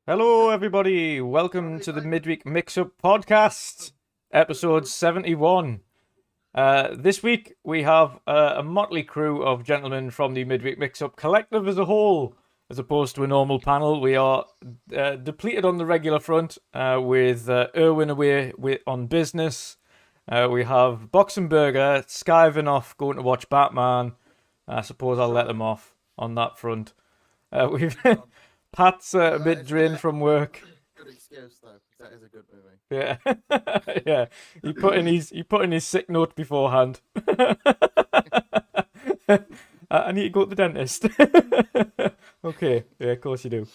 Hello, everybody. Welcome to the Midweek Mix-Up Podcast, episode 71. This week, we have a motley crew of gentlemen from the Midweek Mix-Up Collective as a whole, as opposed to a normal panel. We are depleted on the regular front with Erwin away on business. We have Boxenberger skiving off, going to watch Batman. I suppose I'll let them off on that front. We've... Pat's a bit drained from work. Good excuse though, because that is a good movie. Yeah, yeah. He put in his sick note beforehand. I need to go to the dentist. Okay, yeah, of course you do.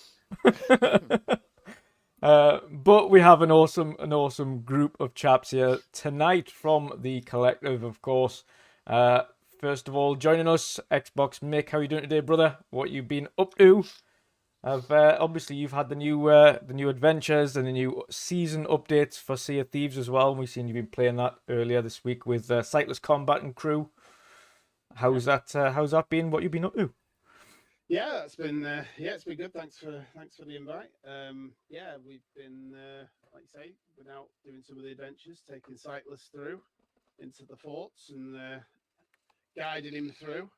But we have an awesome group of chaps here tonight from the collective, of course. First of all, joining us, Xbox Mick. How are you doing today, brother? What you been up to? Obviously you've had the new adventures and the new season updates for Sea of Thieves as well. We've seen you've been playing that earlier this week with Sightless Combat and crew. How's that been? What you've been up to? Yeah, it's been good. Thanks for the invite. Yeah, we've been like you say, been out doing some of the adventures, taking cyclists through into the forts and guiding him through.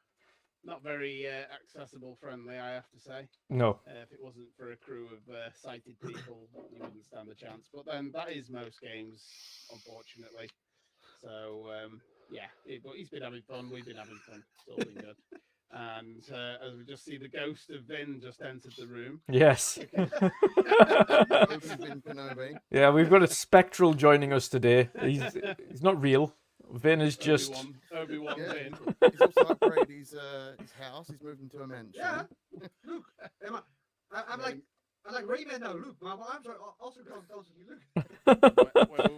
Not very accessible friendly, I have to say. No. If it wasn't for a crew of sighted people, you wouldn't stand a chance. But then that is most games, unfortunately. So but he's been having fun. We've been having fun. It's all been good. And as we just see the ghost of Vin just entered the room. Yes. Yeah, we've got a spectral joining us today. He's not real. Vin is just Obi-Wan Vin. He's also upgraded his house. He's moved into a mansion. Yeah. Look, I'm like Rayman now. Look, my arms are also going closer to you. Look.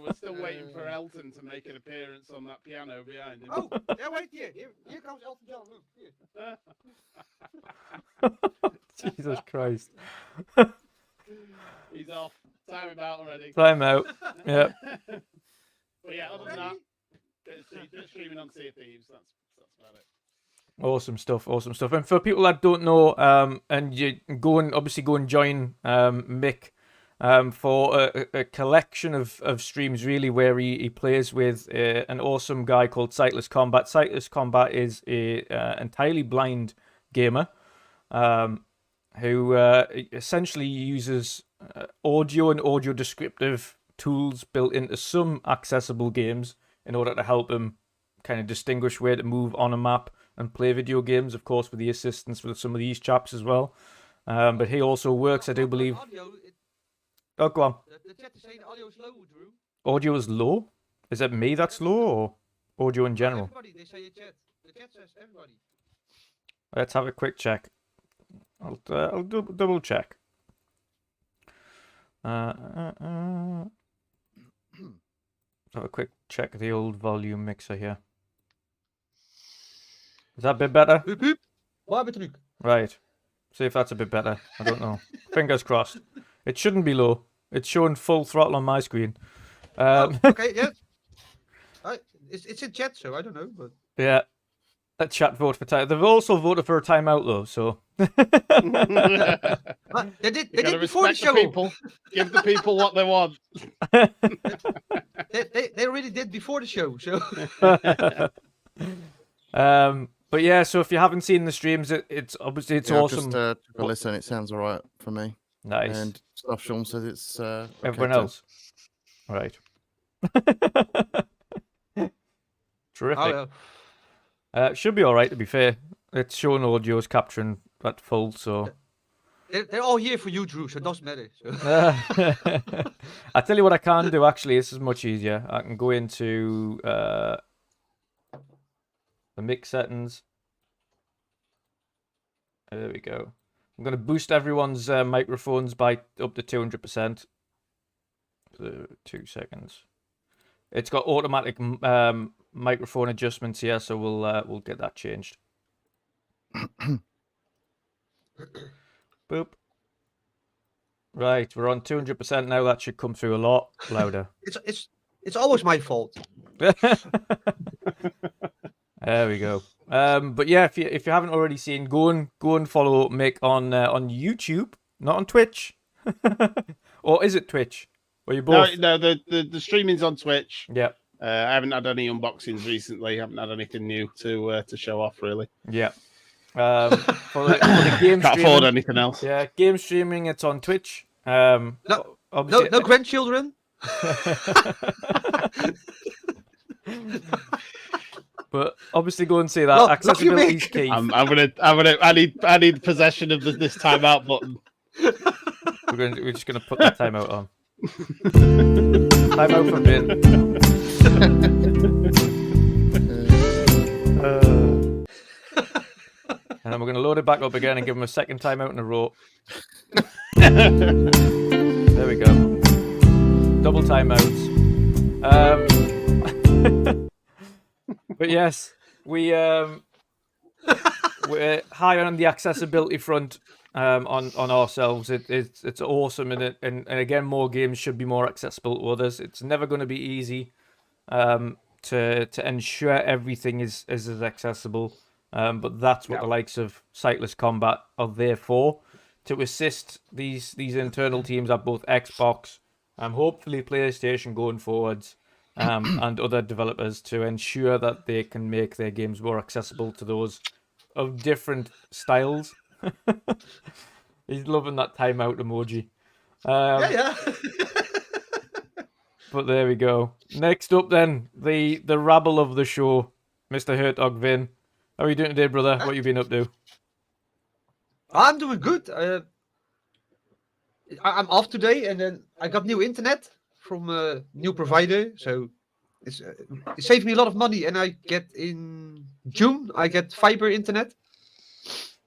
We're still waiting for Elton to make an appearance on that piano behind him. Oh, yeah, wait here. Here comes Elton John. Look, here. Jesus Christ. He's off. Time him out already. Time out. Yeah. But yeah, other than that, just streaming on Sea of Thieves. That's about it. Awesome stuff. And for people that don't know, and you obviously go and join Mick for a collection of streams really where he plays with an awesome guy called Sightless Combat. Sightless Combat is a entirely blind gamer who essentially uses audio and audio descriptive tools built into some accessible games in order to help him kind of distinguish where to move on a map and play video games, of course, with the assistance with some of these chaps as well. But he also works, I do believe. Oh, go on. The chat is saying audio is low, Drew. Audio is low? Is it me that's low, or audio in general? Everybody, they say chat. The chat says everybody. Let's have a quick check. I'll double check. Have a quick check of the old volume mixer here. Is that a bit better? Hup, hup. Barbetruc. Right. See if that's a bit better. I don't know. Fingers crossed. It shouldn't be low. It's showing full throttle on my screen. Okay, yeah. It's in chat, so I don't know, but Yeah. Let chat vote for time. They've also voted for a timeout though, so. they did You gotta before the respect show. people. Give the people what they want. They already did before the show, so. But yeah, so if you haven't seen the streams, it's obviously Yeah, awesome. Just took a listen. It sounds all right for me. Nice. And stuff Sean says it's okay Everyone too. else. Right. Terrific. Oh, yeah. Should be all right, to be fair. It's showing audio's capturing at full, so. They're all here for you, Drew, so it doesn't matter. So. I tell you what I can do, actually. This is much easier. I can go into the mix settings. There we go. I'm going to boost everyone's microphones by up to 200%. 2 seconds. It's got automatic microphone adjustments here, so we'll get that changed. Boop. Right, we're on 200% now. That should come through a lot louder. It's always my fault. There we go. But yeah, if you haven't already seen, go and follow Mick on YouTube, not on Twitch. Or is it Twitch? Or you both? No, the streaming's on Twitch. Yeah. I haven't had any unboxings recently. Haven't had anything new to show off really. Yeah. For the game Can't afford anything else. Yeah, game streaming. It's on Twitch. No grandchildren. But obviously, go and see that. Well, Accessibility is key. I need possession of this timeout button. We're just gonna put that timeout on. Timeout for Vin. And then we're gonna load it back up again and give him a second timeout in a row. There we go. Double timeouts. But yes, we're high on the accessibility front on ourselves. It's awesome, and again, more games should be more accessible to others. It's never going to be easy to ensure everything is as accessible. But that's what the likes of Sightless Combat are there for, to assist these internal teams at both Xbox hopefully PlayStation going forwards, and other developers to ensure that they can make their games more accessible to those of different styles. He's loving that timeout emoji. Yeah. But there we go. Next up, then, the rabble of the show, Mr. Hertog Vin. How are you doing today, brother? What you been up to? I'm doing good. I'm off today, and then I got new internet from a new provider, so it saved me a lot of money. And I get in June, I get fiber internet,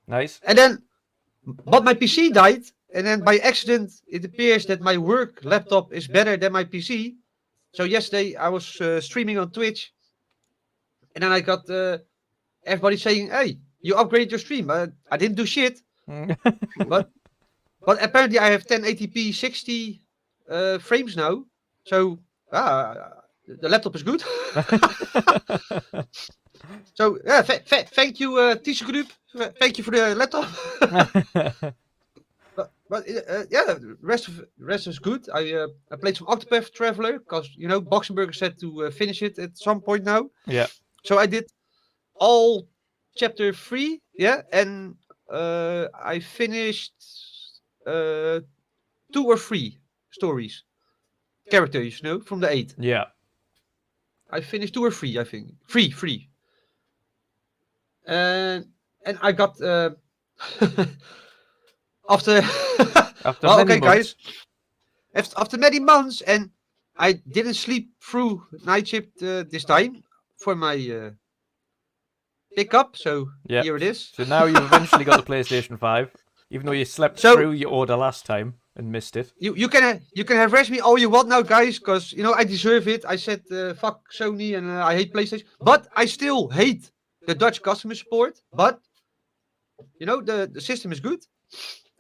Nice. and then but my PC died, and then by accident it appears that my work laptop is better than my PC. So yesterday I was streaming on Twitch, and then I got everybody saying, "Hey, you upgraded your stream." I didn't do shit, but apparently I have 1080p 60 frames now. So the laptop is good. So yeah, thank you, Teacher Group. Thank you for the laptop. But yeah, the rest is good. I played some Octopath Traveler because Boxenberger said to finish it at some point now. Yeah. So I did all chapter 3, yeah, and I finished 2 or 3 stories, characters, from the 8. Yeah. I finished 2 or 3, I think. 3. And I got after Well, many okay, months. Guys. After many months, and I didn't sleep through night shift this time for my pickup. So here it is. So now you've eventually got the PlayStation 5, even though you slept through your order last time and missed it. You can harass me all you want now, guys, because I deserve it. I said fuck Sony and I hate PlayStation, but I still hate the Dutch customer support. But the system is good.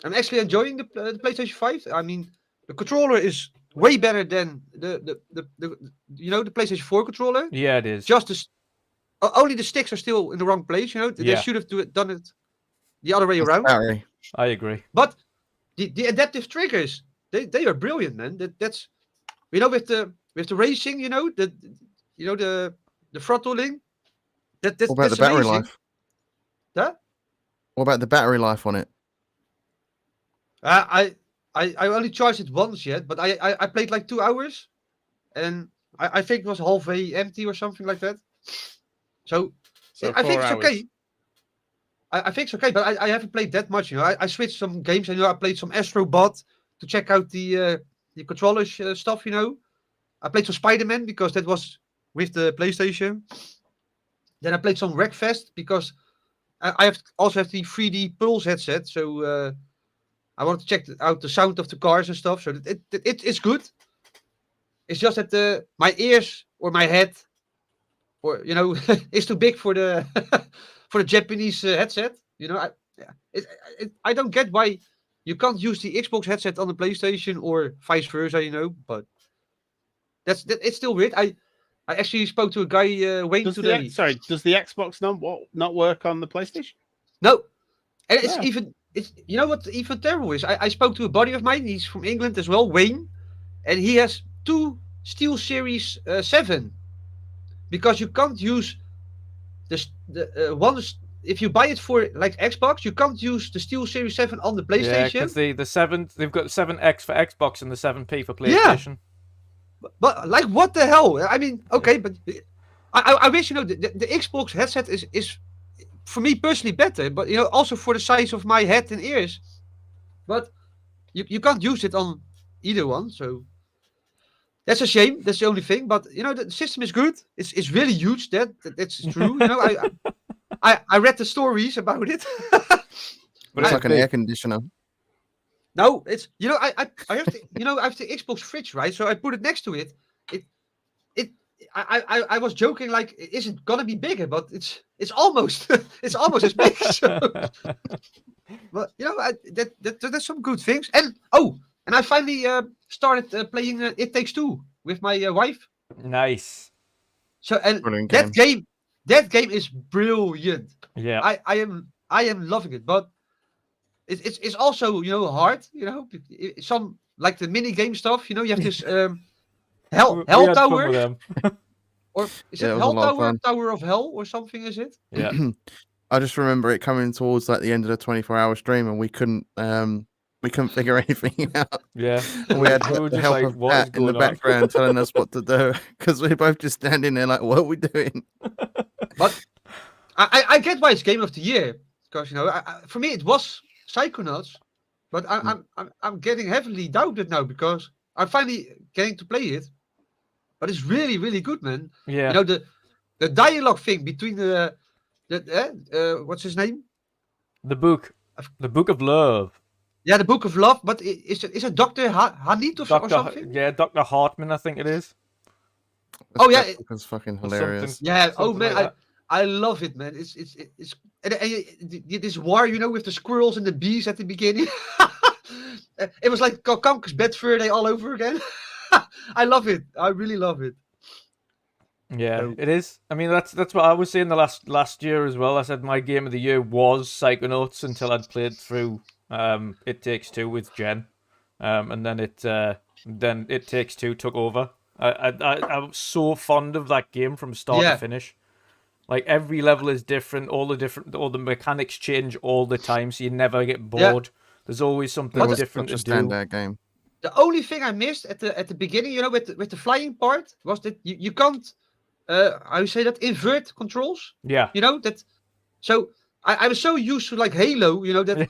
I'm actually enjoying the PlayStation 5. I mean, the controller is way better than the PlayStation 4 controller. Yeah, it is. Just only the sticks are still in the wrong place. They should have done it the other way around. Sorry. I agree. But the adaptive triggers, they are brilliant, man. That's with the racing, the throttling. What about the battery amazing. life? Huh? What about the battery life on it? I only charged it once yet, but I played like 2 hours, and I think it was halfway empty or something like that. So I think it's okay. I think it's okay, but I haven't played that much. I switched some games, and I played some Astrobot to check out the controller stuff. I played some Spider-Man because that was with the PlayStation. Then I played some Wreckfest because I also have the 3D Pulse headset, so I want to check out the sound of the cars and stuff. So it's good. It's just that my ears or my head, or is too big for the for the Japanese headset. I don't get why you can't use the Xbox headset on the PlayStation or vice versa. But it's still weird. I actually spoke to a guy Wayne today. Does the Xbox not work on the PlayStation? No, and it's what's even terrible is I spoke to a buddy of mine. He's from England as well, Wayne, and he has 2 SteelSeries 7 because you can't use the one. If you buy it for like Xbox, you can't use the SteelSeries 7 on the PlayStation. Yeah, because the 7, they've got the 7X for Xbox and the 7P for PlayStation. Yeah. But like, what the hell? I mean, okay, but I wish the Xbox headset is for me personally better, but also for the size of my head and ears. But you can't use it on either one, so that's a shame. That's the only thing. But the system is good. It's really huge. That's true. I read the stories about it. But it's like an air conditioner. No, it's I have the I have the Xbox fridge, right? So I put it next to it. I was joking, like, is it gonna be bigger? But it's almost it's almost as big. So. But there's some good things. And I finally started playing It Takes Two with my wife. Nice. So and that game is brilliant. Yeah. I am loving it, but it's also hard. Some like the mini game stuff. You know, you have this We hell had fun with tower, them. or is Yeah, it it was a hell lot of tower, fun. tower of hell, or something? Is it? Yeah. I just remember it coming towards like the end of the 24-hour stream, and we couldn't figure anything out. Yeah. And we had We were the just help like, of what is Pat in the going on? background telling us what to do because we were both just standing there like, what are we doing? But I get why it's game of the year, because you know, for me it was Psychonauts, but I'm getting heavily doubted now because I'm finally getting to play it. But it's really, really good, man. Yeah. You know, the dialogue thing between the what's his name? The book of love. Yeah, the Book of Love. But is it Dr. Hanit or something? Yeah, Dr. Hartman, I think it is. Oh, yeah, It was fucking Or something. hilarious. Yeah. Oh Something man, like that. I love it, man. It's this war, you know, with the squirrels and the bees at the beginning. It was like Conker's Bad Fur Day all over again. I love it. I really love it. Yeah, So- it is. I mean, that's what I was saying the last year as well. I said my game of the year was Psychonauts until I'd played through It Takes Two with Jen, and then It Takes Two took over. I was so fond of that game from start Yeah. to finish. Like every level is different. All the mechanics change all the time, so you never get bored. There's always something It was different such to a do. standout game. The only thing I missed at the beginning, you know, with the flying part, was that you can't how you say that, invert controls. Yeah, You know that. So I was so used to like Halo, you know, that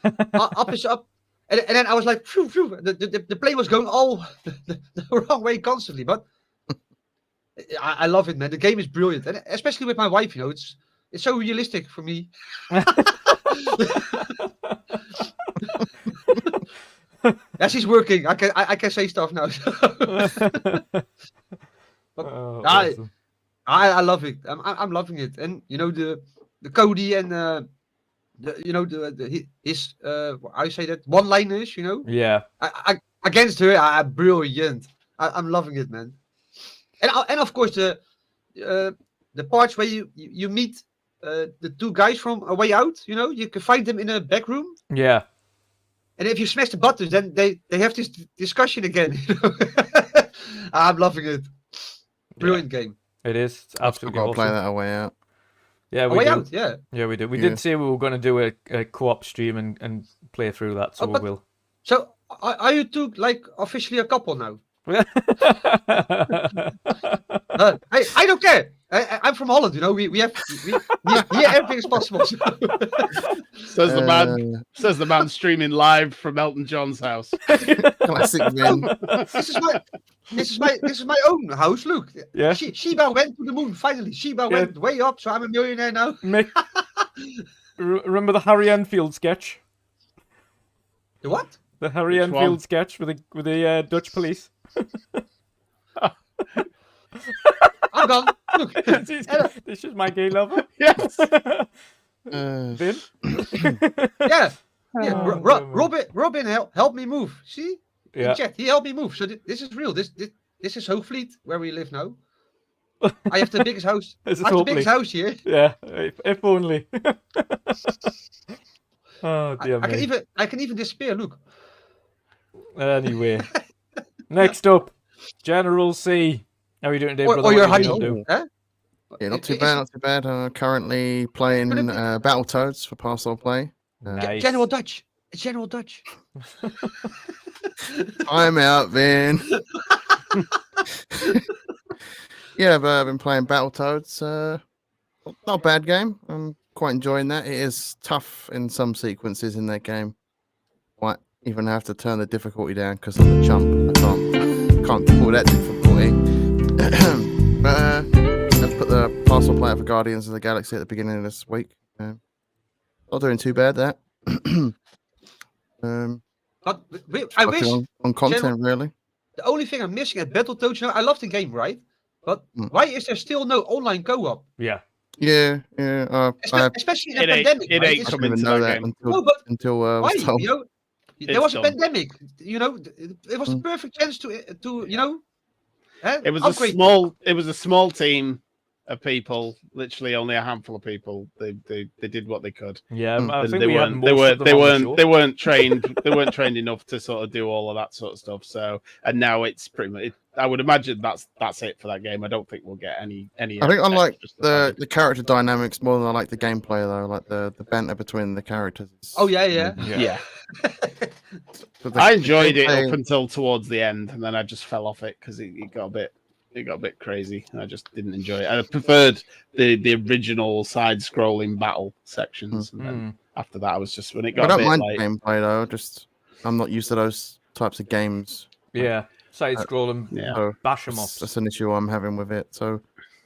up is up, and then I was like, phew, phew, the plane was going all the wrong way constantly. But I love it, man. The game is brilliant, and especially with my wife, you know, it's so realistic for me. Yeah, she's working. I can say stuff now. Oh, I- awesome. I love it. I'm loving it, and you know the Cody and you know his how you say that, one-liners, you know. Yeah, Against her, brilliant. I'm loving it, man. And of course the parts where you meet the two guys from A Way Out. You know, you can find them in a back room, yeah. and if you smash the buttons, then they have this discussion again. You know? I'm loving it. Brilliant game. It is. It's I've still absolutely got to awesome. play that a way out. Yeah, A we Way do. Out, yeah. Yeah, we do. We Yeah. did say we were going to do a co-op stream and play through that, so Oh, we but- will. So are you two like officially a couple now? I don't care. I'm from Holland, you know. We here everything is possible. So. Says the man streaming live from Elton John's house. Classic Vin. This is my own house. Look, Yeah. Shiba went to the moon finally. Shiba went way up, so I'm a millionaire now. Mick, remember the Harry Enfield sketch? The what? The Harry Which Enfield one? sketch with the Dutch police. I'm gone. Look, This is my gay lover. Yes. Vin? yeah. Oh, Robin, help me move. See? Yeah. In chat, he helped me move. So this is real. This is Hoogvliet, where we live now. I have the biggest house. This is I have the Hoogvliet. biggest house here. Yeah, if only. Oh dear I me. can even disappear. Look. Anyway, next up, General C. How are you doing today, brother? Or your What are you honey. been up to? Huh? Yeah, not too Is- bad, not too bad. Currently playing Gonna be- Battletoads for Parcel Play. Nice. General Dutch. It's General Dutch. I'm out, Vin. Yeah, but I've been playing Battletoads. Not a bad game. I'm quite enjoying that. It is tough in some sequences in that game. Might even have to turn the difficulty down because of the jump. I can't pull that difficulty. But I put the Parcel Player for Guardians of the Galaxy at the beginning of this week. Not doing too bad that. But I wish on content really. the only thing I'm missing at Battletoads, you know, I love the game, right? But why is there still no online co-op? Yeah. Yeah. I Especially in a It ain't- pandemic. it right? ain't It's- come didn't even into know that that game. No, but until I why? was told. You know, there It's was a done. pandemic. You know, it was a perfect chance to you know. It was upgrade. a small team of people, literally only a handful of people. They did what they could. Yeah, Mm. I And think they we had weren't most of them they on the weren't show. they weren't trained they weren't trained enough to sort of do all of that sort of stuff. So and now it's pretty much. I would imagine that's it for that game. I don't think we'll get any. I think I like extra stuff added. the character dynamics more than I like the gameplay though. Like the banter between the characters. Oh yeah. Yeah, But the I enjoyed it gameplay- up until towards the end, and then I just fell off it because it got a bit crazy. And I just didn't enjoy it. I preferred the original side-scrolling battle sections, and then after that, I was just when it I got a don't bit mind like gameplay though. Just I'm not used to those types of games. Yeah, side scrolling, yeah. So bash 'em up. that's an issue I'm having with it. So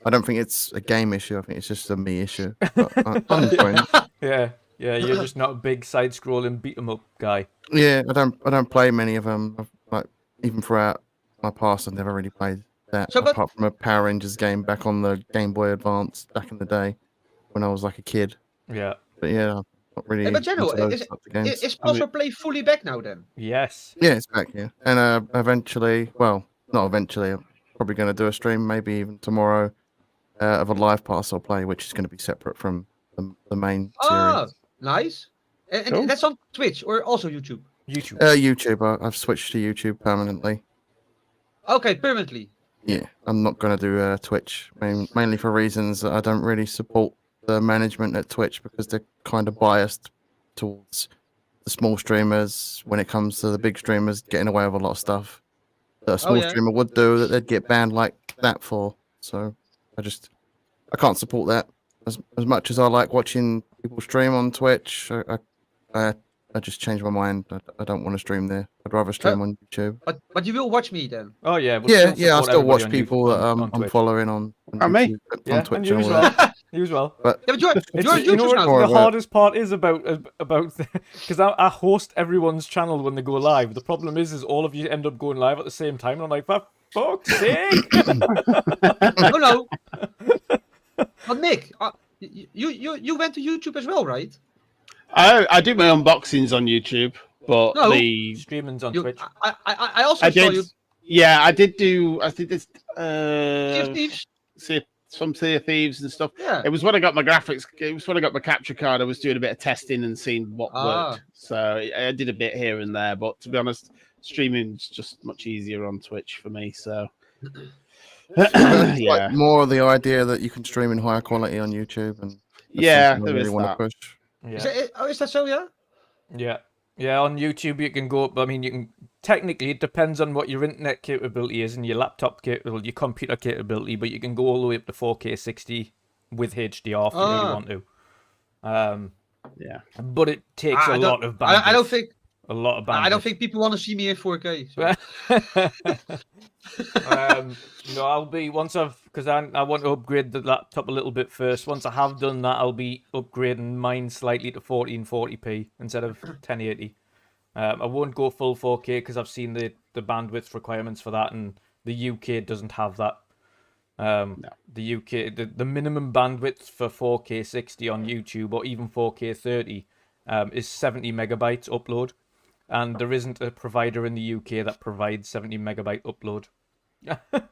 I don't think it's a game issue. I think it's just a me issue. But I'm enjoying it. Yeah, you're just not a big side scrolling beat 'em up guy. Yeah, I don't play many of them. Like even throughout my past, I've never really played that So, but- apart from a Power Rangers game back on the Game Boy Advance back in the day when I was like a kid. Yeah. But yeah, not really. But General, into those is types of games. is Possible Play fully back now then? Yes. Yeah, it's back here, and eventually, well, not eventually. I'm probably going to do a stream, maybe even tomorrow, of a live Parcel Play, which is going to be separate from the main Ah, series. nice. And Cool. that's on Twitch or also YouTube? YouTube. YouTube. I've switched to YouTube permanently. Okay, permanently. Yeah, I'm not going to do Twitch, mainly for reasons that I don't really support the management at Twitch because they're kind of biased towards the small streamers when it comes to the big streamers getting away with a lot of stuff that a small yeah. streamer would do that they'd get banned like that for. So I can't support that as much as I like watching people stream on Twitch. I just changed my mind. I don't want to stream there. I'd rather stream on YouTube. But you will watch me then. Oh yeah. we'll Yeah, I support still watch everybody on people YouTube- that on I'm Twitch. following on And me. YouTube, Yeah, on and Twitch you and as all that. well. You as well. But Yeah, but you're It's, on you know YouTube what now. Or the what? hardest part is about because I host everyone's channel when they go live. The problem is all of you end up going live at the same time, and I'm like, for fuck's sake! No. But Nick, you went to YouTube as well, right? I do my unboxings on YouTube, but No. the Streaming's on You, Twitch. I also I saw did. you. Yeah, I did do. I think this. Sea of Thieves. Some Sea of Thieves and stuff. Yeah. It was when I got my graphics. It was when I got my capture card. I was doing a bit of testing and seeing what Ah. worked. So I did a bit here and there. But to be honest, streaming's just much easier on Twitch for me. So It's yeah, like more the idea that you can stream in higher quality on YouTube, and that's yeah, something I there really is want to that. push. Yeah. Is that so? Yeah. Yeah. On YouTube, you can go up. I mean, you can technically. It depends on what your internet capability is and your laptop capability, your computer capability. But you can go all the way up to 4K 60 with HDR if you really want to. Yeah. But it takes I a don't- lot of bandwidth. I don't think. a lot of bandwidth. I don't think people want to see me in 4K. So. I'll be because I want to upgrade the laptop a little bit first. Once I have done that, I'll be upgrading mine slightly to 1440p instead of 1080. I won't go full 4K because I've seen the bandwidth requirements for that, and the UK doesn't have that. The UK the minimum bandwidth for 4K 60 on YouTube or even 4K 30 is 70 megabytes upload. And there isn't a provider in the UK that provides 70 megabyte upload. I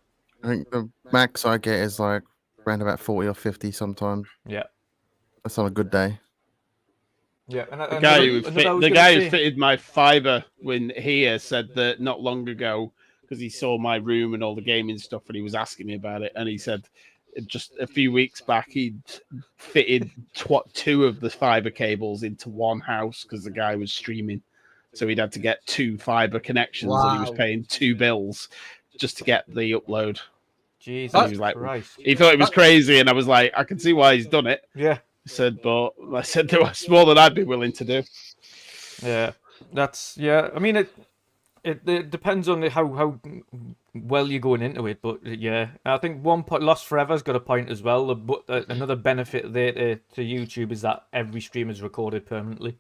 think the max I get is like around about 40 or 50 sometimes. Yeah. That's on a good day. Yeah. The guy who fitted my fiber when here said that not long ago, because he saw my room and all the gaming stuff, and he was asking me about it, and he said just a few weeks back he'd fitted two of the fiber cables into one house because the guy was streaming. So he'd had to get two fiber connections, and he was paying two bills just to get the upload. Jesus he was like, Christ. he thought it was crazy, and I was like, I can see why he's done it. Yeah. I said there was more than I'd be willing to do. Yeah. I mean, it depends on how well you're going into it, but yeah, I think Lost Forever's got a point as well. But another benefit there to YouTube is that every stream is recorded permanently.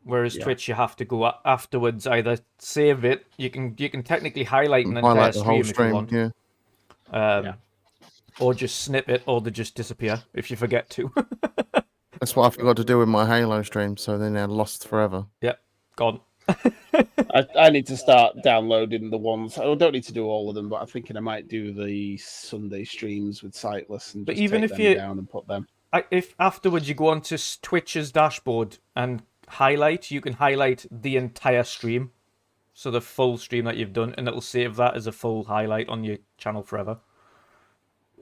Whereas Twitch, you have to go afterwards, either save it. You can technically highlight an entire stream if you want. Yeah. Or just snip it, or they just disappear if you forget to. That's what I forgot to do with my Halo stream, so they're now lost forever. Yep, gone. I need to start downloading the ones. I don't need to do all of them, but I'm thinking I might do the Sunday streams with Sightless and But just even take if them you- down and put them. If afterwards you go onto Twitch's dashboard and highlight, you can highlight the entire stream. So the full stream that you've done, and it'll save that as a full highlight on your channel forever.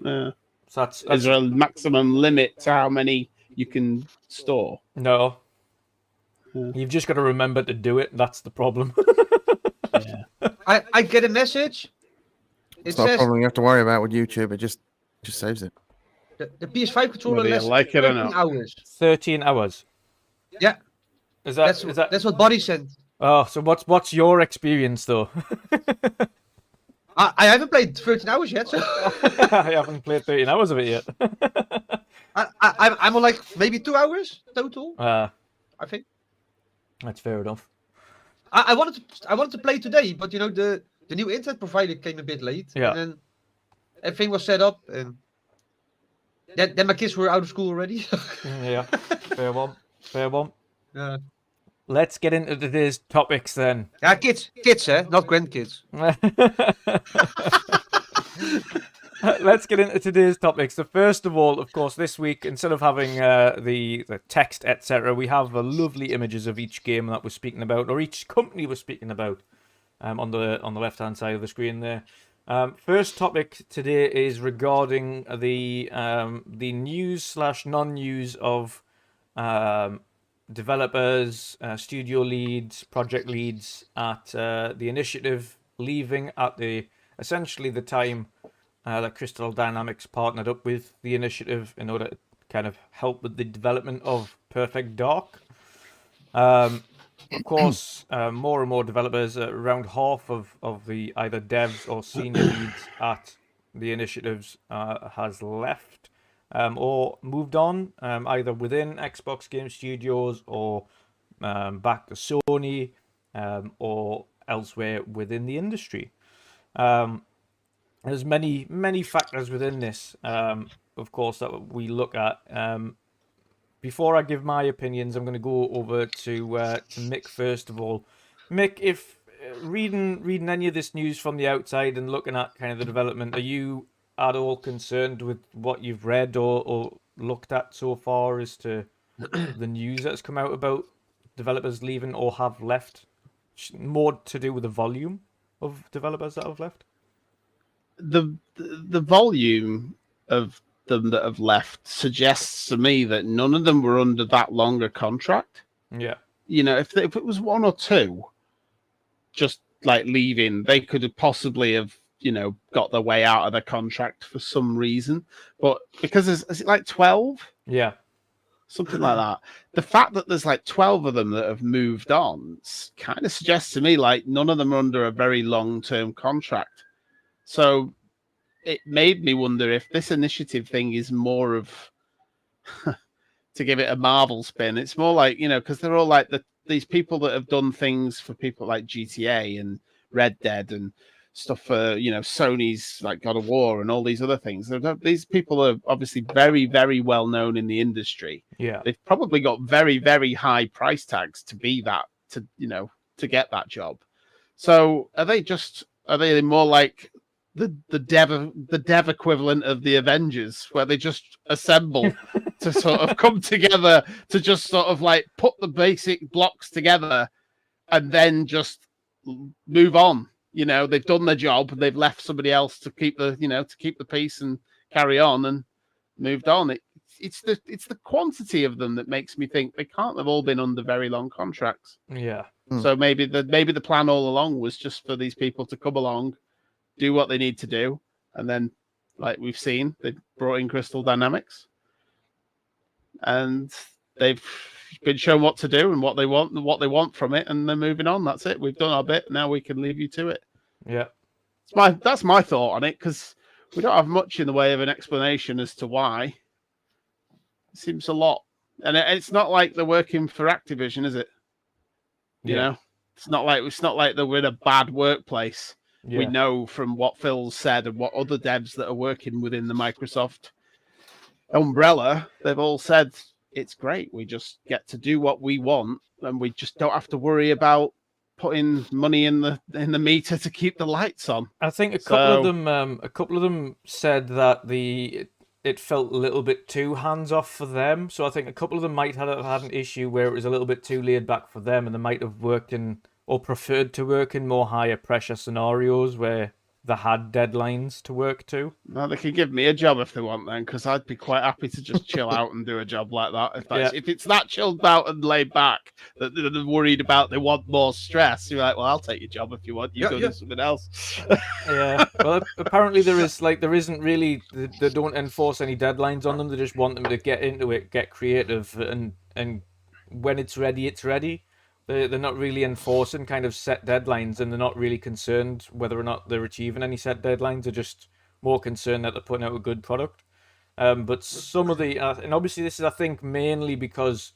So that's Is there a maximum limit to how many you can store? no. Yeah. You've just got to remember to do it. That's the problem. Yeah. I get a message. It It's not a says problem you have to worry about with YouTube. It just saves it. the PS5 controller Whether you lasts like it or 13 not. hours. 13 hours. Yeah, Is that's that? that's what Buddy said. Oh, so what's your experience though? I haven't played 13 hours yet, so I haven't played 13 hours of it yet. I'm on like maybe 2 hours total. I think. That's fair enough. I wanted to play today, but you know the new internet provider came a bit late. Yeah. And then everything was set up, and then my kids were out of school already. Yeah, fair one. Fair one. Yeah. Let's get into today's topics then. Yeah, kids, not grandkids. Let's get into today's topics. So first of all, of course, this week, instead of having the text, etc., we have lovely images of each game that we're speaking about, or each company we're speaking about, on the left-hand side of the screen there. First topic today is regarding the news / non-news of developers, studio leads, project leads at the initiative leaving at essentially the time that Crystal Dynamics partnered up with the initiative in order to kind of help with the development of Perfect Dark. Of course, more and more developers, around half of the either devs or senior leads at the initiatives has left or moved on, either within Xbox Game Studios or back to Sony or elsewhere within the industry. There's many factors within this, of course, that we look at. Before I give my opinions, I'm going to go over to Mick first of all. Mick, if reading any of this news from the outside and looking at kind of the development, are you at all concerned with what you've read or looked at so far as to the news that's come out about developers leaving or have left? More to do with the volume of developers that have left? The volume of them that have left suggests to me that none of them were under that longer contract. Yeah. You know, if it was one or two just like leaving, they could have possibly have, you know, got their way out of their contract for some reason. But because is it like 12? Yeah. Something like that. The fact that there's like 12 of them that have moved on kind of suggests to me like none of them are under a very long-term contract. So it made me wonder if this initiative thing is more of, to give it a Marvel spin, it's more like, you know, because they're all like these people that have done things for people like GTA and Red Dead and stuff for, you know, Sony's like God of War and all these other things. These people are obviously very, very well known in the industry. Yeah. They've probably got very, very high price tags to be that, to, you know, to get that job. So are they more like the dev equivalent of the Avengers, where they just assemble to sort of come together to just sort of like put the basic blocks together and then just move on? You know, they've done their job, they've left somebody else to keep the peace and carry on and moved on. It's the quantity of them that makes me think they can't have all been under very long contracts. Yeah. So maybe the plan all along was just for these people to come along, do what they need to do, and then, like we've seen, they brought in Crystal Dynamics, and they've been shown what to do and what they want from it, and they're moving on. That's it. We've done our bit. Now we can leave you to it. Yeah. That's my thought on it, because we don't have much in the way of an explanation as to why. It seems a lot, and it's not like they're working for Activision, is it? You know, it's not like they're in a bad workplace. Yeah. We know from what Phil's said and what other devs that are working within the Microsoft umbrella, they've all said it's great. We just get to do what we want, and we just don't have to worry about putting money in the meter to keep the lights on. I think a couple of them said that it felt a little bit too hands off for them. So I think a couple of them might have had an issue where it was a little bit too laid back for them, and they might have worked in or preferred to work in more higher pressure scenarios where they had deadlines to work to. Well, they can give me a job if they want then, because I'd be quite happy to just chill out and do a job like that. If it's that chilled out and laid back that they're worried about, they want more stress. You're like, well, I'll take your job if you want. You go do something else. Yeah. Well, apparently there isn't really. They don't enforce any deadlines on them. They just want them to get into it, get creative, and when it's ready, it's ready. They're not really enforcing kind of set deadlines, and they're not really concerned whether or not they're achieving any set deadlines. They're just more concerned that they're putting out a good product. But some of the, and obviously this is, I think, mainly because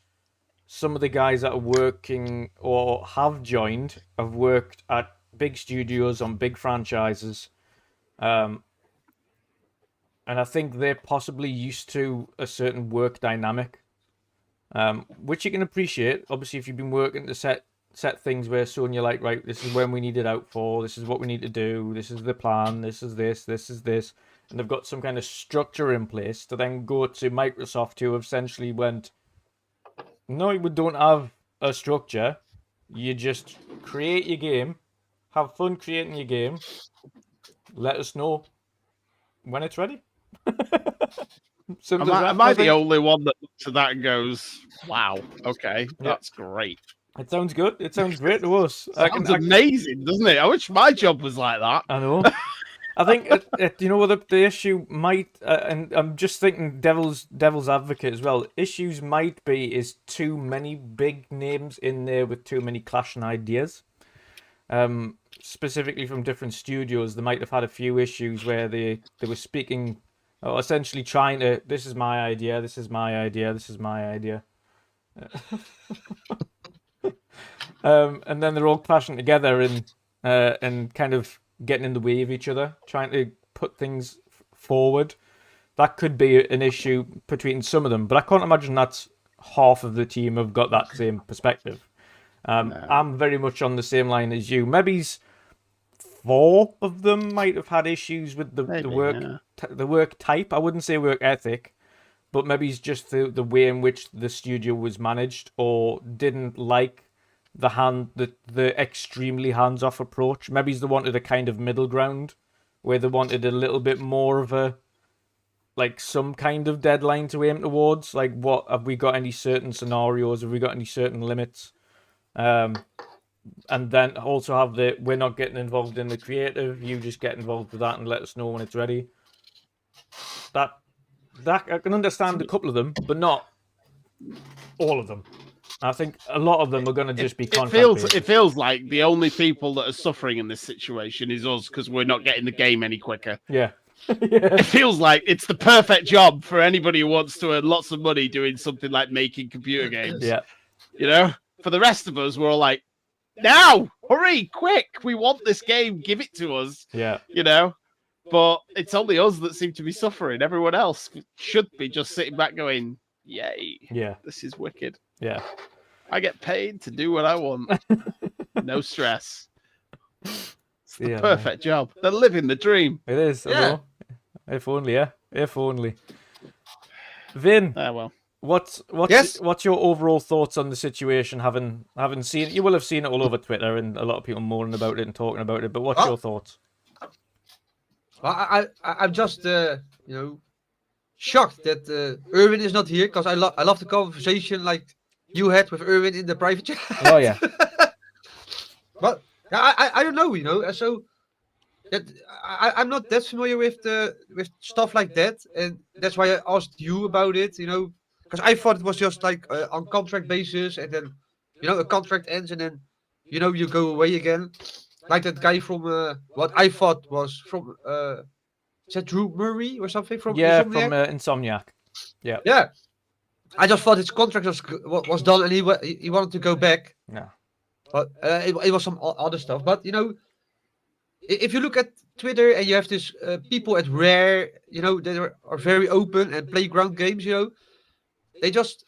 some of the guys that are working or have joined have worked at big studios on big franchises. And I think they're possibly used to a certain work dynamic. Which you can appreciate. Obviously, if you've been working to set things where you're like, right, this is when we need it out for, this is what we need to do, this is the plan, this is this, and they've got some kind of structure in place to then go to Microsoft, who essentially went, no, we don't have a structure. You just create your game, have fun creating your game, let us know when it's ready. Am I the only one that looks at that and goes, wow, okay, that's great. It sounds good. It sounds great to us. Sounds amazing, doesn't it? I wish my job was like that. I know. I think, you know what the issue might, and I'm just thinking devil's advocate as well, issues might be is too many big names in there with too many clashing ideas. Specifically from different studios, they might have had a few issues where they were speaking... essentially trying to, this is my idea, this is my idea, this is my idea. And then they're all clashing together and kind of getting in the way of each other, trying to put things forward. That could be an issue between some of them, but I can't imagine that's half of the team have got that same perspective. No. I'm very much on the same line as you. Maybe 4 of them might have had issues with the work type. I wouldn't say work ethic, but maybe it's just the way in which the studio was managed, or didn't like the extremely hands-off approach. Maybe they wanted a kind of middle ground where they wanted a little bit more of a, like, some kind of deadline to aim towards. Like, what have we got? Any certain scenarios? Have we got any certain limits? And then also have we're not getting involved in the creative, you just get involved with that and let us know when it's ready. That I can understand a couple of them, but not all of them. I think a lot of them are going to just be contract-based. It feels like the only people that are suffering in this situation is us, because we're not getting the game any quicker. Yeah. It feels like it's the perfect job for anybody who wants to earn lots of money doing something like making computer games. Yeah. You know, for the rest of us, we're all like, now, hurry, quick, we want this game, give it to us. Yeah. You know, but it's only us that seem to be suffering. Everyone else should be just sitting back going, yay. Yeah. This is wicked. Yeah. I get paid to do what I want. No stress. It's the perfect job. They're living the dream. It is. Yeah. If only, yeah. If only. Vin. Well. What's your overall thoughts on the situation? Having seen, you will have seen it all over Twitter and a lot of people moaning about it and talking about it. But what's your thoughts? Well, I'm just shocked that Erwin is not here, because I love the conversation like you had with Erwin in the private chat. Oh yeah. But I don't know, so that I'm not that familiar with stuff like that, and that's why I asked you about it, because I thought it was just like on contract basis, and then a contract ends, and then you go away again, like that guy from what I thought was from is that Drew Murray or something from Insomniac? Insomniac. Yeah. Yeah. I just thought his contract was done, and he wanted to go back. Yeah. But it was some other stuff. But if you look at Twitter and you have this people at Rare, that are very open and playground games, they just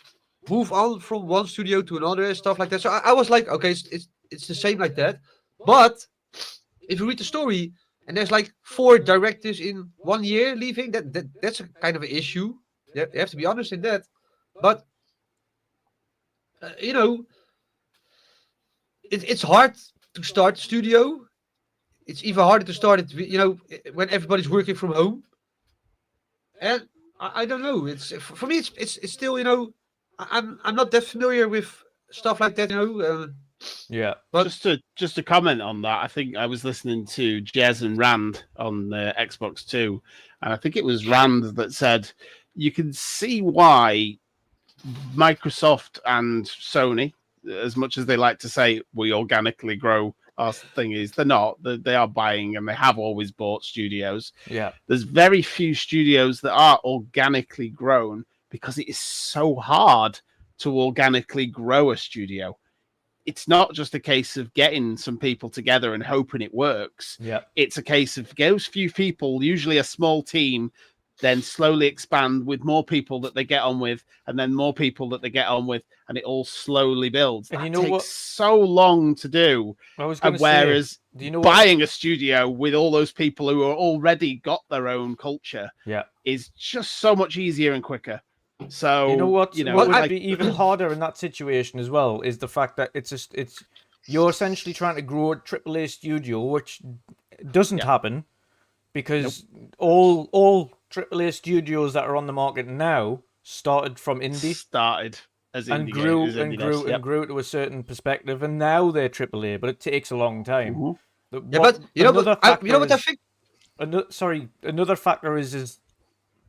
move on from one studio to another and stuff like that. So I was like, okay, it's the same like that. But if you read the story and there's like 4 directors in 1 year leaving, that's a kind of an issue. You have to be honest in that. But you know, it's hard to start a studio. It's even harder to start it, you know, when everybody's working from home. And I don't know. It's for me. It's still, you know, I'm not that familiar with stuff like that, you know. Yeah. But just to comment on that, I think I was listening to Jez and Rand on Xbox 2, and I think it was Rand that said you can see why Microsoft and Sony, as much as they like to say we organically grow, our thing is they're not. They are buying, and they have always bought studios. Yeah. There's very few studios that are organically grown because it is so hard to organically grow a studio. It's not just a case of getting some people together and hoping it works. Yeah. It's a case of those few people, usually a small team, then slowly expand with more people that they get on with, and then more people that they get on with, and it all slowly builds. And that you know takes what? so long to do. I was going to Whereas say, do you know what? buying a studio with all those people who are already got their own culture Yeah. is just so much easier and quicker. So You know what? You know, What would like, be even harder in that situation as well is the fact that it's you're essentially trying to grow a AAA studio, which doesn't happen because all AAA studios that are on the market now started from indie started as and indie grew games, and indie grew devs, and yep. grew to a certain perspective, and now they're AAA, but it takes a long time. Mhm. yeah, but you know what? You know what I think? Another factor is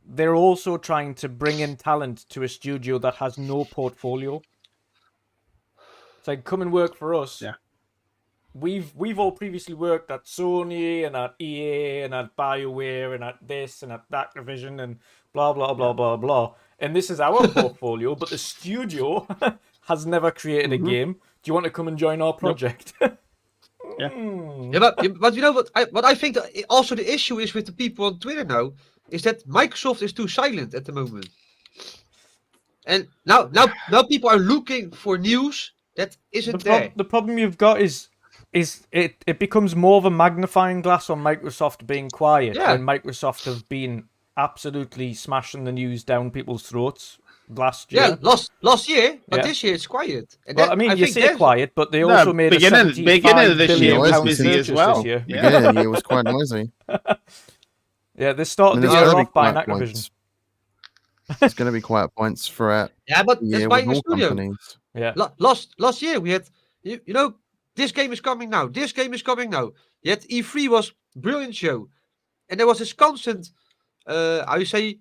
they're also trying to bring in talent to a studio that has no portfolio. It's like, come and work for us. Yeah. We've all previously worked at Sony and at EA and at BioWare and at this and at that division and blah blah blah blah blah. And this is our portfolio, but the studio has never created a game. Do you want to come and join our project? Yeah. Yeah, but you know what I think that also the issue is with the people on Twitter now is that Microsoft is too silent at the moment. And now people are looking for news that isn't there. The problem you've got is it becomes more of a magnifying glass on Microsoft being quiet when Microsoft have been absolutely smashing the news down people's throats last year. Yeah, last year, but this year it's quiet. And Well, that, I mean, you think say that's- quiet, but they also made a beginning $75 of this billion year was pound busy as purchase well. this year. Yeah. Yeah, it was quite noisy. Yeah, they started the there's year gonna be off buying quiet Activision. points. There's going to be quiet points throughout Yeah, but the that's year buying with a all studio. companies. Yeah. Last year we had, you know, this game is coming now. This game is coming now. Yet E3 was brilliant show, and there was this constant, how you say,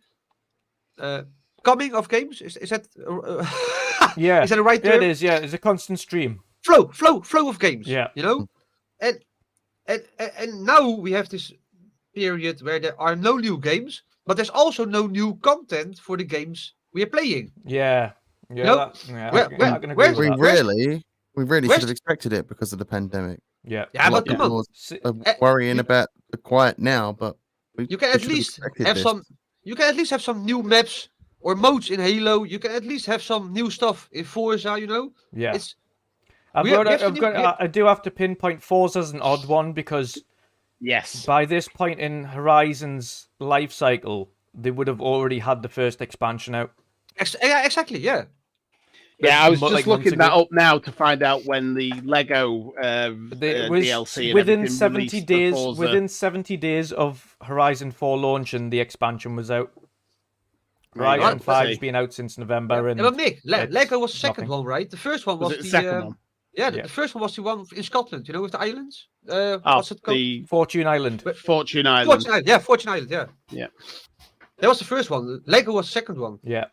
coming of games. Is that? Yeah. Is that the right Yeah, term? it is. Yeah, it's a constant stream. Flow of games. Yeah. You know, and now we have this period where there are no new games, but there's also no new content for the games we are playing. Yeah. Yeah. Nope. I can agree with We that. really where's- should have expected it because of the pandemic. Yeah. Yeah, A lot but of come people on. are worrying you- about the quiet now, but You can we at should least expected have this. some. You can at least have some new maps or modes in Halo. You can at least have some new stuff in Forza. You know, Yeah. it's we have to do- we have- I do have to pinpoint Forza as an odd one because Yes. by this point in Horizon's life cycle, they would have already had the first expansion out. yeah, exactly. Yeah, Yeah, I was just like looking months that ago. up now to find out when the Lego It was DLC and within everything 70 released for days. Forza. Within 70 days of Horizon 4 launch, and the expansion was out. Horizon Right, 5's been out since November, and but Mick, it's Lego was the second nothing. one, right? The first one was Was it the second one? Yeah, Yeah. the first one was the one in Scotland. You know, with the islands. Oh, What's it called? the Fortune Island. Fortune Island. Fortune Island. Yeah, Fortune Island. Yeah. Yeah. That was the first one. Lego was the second one. Yeah.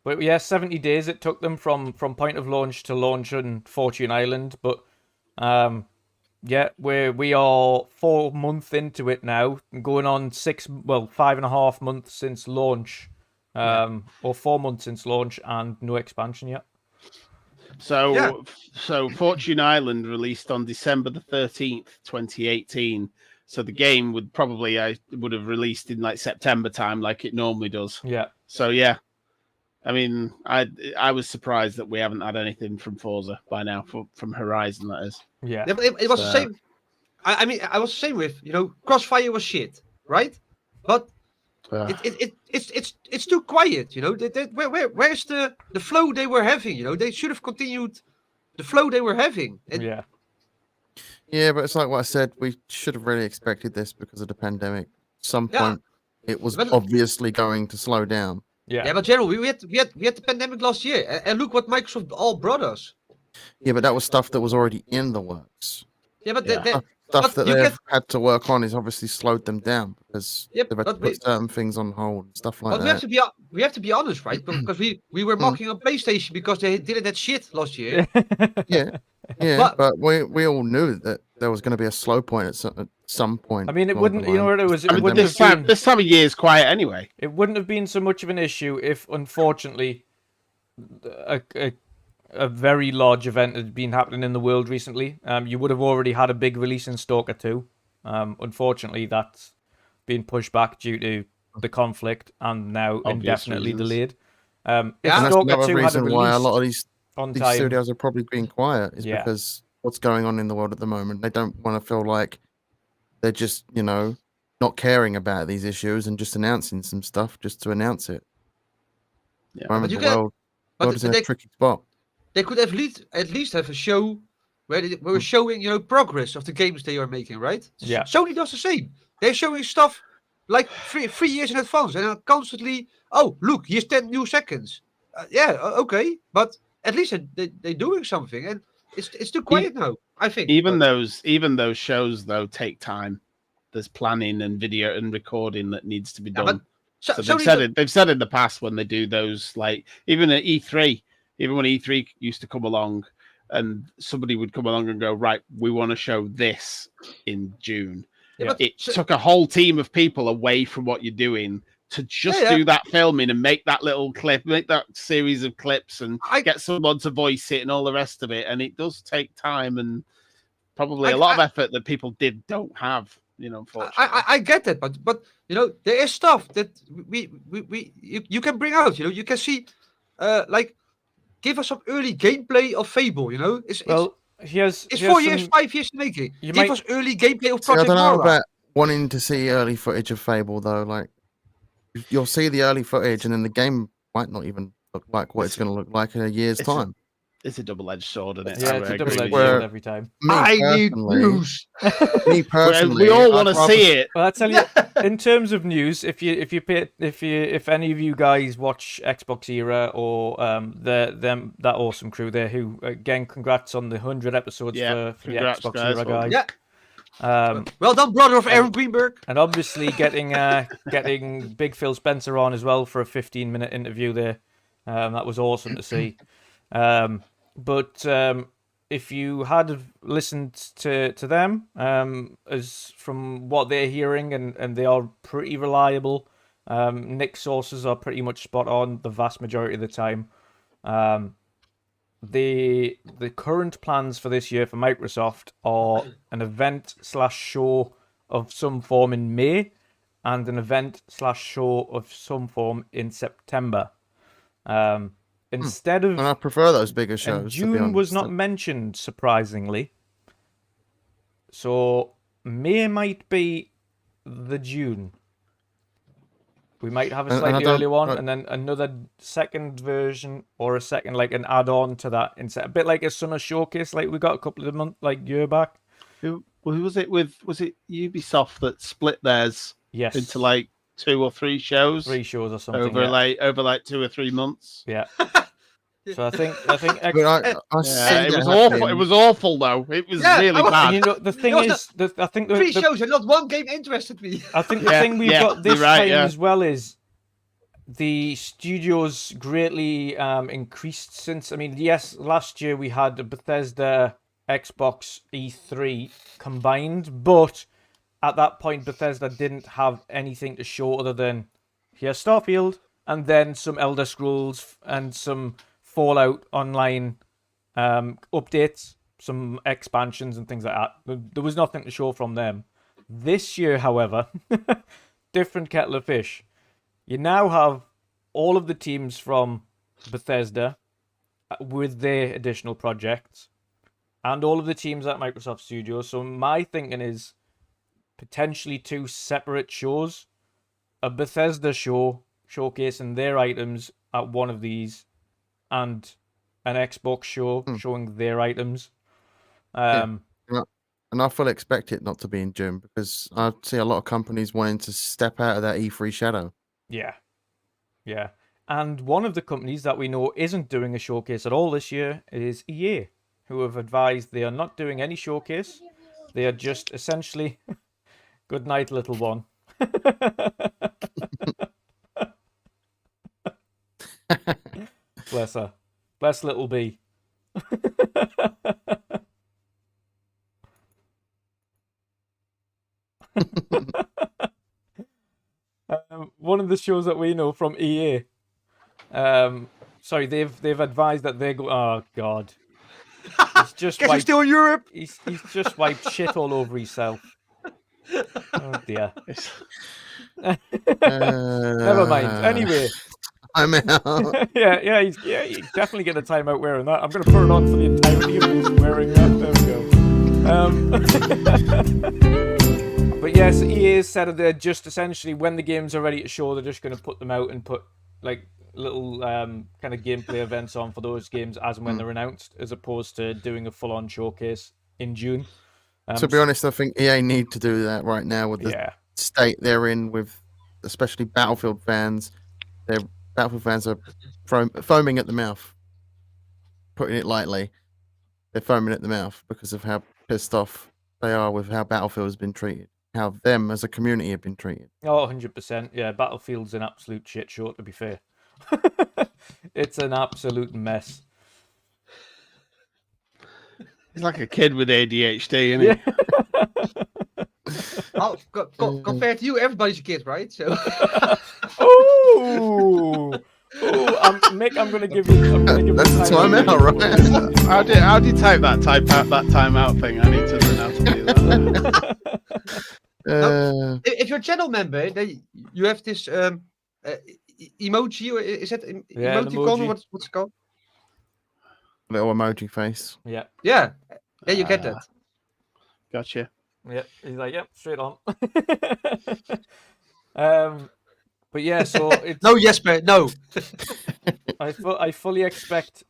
But yeah, 70 days it took them from point of launch to launch on Fortune Island. But yeah, we are 4 months into it now, going on 5.5 months since launch, or 4 months since launch, and no expansion yet. So Fortune Island released on December the 13th, 2018. So the game would probably would have released in like September time, like it normally does. Yeah. So yeah, I mean, I was surprised that we haven't had anything from Forza by now, from Horizon, that is. Yeah. Yeah, but it was the So- same. I mean, I was the same with Crossfire was shit, right? But it's too quiet, where's the flow they were having? They should have continued the flow they were having. Yeah. Yeah, but it's like what I said. We should have really expected this because of the pandemic. At some Yeah. point, it was But- obviously going to slow down. Yeah. Yeah, but generally we had the pandemic last year, and look what Microsoft all brought us. Yeah, but that was stuff that was already in the works. Yeah, but Yeah. Stuff But that you they've get- had to work on is obviously slowed them down because Yeah, they've had to but put certain things on hold and stuff like but we have that. to be honest, right? Because we were mocking on PlayStation because they did that shit last year. Yeah, But- but we all knew that there was going to be a slow point at some point. I mean, it along wouldn't. the You know line. what it was? It I mean, wouldn't have been. this time of year is quiet anyway. It wouldn't have been so much of an issue if, unfortunately, a very large event had been happening in the world recently. You would have already had a big release in Stalker 2. Unfortunately, that's been pushed back due to the conflict and now Obvious indefinitely reasons. delayed. If Yeah. And that's Stalker another 2 had reason why a released lot of these on time, studios are probably being quiet is Yeah. because what's going on in the world at the moment. They don't want to feel like they're just, not caring about these issues and just announcing some stuff just to announce it. Yeah. At the moment, you the get- world But is in a they, tricky spot. they could at least have a show where they were showing progress of the games they are making, right? Yeah. Sony does the same. They're showing stuff like 3 years in advance and are constantly, oh look, here's 10 new seconds. Okay, but at least they're doing something, and it's too quiet now, I think. Even But- those shows though take time. There's planning and video and recording that needs to be Yeah, done. but So, So Sony they've said in the past when they do those, like even at E3, even when E3 used to come along, and somebody would come along and go, right, we want to show this in June. Yeah, but It so- took a whole team of people away from what you're doing to just Yeah. do that filming and make that little clip, make that series of clips, and I- get someone to voice it and all the rest of it. And it does take time and probably I- a lot of I- effort that people don't have. Unfortunately. I get that, but there is stuff that you can bring out. You can see, like, give us some early gameplay of Fable. It's well, here's 4 years, some- 5 years making. You Give might- us early gameplay of See, I Project don't know Mara. about wanting to see early footage of Fable though. Like, you'll see the early footage, and then the game might not even look like what it's going to look like in a year's It's a- time. It's a double-edged sword, isn't it? Yeah, I it's a agree double-edged with Where- sword you. every time. Me I need personally- news. Me personally, We all want I'd to rather- see it. Well, I tell you, in terms of news, if any of you guys watch Xbox Era or that awesome crew there, who again, congrats on the 100 episodes Yeah, for the congrats, Xbox guys. Era Well guys. Yeah. Um, Well done, brother of Aaron Greenberg. and obviously getting Big Phil Spencer on as well for a 15-minute interview there. That was awesome to see. But if you had listened to them, as from what they're hearing, and they are pretty reliable, Nick's sources are pretty much spot on the vast majority of the time. The current plans for this year for Microsoft are an event/show of some form in May, and an event/show of some form in September. Instead of And I prefer those bigger and shows. to be June was honest. not mentioned, surprisingly. So May might be the June. We might have a And I slightly don't- earlier one, I- and then another second version, or a second, like an add-on to that, instead, a bit like a summer showcase, like we got a couple of months, like year back. Who was it with? Was it Ubisoft that split theirs Yes, into like 2 or 3 shows 3 shows or something. over yeah. like 2 or 3 months? Yeah. So I think But I Yeah, see it that was awful. happening. it was awful though. It was Yeah, really I was- bad. you know the thing was is, I think 3 the, shows and not one game interested me. I think the Yeah, thing we've yeah, got this you're right, time yeah. as well is the studios greatly increased since. I mean, yes, last year we had the Bethesda Xbox E3 combined, but at that point Bethesda didn't have anything to show other than here's Starfield and then some Elder Scrolls and some Fallout Online updates, some expansions and things like that. There was nothing to show from them. This year, however, different kettle of fish. You now have all of the teams from Bethesda with their additional projects and all of the teams at Microsoft Studios. So my thinking is potentially 2 separate shows. A Bethesda show showcasing their items at one of these, and an Xbox show showing their items. And I fully expect it not to be in June because I see a lot of companies wanting to step out of that E3 shadow. Yeah. And one of the companies that we know isn't doing a showcase at all this year is EA, who have advised they are not doing any showcase. They are just essentially, good night, little one. Bless her. Bless little B. One of the shows that we know from EA, sorry, they've advised that they're oh god, he's just Guess he's still in Europe. He's just wiped shit all over himself. Oh dear. Never mind. Anyway, I'm out. yeah, he's definitely getting a timeout wearing that. I'm gonna put it on for the entirety of him wearing that. There we go. But yes, EA has said that they're just essentially, when the games are ready to show, they're just going to put them out and put like little kind of gameplay events on for those games as and when they're announced, as opposed to doing a full-on showcase in June. To be honest, I think EA need to do that right now with the state they're in, with especially Battlefield fans. Their Battlefield fans are foaming at the mouth, putting it lightly. They're foaming at the mouth because of how pissed off they are with how Battlefield has been treated. How them as a community have been treated. Oh, 100%. Yeah, Battlefield's an absolute shit show, to be fair. It's an absolute mess. He's like a kid with ADHD, isn't he? Oh, compared to you, everybody's a kid, right? So. Mick, I'm gonna give you. That's the time out, right? How do you type that timeout thing? I need to learn how to do that. If you're a channel member, then you have this emoji, or is that emoticon? What's it called? Little emoji face. Yeah. Yeah, you get that. Gotcha. Yeah, he's like, yep, straight on. But yeah, so it's no, Jesper, no. I fully expect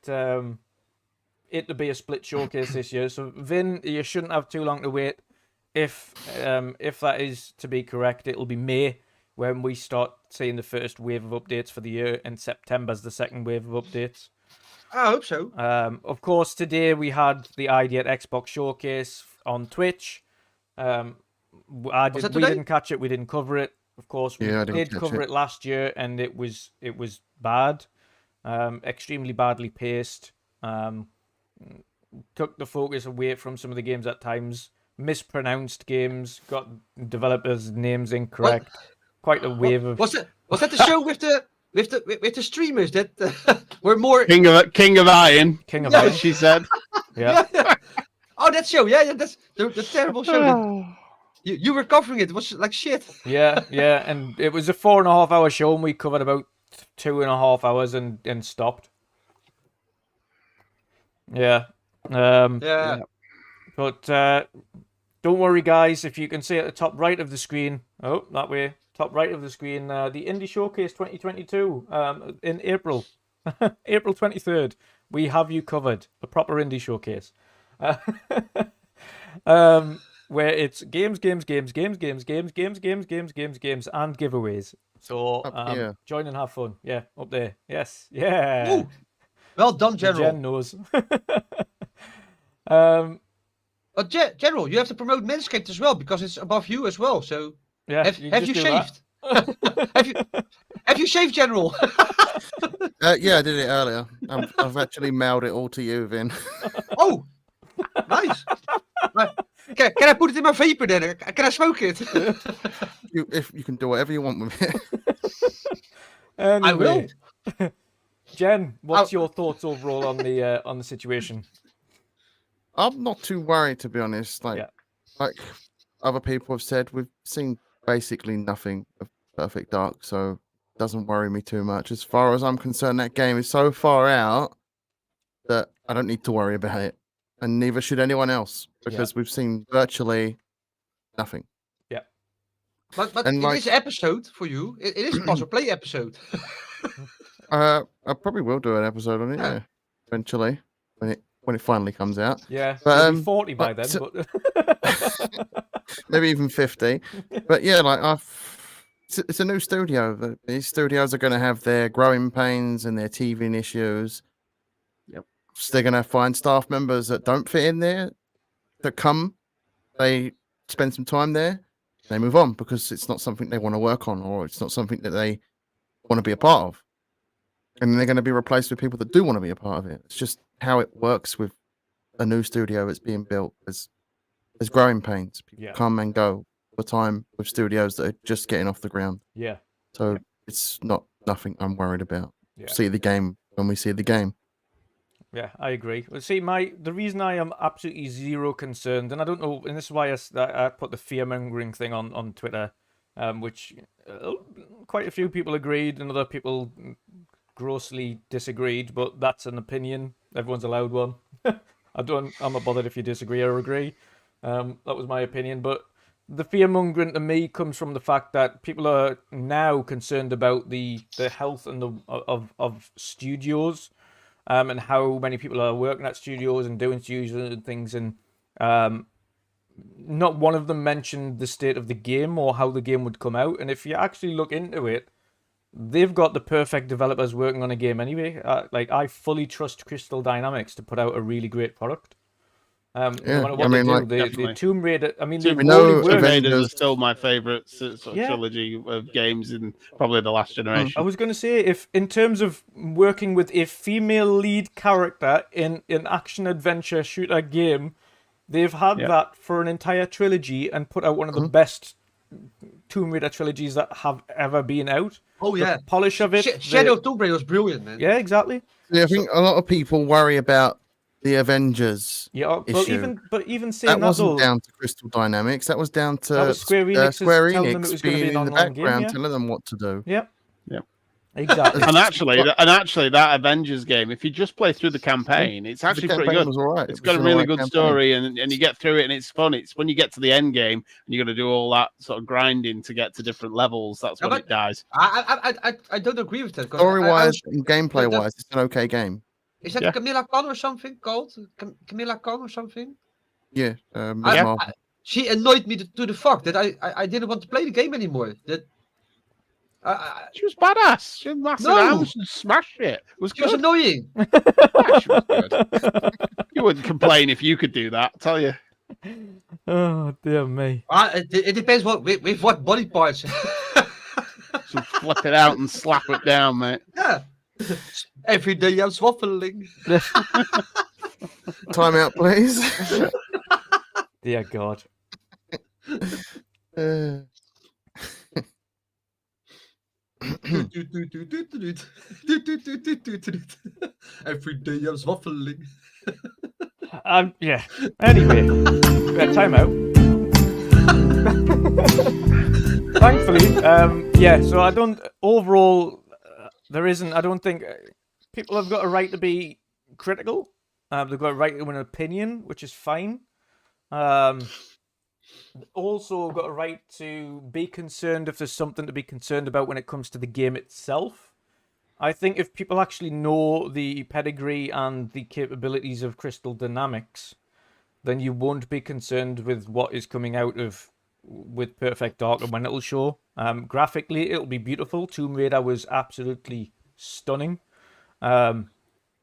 it to be a split showcase this year. So Vin, you shouldn't have too long to wait. If that is to be correct, it'll be May when we start seeing the first wave of updates for the year, and September's the second wave of updates. I hope so. Of course, today we had the ID at Xbox Showcase on Twitch. We didn't catch it. We didn't cover it. Of course, we did cover it last year, and it was bad, extremely badly paced. Took the focus away from some of the games at times. Mispronounced games, got developers' names incorrect. Quite a wave of. Was that the show with the streamers that were more King of Iron? King of Iron, she said. Yeah. Oh, that show. Yeah, that's the terrible show. That you were covering it. It was like shit. Yeah, and it was a 4.5 hour show, and we covered about 2.5 hours and stopped. Yeah. Yeah. But don't worry, guys. If you can see at the top right of the screen, that way, top right of the screen, the Indie Showcase 2022 in April, April 23rd, we have you covered. A proper Indie Showcase, where it's games, and giveaways. So join and have fun. Yeah, up there. Yes, yeah. Ooh. Well done, General. Jen knows. But General, you have to promote Manscaped as well because it's above you as well. So yeah, have you shaved? have you shaved, General? Yeah, I did it earlier. I've actually mailed it all to you, Vin. Oh, nice. Can I put it in my vapor then? Can I smoke it? If you can do whatever you want with it. Anyway, I will. Jen, what's your thoughts overall on the situation? I'm not too worried, to be honest. Like other people have said, we've seen basically nothing of Perfect Dark, so doesn't worry me too much. As far as I'm concerned, that game is so far out that I don't need to worry about it, and neither should anyone else, because we've seen virtually nothing. Yeah. But And it like- is episode for you. It is puzzle play episode. I probably will do an episode on it, Yeah. yeah, eventually when it finally comes out. Yeah, But, you'll be 40 by but then. to- But Maybe even 50. But yeah, like it's a new studio. These studios are going to have their growing pains and their teething issues. Yep. So they're going to find staff members that don't fit in there, that come, they spend some time there, they move on because it's not something they want to work on, or it's not something that they want to be a part of. And then they're going to be replaced with people that do want to be a part of it. It's just how it works with a new studio that's being built. There's growing pains. People come and go all the time with studios that are just getting off the ground. yeah. So it's nothing I'm worried about. Yeah. See the game when we see the game. Yeah, I agree. Well, see, the reason I am absolutely zero concerned, and I don't know, and this is why I put the fear-mongering thing on Twitter, which quite a few people agreed and other people grossly disagreed, but that's an opinion. Everyone's allowed one. I'm not bothered if you disagree or agree. That was my opinion, but the fear-mongering to me comes from the fact that people are now concerned about the health and of studios. And how many people are working at studios and doing studios and things, and not one of them mentioned the state of the game or how the game would come out. And if you actually look into it, they've got the perfect developers working on a game anyway. Like, I fully trust Crystal Dynamics to put out a really great product. No matter what the Tomb Raider. I mean, Tomb Raider is still my favorite sort of trilogy of games in probably the last generation. I was going to say, if in terms of working with a female lead character in an action adventure shooter game, they've had that for an entire trilogy and put out one of the best Tomb Raider trilogies that have ever been out. Oh yeah, the polish of it. Shadow of Tomb Raider was brilliant, man. Yeah, exactly. Yeah, I think a lot of people worry about the Avengers. Yeah, issue. but even saying that wasn't down to Crystal Dynamics. That was down to that was Square Enix telling them it was going to be an in the online background, game, telling them what to do. Yep. Yep. Exactly. and actually, that Avengers game, if you just play through the campaign, it's actually pretty good. Was all right. It's got a really good story, and you get through it, and it's fun. It's when you get to the end game and you're going to do all that sort of grinding to get to different levels. That's when it dies. I don't agree with that. Story-wise and gameplay-wise, it's an okay game. Is that Camilla Khan or something called? Camilla Khan or something? Yeah. She annoyed me to the fuck that I didn't want to play the game anymore. That she was badass. She massive arms and smashed it. It was She was annoying. Yeah, she was good. You wouldn't complain if you could do that, I tell you. Oh dear me. It depends with what body parts. So flip it out and slap it down, mate. Yeah. Every day I'm swaffling. Time out, please. Dear God. Every day I'm swaffling. Yeah. Anyway, time out. Thankfully, yeah. So I don't. Overall, there isn't. I don't think people have got a right to be critical. They've got a right to an opinion, which is fine. Also got a right to be concerned if there's something to be concerned about when it comes to the game itself. I think if people actually know the pedigree and the capabilities of Crystal Dynamics, then you won't be concerned with what is coming out with Perfect Dark and when it'll show. Graphically, it'll be beautiful. Tomb Raider was absolutely stunning. The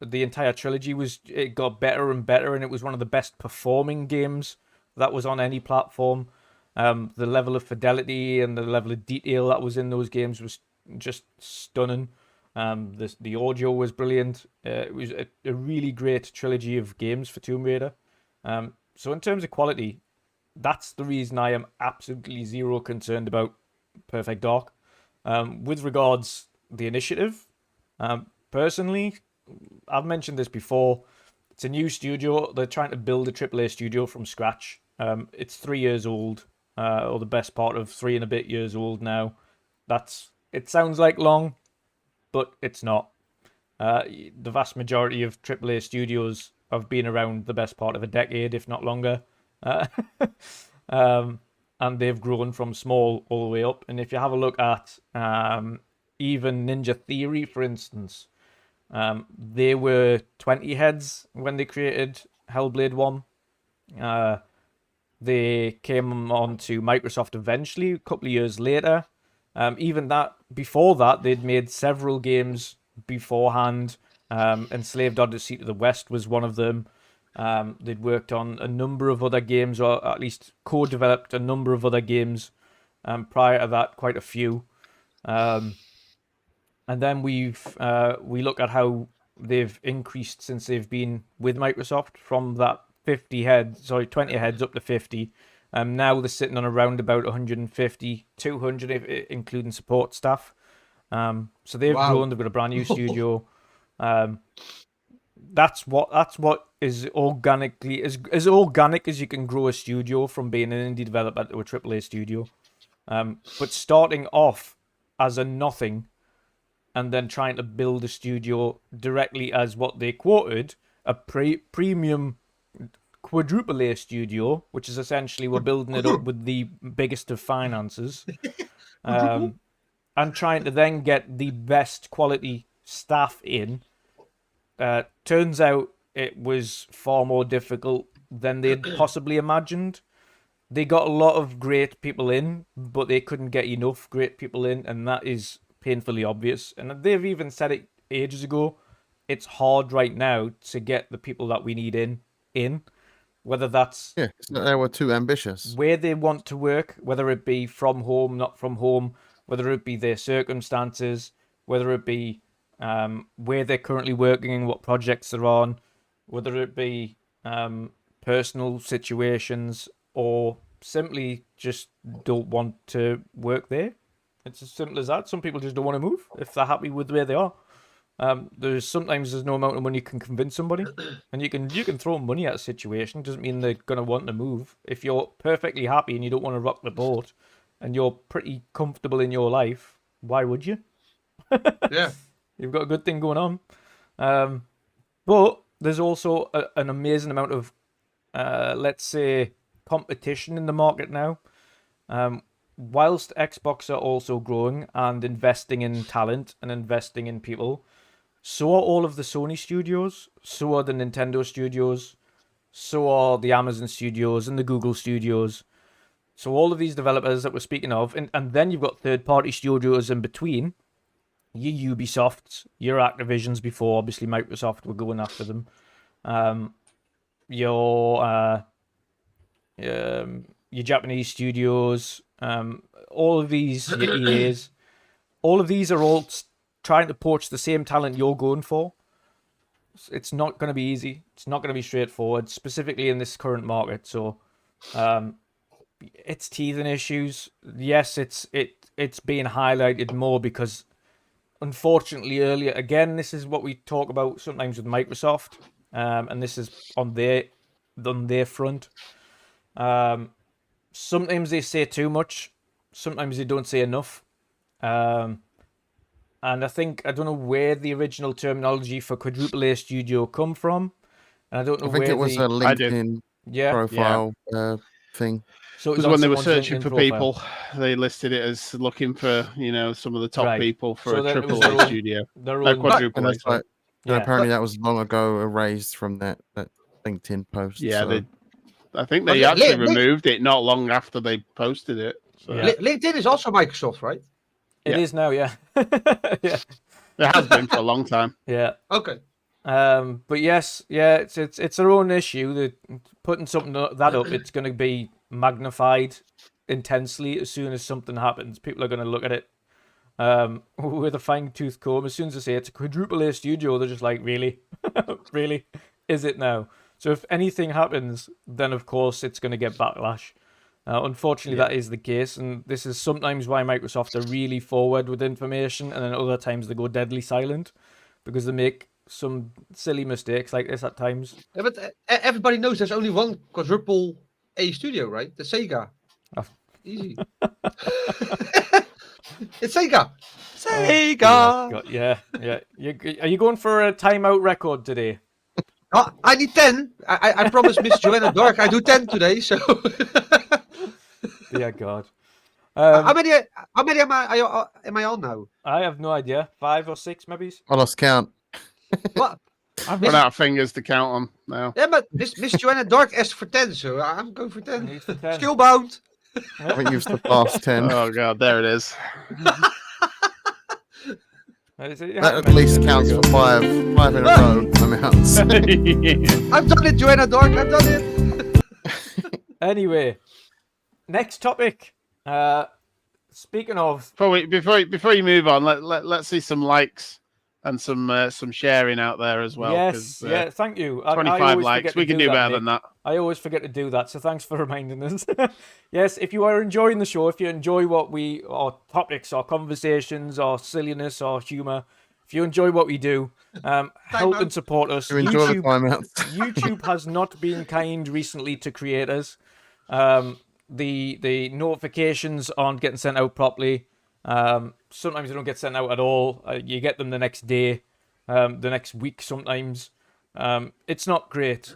entire trilogy it got better and better, and it was one of the best performing games that was on any platform. The level of fidelity and the level of detail that was in those games was just stunning. The audio was brilliant. It was a really great trilogy of games for Tomb Raider. So in terms of quality, that's the reason I am absolutely zero concerned about Perfect Dark. With regards the initiative, personally, I've mentioned this before. It's a new studio. They're trying to build a AAA studio from scratch. It's 3 years old, or the best part of 3 and a bit years old now. That's it sounds like long, but it's not. The vast majority of AAA studios have been around the best part of a decade, if not longer. And they've grown from small all the way up. And if you have a look at even Ninja Theory, for instance, they were 20 heads when they created Hellblade 1. They came on to Microsoft eventually, a couple of years later. Even that, before that, they'd made several games beforehand. Enslaved Odyssey to the West was one of them. They'd worked on a number of other games, or at least co-developed a number of other games. Prior to that, quite a few. And then we look at how they've increased since they've been with Microsoft from that 20 heads up to 50. Now they're sitting on around about 150, 200, including support staff. So they've grown. They've got a brand new studio. That's what is organically as organic as you can grow a studio from being an indie developer to a AAA studio. But starting off as a nothing and then trying to build a studio directly as what they quoted, a premium quadruple A studio, which is essentially we're building it up with the biggest of finances, and trying to then get the best quality staff in. Turns out it was far more difficult than they'd possibly imagined. They got a lot of great people in, but they couldn't get enough great people in, and that is painfully obvious. And they've even said it ages ago. It's hard right now to get the people that we need in. Whether that's they were too ambitious. Where they want to work, whether it be from home, not from home, whether it be their circumstances, whether it be where they're currently working, what projects they're on, whether it be personal situations, or simply just don't want to work there. It's as simple as that. Some people just don't want to move if they're happy with where they are. There's no amount of money you can convince somebody, and you can throw money at a situation. Doesn't mean they're gonna want to move. If you're perfectly happy and you don't want to rock the boat, and you're pretty comfortable in your life, why would you? Yeah, you've got a good thing going on. But there's also an amazing amount of, let's say, competition in the market now. Whilst Xbox are also growing and investing in talent and investing in people, so are all of the Sony studios, so are the Nintendo studios, so are the Amazon studios and the Google studios. So all of these developers that we're speaking of, and then you've got third-party studios in between, your Ubisofts, your Activisions before, obviously Microsoft were going after them, your Japanese studios, all of these, your EAs, all of these are all trying to poach the same talent you're going for. It's not going to be easy. It's not going to be straightforward, specifically in this current market. So, it's teething issues. Yes, it's being highlighted more because, unfortunately, earlier again, this is what we talk about sometimes with Microsoft, and this is on their front. Sometimes they say too much. Sometimes they don't say enough. And I don't know where the original terminology for quadruple A studio come from. And I don't know where it was a LinkedIn profile thing. So it was when they were searching for people, they listed it as looking for, some of the top people for a triple A studio. Quadruple A. And apparently that was long ago erased from that LinkedIn post. Yeah, so. I think they actually removed it not long after they posted it. So. Yeah. LinkedIn is also Microsoft, right? It is now, yeah. Yeah. It has been for a long time. Yeah. Okay. But yes, it's their own issue. That putting something that up, it's going to be magnified intensely as soon as something happens. People are going to look at it with a fine-tooth comb. As soon as they say it's a quadruple A studio, they're just like, really? Really? Is it now? So if anything happens, then of course it's going to get backlash. Unfortunately, that is the case, and this is sometimes why Microsoft are really forward with information, and then other times they go deadly silent because they make some silly mistakes like this at times. Yeah, but everybody knows there's only one quadruple A studio, right? The Sega. Oh. Easy. It's Sega. Dear Sega. God, yeah. Are you going for a timeout record today? Oh, I need 10. I promised Miss Joanna Dark I do 10 today. So Dear God. how many am I on now? I have no idea. 5 or 6, maybe. I lost count. What? I've run out of fingers to count on now. Yeah, but Miss Joanna Dark asked for 10, so I'm going for 10. Need for 10. Skillbound. I haven't used the past 10. Oh god, there it is. That at least counts for five in a row amounts. I've done it, Joanna Dark. I've done it. Anyway, next topic. Speaking of, Before you move on, let's see some likes and some sharing out there as well. yes, yeah, thank you. I 25 always likes. forget We to can do that, better Nick. than that. I always forget to do that, so thanks for reminding us. Yes, if you are enjoying the show, if you enjoy our topics, our conversations, our silliness, our humour, if you enjoy what we do, help and support us. You enjoy the timeouts. YouTube has not been kind recently to creators. The notifications aren't getting sent out properly. Sometimes they don't get sent out at all. You get them the next day, the next week sometimes. It's not great.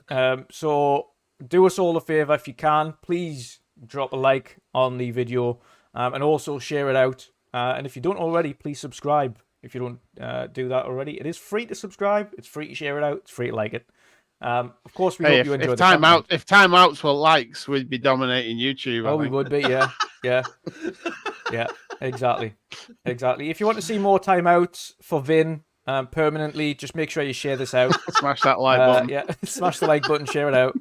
So do us all a favour if you can. Please drop a like on the video and also share it out. And if you don't already, please subscribe. If you don't do that already, it is free to subscribe. It's free to share it out. It's free to like it. Of course, we hope you enjoy the content. If timeouts were likes, we'd be dominating YouTube. Oh, we would be, yeah. Yeah, exactly. If you want to see more timeouts for Vin permanently, just make sure you share this out. Smash that like button. Yeah, smash the like button, share it out.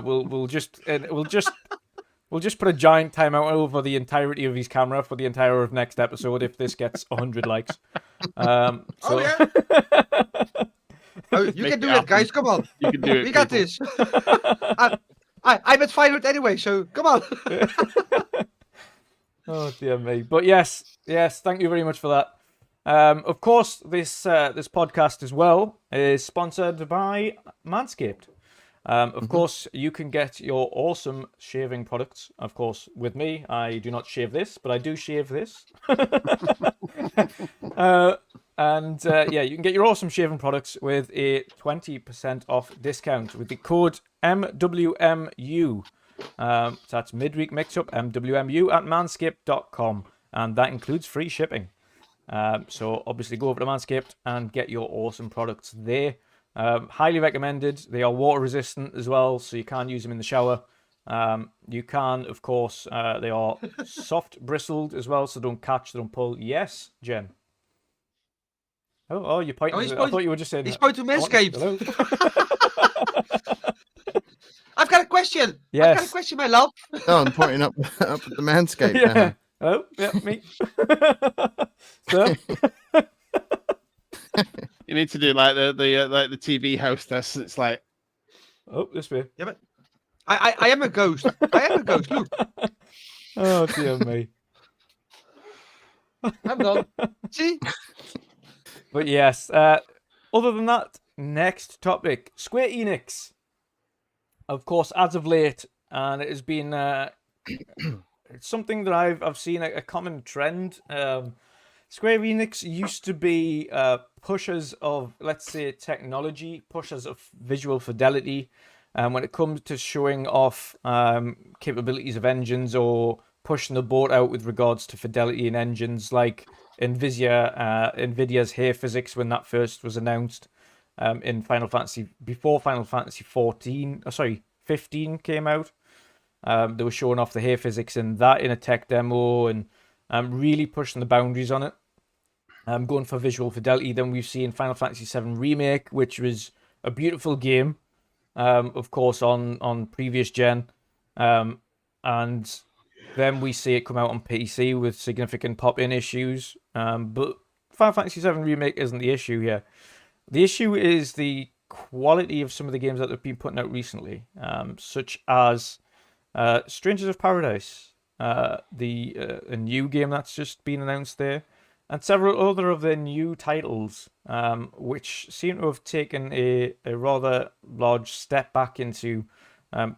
We'll just put a giant timeout over the entirety of his camera for the entire of next episode if this gets 100 likes. Oh yeah. Oh, you can do it, guys. Come on. You can do it. We got this. I'm at 500 anyway, so come on. Oh dear me. But yes, thank you very much for that. Of course, this podcast as well is sponsored by Manscaped. Of course, you can get your awesome shaving products. Of course, with me, I do not shave this, but I do shave this. Yeah, you can get your awesome shaving products with a 20% off discount with the code MWMU. So that's Midweek Mixup MWMU at manscaped.com, and that includes free shipping. So obviously go over to Manscaped and get your awesome products there. Highly recommended. They are water resistant as well, so you can use them in the shower. You can, of course, they are soft bristled as well, so don't catch, don't pull. Yes, Jen. Oh, you're pointing. I thought you were just saying. He's pointing to Manscaped. Hello. I've got a question. Yes. I've got a question, my love. Oh, I'm pointing up at the Manscaped. Yeah. Oh, yeah, me. So. You need to do like the TV hostess. It's like, Oh, this way. Yeah, but I am a ghost. I am a ghost. Look, Oh dear me. I'm done. See? But yes, other than that, next topic, Square Enix. Of course, as of late, and it has been it's something that I've seen a common trend. Square Enix used to be pushers of, let's say, technology, pushers of visual fidelity, when it comes to showing off capabilities of engines or pushing the boat out with regards to fidelity in engines, like Nvidia's hair physics when that first was announced in Final Fantasy, before Final Fantasy 15 came out. They were showing off the hair physics in that in a tech demo and really pushing the boundaries on it. Going for visual fidelity. Then we've seen Final Fantasy 7 Remake, which was a beautiful game, of course, on previous gen. And then we see it come out on PC with significant pop-in issues. But Final Fantasy 7 Remake isn't the issue here. The issue is the quality of some of the games that have been putting out recently, such as Strangers of Paradise, a new game that's just been announced there, and several other of their new titles, which seem to have taken a rather large step back into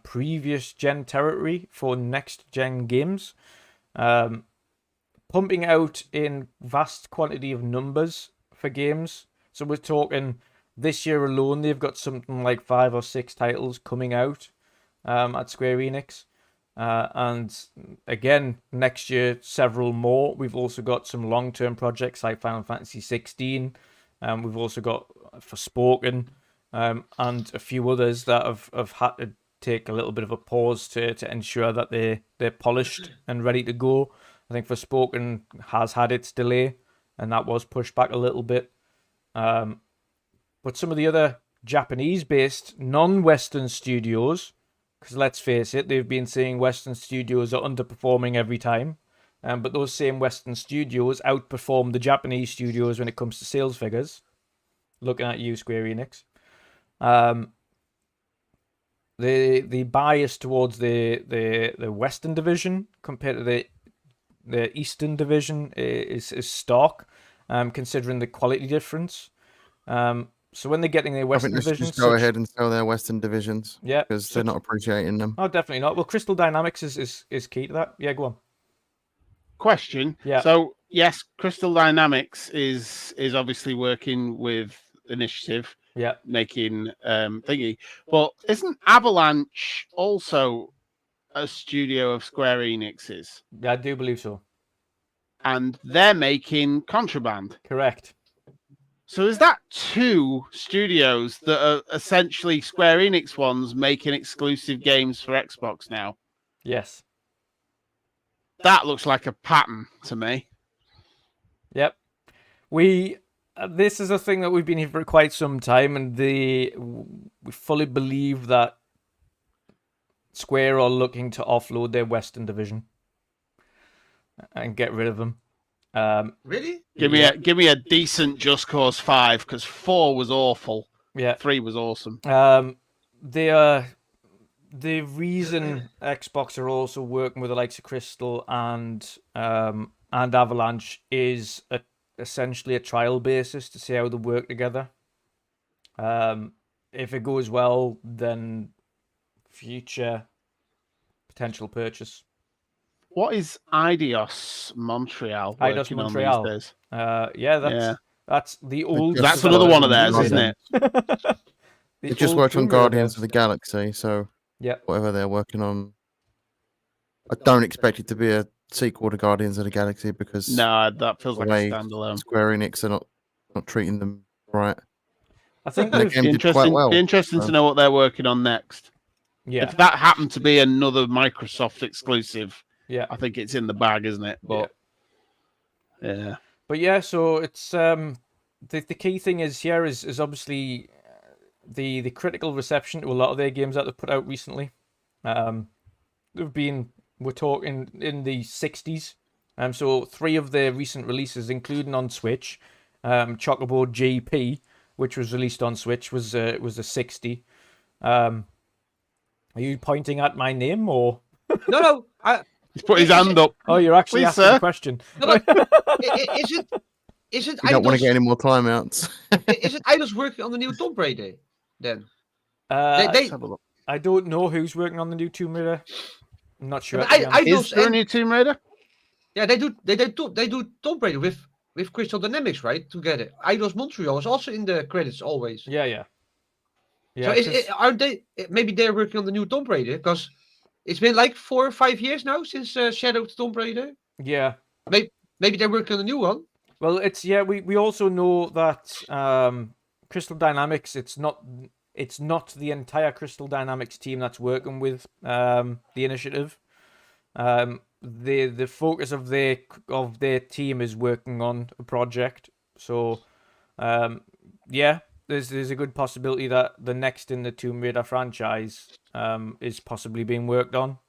previous gen territory for next gen games. pumping out in vast quantity of numbers for games. So we're talking this year alone, they've got something like 5 or 6 titles coming out at Square Enix. And again, next year, several more. We've also got some long-term projects like Final Fantasy 16. We've also got Forspoken, and a few others that have had to take a little bit of a pause to ensure that they're polished and ready to go. I think Forspoken has had its delay, and that was pushed back a little bit. But some of the other Japanese-based non-Western studios, because let's face it, they've been saying Western studios are underperforming every time. But those same Western studios outperform the Japanese studios when it comes to sales figures. Looking at you, Square Enix. The bias towards the Western division compared to the Eastern division is stark, considering the quality difference. So when they're getting their Western divisions, just go ahead and sell their Western divisions. Yeah, because they're not appreciating them. Oh, definitely not. Well, Crystal Dynamics is key to that. Yeah, go on. Question. Yeah. So yes, Crystal Dynamics is obviously working with Initiative. Yeah. Making thingy, but isn't Avalanche also a studio of Square Enix's? Yeah, I do believe so. And they're making Contraband. Correct. So is that 2 studios that are essentially Square Enix ones making exclusive games for Xbox now? Yes. That looks like a pattern to me. Yep. This is a thing that we've been here for quite some time, and we fully believe that Square are looking to offload their Western division and get rid of them. Really? Give me a decent Just Cause 5, because 4 was awful. Yeah. 3 was awesome. The reason Xbox are also working with the likes of Crystal and Avalanche is essentially a trial basis to see how they work together. If it goes well, then future potential purchase. What is Eidos Montreal Eidos working Montreal. on these days? That's the old. That's another one of theirs, isn't it? It just worked on Guardians of the Galaxy, so yeah, whatever they're working on, I don't expect it to be a sequel to Guardians of the Galaxy because no, that feels like a standalone. Square Enix are not treating them right. I think the game did quite well. Be interesting to know what they're working on next. Yeah, if that happened to be another Microsoft exclusive, yeah, I think it's in the bag, isn't it? But yeah. But yeah, so it's the key thing is here is obviously the critical reception to a lot of their games that they've put out recently. We're talking in the 60s. So 3 of their recent releases, including on Switch, Chocobo GP, which was released on Switch, was a 60. Are you pointing at my name or? No. He's put his hand up. Oh, you're actually Please, asking sir. a question. No, but is it? You don't want to get any more timeouts. Is it Eidos working on the new Tomb Raider? Then Let's have a look. I don't know who's working on the new Tomb Raider. I'm not sure. Is there a new Tomb Raider? Yeah, they do Tomb Raider with Crystal Dynamics, right? Together. Eidos Montreal is also in the credits always. Yeah. So aren't they? Maybe they're working on the new Tomb Raider because it's been like 4 or 5 years now since Shadow to Tomb Raider. Yeah. Maybe they're working on a new one. Well, we also know that Crystal Dynamics, it's not the entire Crystal Dynamics team that's working with the initiative. The focus of their team is working on a project. So there's a good possibility that the next in the Tomb Raider franchise is possibly being worked on.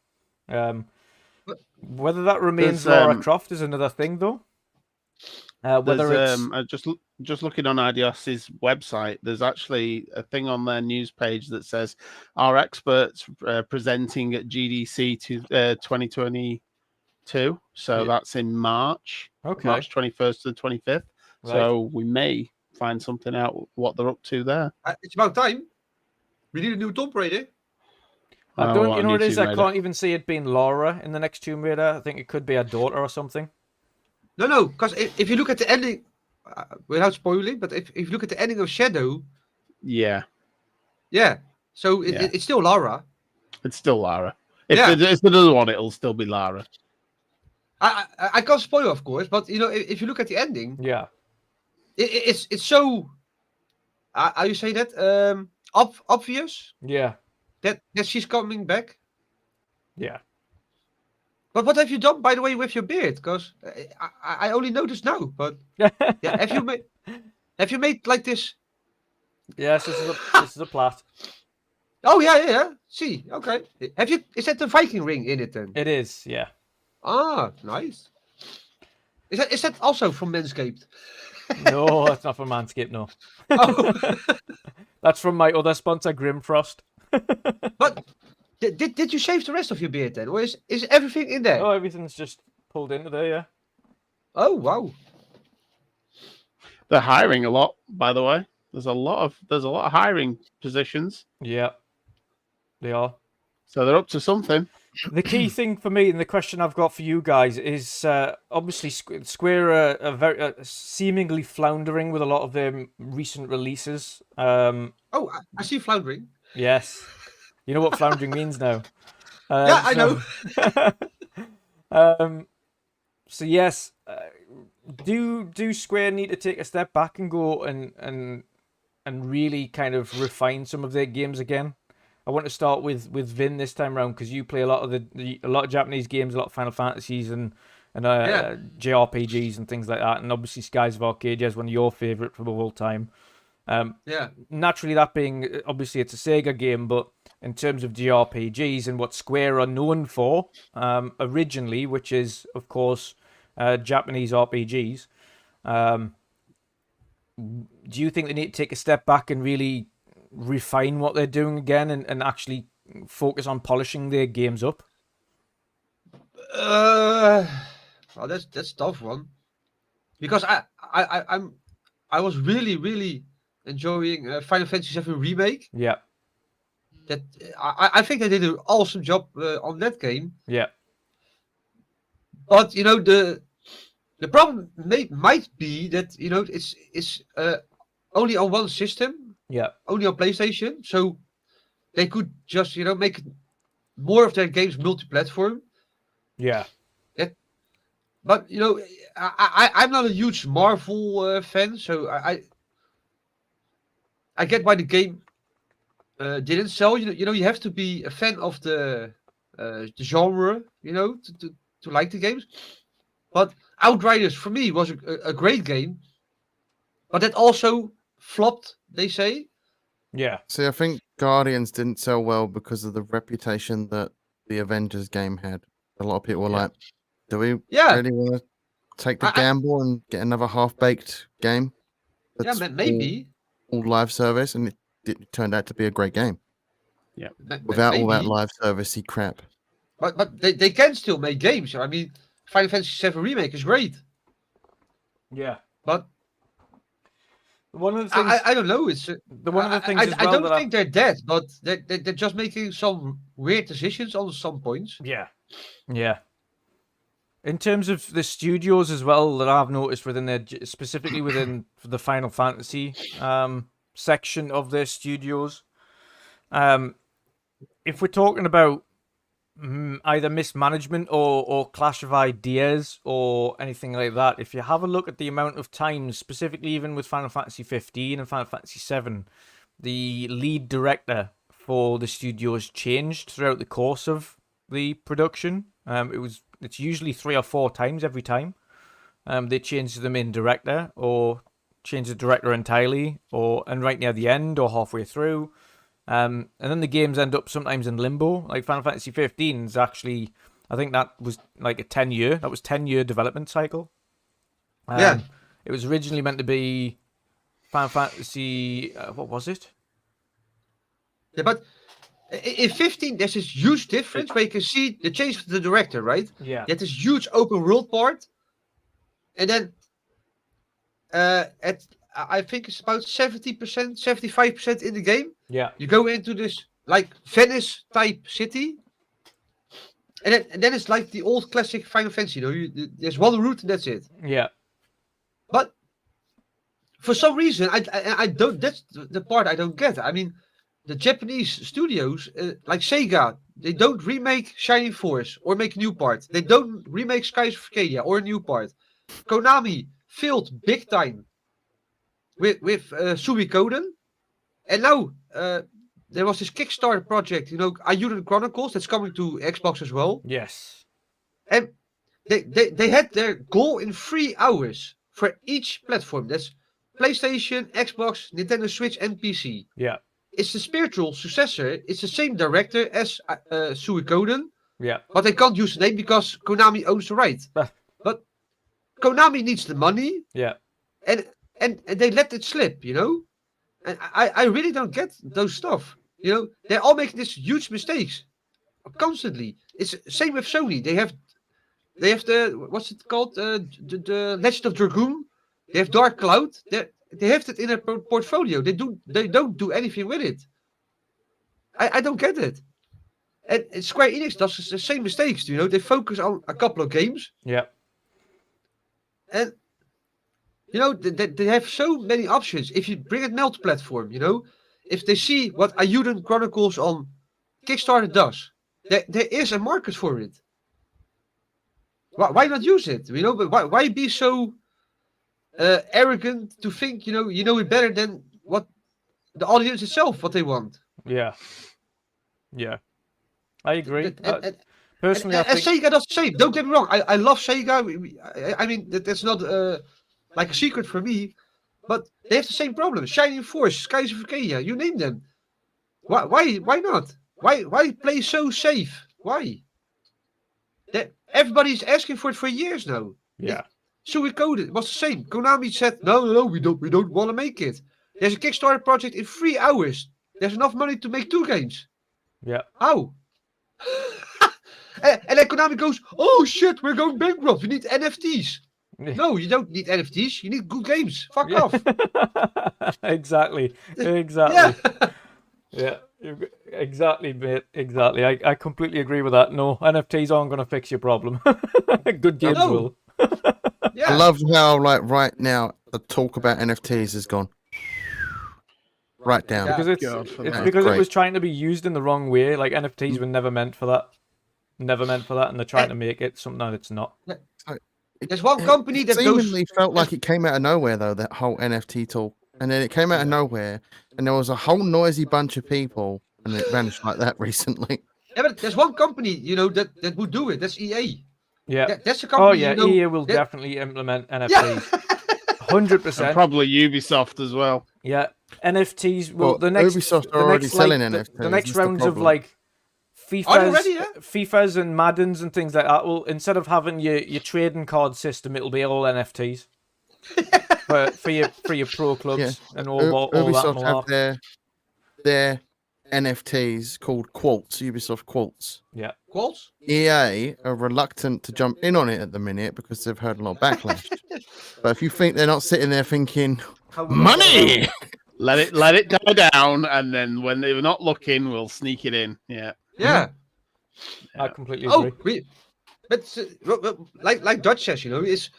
Whether that remains Lara Croft is another thing, though. Whether it's just looking on Eidos' website, there's actually a thing on their news page that says our experts presenting at GDC 2022. So that's in March. Okay. March 21st to the 25th. Right. So we may find something out what they're up to there. It's about time. We need a new Tomb Raider. I can't even see it being Laura in the next Tomb Raider. I think it could be a daughter or something. No, because if you look at the ending, without spoiling, but if you look at the ending of Shadow, Yeah, so Yeah. it's still Lara. it's still Lara. If Yeah. it's another one, it'll still be Lara. I can't spoil, of course, but if you look at the ending, Yeah. it's so how you say that obvious Yeah. that she's coming back. Yeah. But what have you done, by the way, with your beard? Because I only noticed now. But yeah, have you made like this? Yes, this is a plot. Oh yeah. See, okay. Have you? Is that the Viking ring in it then? It is, yeah. Ah, nice. Is that also from Manscaped? No, that's not from Manscaped, no. Oh. That's from my other sponsor, Grimfrost. But did you shave the rest of your beard then, or is everything in there? Oh, everything's just pulled into there, yeah. Oh wow. They're hiring a lot, by the way. There's a lot of hiring positions, Yeah, they are. so they're up to something. The key thing for me, and the question I've got for you guys, is obviously Square are very seemingly floundering with a lot of their recent releases. Oh, I see floundering. Yes, you know what floundering means now. Yeah, I know. So yes, do Square need to take a step back and go and really kind of refine some of their games again? I want to start with Vin this time around, because you play a lot of a lot of Japanese games, a lot of Final Fantasies and JRPGs and things like that, and obviously Skies of Arcadia is one of your favourite from all time. Yeah. Naturally, that being obviously it's a Sega game, but in terms of JRPGs and what Square are known for originally, which is of course Japanese RPGs, do you think they need to take a step back and really refine what they're doing again and actually focus on polishing their games up? Well, that's a tough one, because I was really enjoying Final Fantasy VII Remake. Yeah, That I think they did an awesome job on that game. yeah, But the problem might be that it's only on one system, yeah, only on PlayStation, so they could just make more of their games multi-platform. yeah, But I'm not a huge Marvel fan, so I get why the game didn't sell. You have to be a fan of the genre, to like the games. But Outriders for me was a great game, but that also flopped, they say. yeah, See, I think Guardians didn't sell well because of the reputation that the Avengers game had. A lot of people were like, do we really want to take the gamble and get another half-baked game? That's maybe. All live service, and it turned out to be a great game. Yeah. Without maybe. all that live servicey crap. But they can still make games. I mean, Final Fantasy VII Remake is great. yeah. But one of the things I don't know. It's one of the things I don't think they're dead, but they're just making some weird decisions on some points. Yeah, yeah. In terms of the studios as well, that I've noticed within their, specifically within the Final Fantasy section of their studios, if we're talking about either mismanagement or clash of ideas or anything like that, if you have a look at the amount of times, specifically even with Final Fantasy 15 and Final Fantasy 7, the lead director for the studios changed throughout the course of the production. It's usually 3 or 4 times every time. They change the main director or change the director entirely, and right near the end or halfway through. And then the games end up sometimes in limbo. Like Final Fantasy 15 is actually, I think that was like a 10-year development cycle. It was originally meant to be Final Fantasy, what was it? Yeah, but in 15, there's this huge difference where you can see the change of the director, right? Yeah. You have this huge open world part, and then I think it's about 70%, 75% in the game. Yeah. You go into this like Venice type city, And then it's like the old classic Final Fantasy. There's one route and that's it. Yeah. But for some reason, I don't. That's the part I don't get. I mean, the Japanese studios, like Sega, they don't remake Shining Force or make a new part. They don't remake Skies of Arcadia or a new part. Konami failed big time with Suikoden, and now there was this Kickstarter project, Ayuden Chronicles, that's coming to Xbox as well. Yes. And they had their goal in 3 hours for each platform. That's PlayStation, Xbox, Nintendo Switch, and PC. Yeah. It's the spiritual successor. It's the same director as Suikoden, Yeah. but they can't use the name because Konami owns the right. But Konami needs the money, Yeah. and they let it slip, And I really don't get those stuff. They're all making these huge mistakes constantly. It's same with Sony. They have the what's it called? The Legend of Dragoon. They have Dark Cloud. They have it in their portfolio. They don't do anything with it. I don't get it. And Square Enix does the same mistakes. They focus on a couple of games. Yeah. And they have so many options. If you bring it multi-platform, if they see what Ayuden Chronicles on Kickstarter does, there is a market for it. Why not use it? But why be so arrogant to think you know it better than what the audience itself what they want? Yeah. Yeah. I agree. And Personally, I think Sega does the same. Don't get me wrong. I love Sega. I mean, that's not like a secret for me. But they have the same problem. Shining Force, Skies of Arcadia, you name them. Why not? Why play so safe? Why? Everybody's asking for it for years now. yeah. Suikoden was the same. Konami said, no, we don't want to make it. There's a Kickstarter project in 3 hours. There's enough money to make 2 games. Yeah. How? and then Konami goes, oh shit, we're going bankrupt. We need NFTs. No, you don't need NFTs. You need good games. Fuck off. Exactly. Yeah. Yeah. Exactly, mate. Exactly. I completely agree with that. No, NFTs aren't going to fix your problem. Good games No. will. Yeah. I love how, like, right now, the talk about NFTs has gone right down. Yeah. Because it's God, for it's that. because it Great. was trying to be used in the wrong way. Like NFTs were never meant for that. Never meant for that, and they're trying to make it something that it's not. There's one company It that goes. seemingly felt like it came out of nowhere, though, that whole NFT talk. And then it came out of nowhere, and there was a whole noisy bunch of people, and it vanished like that recently. Yeah, but there's one company, that would do it. That's EA. Yeah. That's a company. Oh yeah, EA will that- definitely implement Yeah. NFTs. 100%. And probably Ubisoft as well. Yeah, NFTs. Well, Well, the next Ubisoft the are already next, selling like, NFTs. The next that's the rounds of problem. like Are they FIFA's, already, yeah? FIFA's and Maddens and things like that. Well, instead of having your trading card system, it'll be all NFTs for your pro clubs Yeah. and all that. Ubisoft have malarkey. their NFTs called Quartz, Ubisoft Quartz. Yeah, Quals? EA are reluctant to jump in on it at the minute because they've heard a lot of backlash. But if you think they're not sitting there thinking, money! Let it die down, and then when they're not looking, we'll sneak it in. Yeah. Yeah. I completely Oh, agree. but like Dutch says, is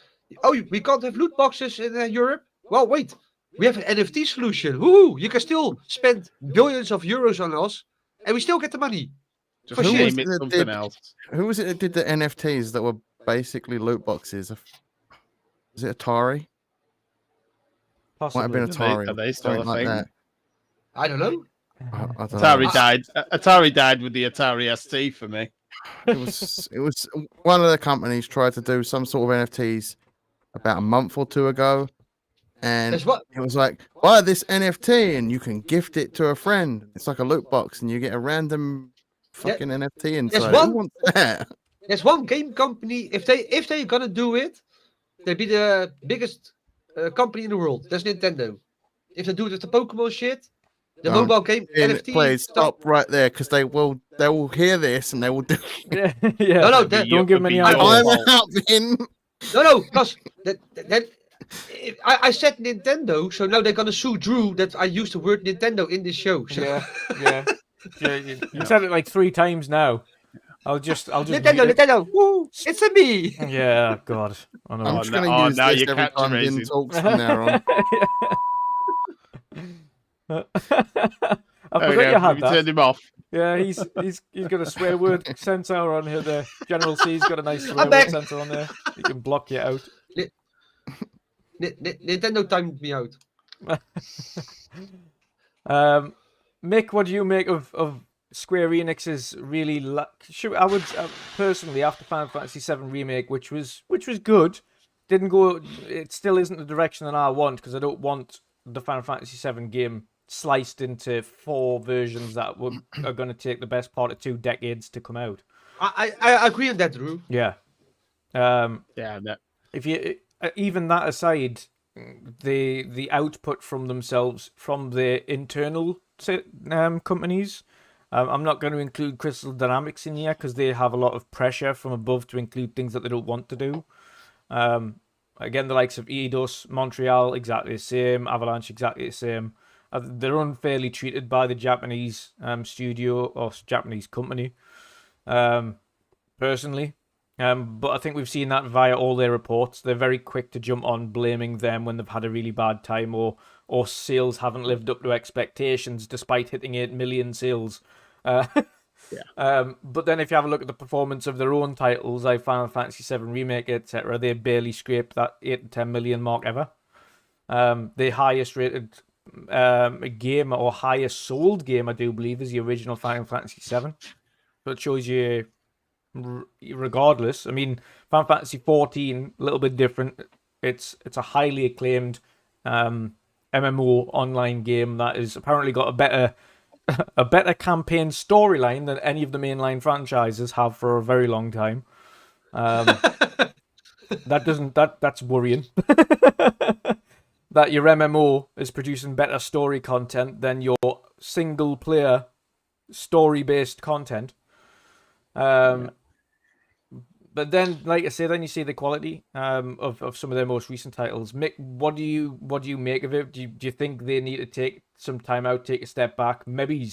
we can't have loot boxes in Europe. Well, wait, we have an NFT solution. Woo! You can still spend billions of euros on us, and we still get the money. Just For name shit. it That something did- else. Who was it that did the NFTs that were basically loot boxes? Was it Atari? Might have Possibly. been Atari. Are they still something a like thing? that. I don't know. I don't know. Atari died. Atari died with the Atari ST for me. It was one of the companies tried to do some sort of NFTs about a month or 2 ago, and That's what. it was like, buy this NFT and you can gift it to a friend. It's like a loot box, and you get a random fucking NFT inside. one- Who wants that? There's one game company. If they're gonna do it, they be the biggest company in the world. That's Nintendo. If they do it with the Pokemon shit, the Um, mobile game NFT. Please stuff. stop right there, because they will hear this and they will do. Yeah, yeah. No, It'd be don't give 'em it'd any be your ideas. I'm fault. out, Vin. No, because I said Nintendo, so now they're gonna sue Drew that I used the word Nintendo in this show. So. Yeah, yeah. You said it like 3 times now. I'll just Nintendo, read it. Nintendo, woo! It's a me. Yeah, God. I know. I'm just going to use now this you're every time Din catchphrasing. talks from now on. I There we forgot go. you had We that. turned him off. Yeah, he's got a swear word sensor on here. The General C's got a nice swear word back. sensor on there. He can block you out. Nintendo timed me out. Mick, what do you make of Square Enix's really? I would personally, after Final Fantasy VII Remake, which was good, didn't go. It still isn't the direction that I want, because I don't want the Final Fantasy VII game sliced into 4 versions that are going to take the best part of 2 decades to come out. I agree on that, Drew. Yeah. Yeah, no. If you even that aside, the output from themselves, from their internal companies, I'm not going to include Crystal Dynamics in here because they have a lot of pressure from above to include things that they don't want to do. Again, the likes of Eidos, Montreal, exactly the same. Avalanche, exactly the same. They're unfairly treated by the Japanese studio or Japanese company, personally. But I think we've seen that via all their reports. They're very quick to jump on blaming them when they've had a really bad time, or sales haven't lived up to expectations despite hitting 8 million sales. But then if you have a look at the performance of their own titles, like Final Fantasy VII Remake, etc., they barely scraped that 8 to 10 million mark ever. The highest rated game, or highest sold game, I do believe, is the original Final Fantasy VII. So it shows you, regardless. I mean, Final Fantasy 14, a little bit different. It's a highly acclaimed MMO online game that has apparently got a better campaign storyline than any of the mainline franchises have for a very long time. That's worrying. That your MMO is producing better story content than your single player story based content. But then, like I say, then you see the quality of some of their most recent titles. Mick, what do you make of it? Do you think they need to take some time out, take a step back, maybe